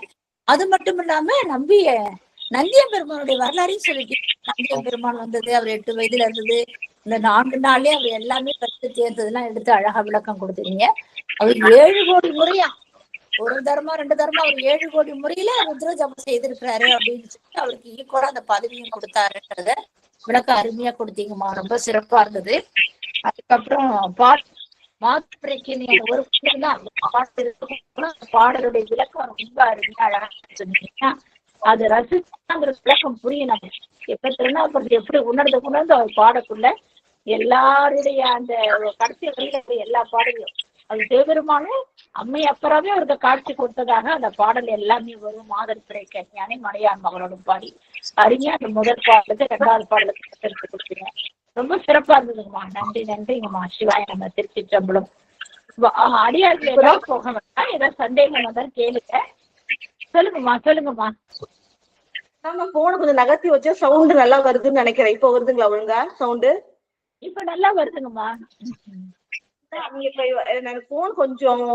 அது மட்டும் இல்லாம நந்தியம் பெருமானுடைய வரலாறையும் சொல்லிட்டு, நந்தியம் பெருமான் வந்தது, அவர் 8 வயதுல இருந்தது, இந்த 4 நாள்லயே அவர் எல்லாமே கற்று தேர்ந்ததெல்லாம் எடுத்து அழகா விளக்கம் கொடுத்துருங்க. அவர் 7 கோடி முறையா, ஒரு தர்மா 2 தர்மா, அவர் 7 கோடி முறையில ருத்ர ஜபம் செய்திருக்கிறாரு அப்படின்னு சொல்லிட்டு அவருக்கு ஈக்குவலா அந்த பதவியும் கொடுத்தாருன்றத விளக்கம் அருமையா கொடுத்தீங்கம்மா, ரொம்ப சிறப்பா இருந்தது. அதுக்கப்புறம் ஒரு பாடலுடைய விளக்கம் ரொம்ப அருமையா அழகா சொன்னீங்கன்னா, அது ரசிச்சாங்கிற விளக்கம் புரியணும். எப்ப திருநாவுக்கரசர் எப்படி உணர்ந்து அவர் பாடக்குள்ள எல்லாருடைய அந்த கடைசி வரையில எல்லா பாடலையும் அது சிவபெருமானும் அம்மை அப்பறாவே அவருக்கு காட்சி கொடுத்ததாக அந்த பாடல் எல்லாமே வரும். மாதர் பிறை கன்யானை மலையான் மகளோட பாடி அருமையா அந்த முதல் பாடலுக்கு 2வது பாடலுக்கு எடுத்து கொடுத்தீங்க, ரொம்ப சிறப்பா இருந்ததுங்கம்மா. நன்றி நன்றிங்கம்மா. சிவாய நம்ம திருச்சிற்றம்பலம். அடியார்கள் ஏதாவது போக வேண்டாம், ஏதாவது சந்தேகம் வந்தாலும் கேளுங்க. சொல்லுங்கம்மா. நம்ம போன கொஞ்சம் நகர்த்தி வச்சா சவுண்ட் நல்லா வருதுன்னு நினைக்கிறேன். இப்ப வருதுங்களா ஒழுங்கா சவுண்டு? இப்ப நல்லா வருதுங்கம்மா. எனக்கு போன் கொஞ்சம்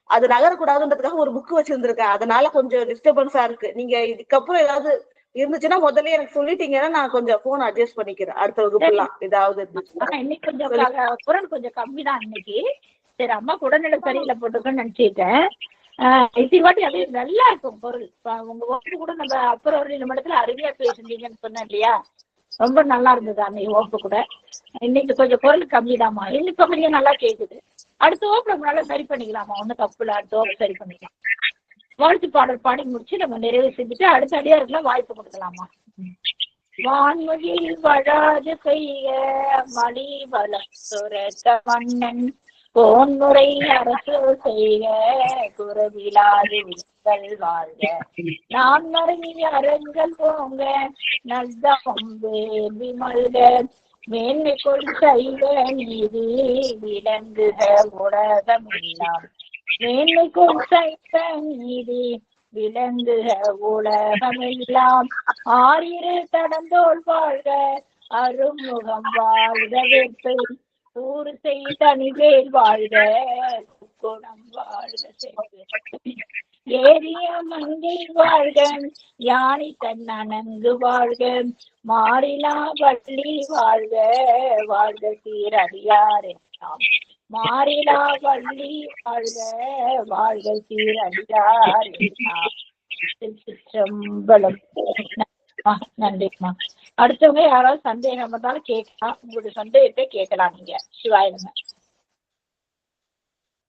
அது நகரக்கூடாதுன்றதுக்காக ஒரு புக் வச்சிருந்திருக்கேன், அதனால கொஞ்சம் டிஸ்டர்பன்ஸா இருக்கு. நீங்க இதுக்கப்புறம் ஏதாவது இருந்துச்சுன்னா முதல்ல எனக்கு சொல்லிட்டீங்கன்னா நான் கொஞ்சம் போன் அட்ஜஸ்ட் பண்ணிக்கிறேன் அடுத்த வகுப்புலாம் ஏதாவது. இன்னைக்கு கொஞ்சம் குரல் கொஞ்சம் கம்மிதான் இன்னைக்கு. சரி, அம்மா உடல்நிலை சரியில்லை போட்டுக்கன்னு நினைச்சிட்டேன். வாட்டி அது நல்லா இருக்கும் பொருள். உங்க வகுப்பு கூட நம்ம அப்புறம் ஒரு நிமிடத்துல அருமையா பேசுனீங்கன்னு சொன்னேன் இல்லையா, ரொம்ப நல்லா இருந்தது அன்னைக்கு வகுப்பு கூட. இன்னைக்கு கொஞ்சம் குரல் கம்மிதாம்மா, இன்னைக்கு கொஞ்சம் நல்லா கேக்குது. அடுத்த வகுப்பு நம்மளால சரி பண்ணிக்கலாமா, ஒன்னும் தப்பு இல்லை, அடுத்த வகுப்பு சரி பண்ணிக்கலாம். வாழ்த்து பாடல் பாடி முடிச்சு நம்ம நிறைவு செஞ்சுட்டு அடுத்த அடியாருக்குலாம் வாய்ப்பு கொடுக்கலாமா. வான்மொழியில் வழாது செய்ய மணி வளர்த்த மன்னன் போன்முறை அரசு செய்ய குறவிலாது வாழ்க நான் மறைவி அரங்கள் போங்க நல்தம் வேள்வி மல்க மேன்மை கொள் செய்க நீதி விளங்குக உலகமெல்லாம் மேன்மை கொள் செய்க நீதி விளங்குக உலகமெல்லாம் ஆயிரு தடந்தோள் வாழ்க அருமுகம் வாழ்க வெப்பை ஊறு செய்த அணிவேல் வாழ்க, குணம் வாழ்க செல்வ. ஏறிய மங்கை வாழ்க, யானை தன்னணங்கு வாழ்க, மாறிலா வள்ளி வாழ்க, வாழ்க சீரடியார் எல்லாம். மாறிலா வள்ளி வாழ்க, வாழ்க சீரடியார் எல்லாம். திருச்சிற்றம்பலம். நன்றிம்மா. அடுத்தவங்க யாராவது சந்தேகம் இருந்தாலும் கேட்கலாம். உங்களுடைய சந்தேகத்தை கேட்கலாம் நீங்க. சிவாய நம.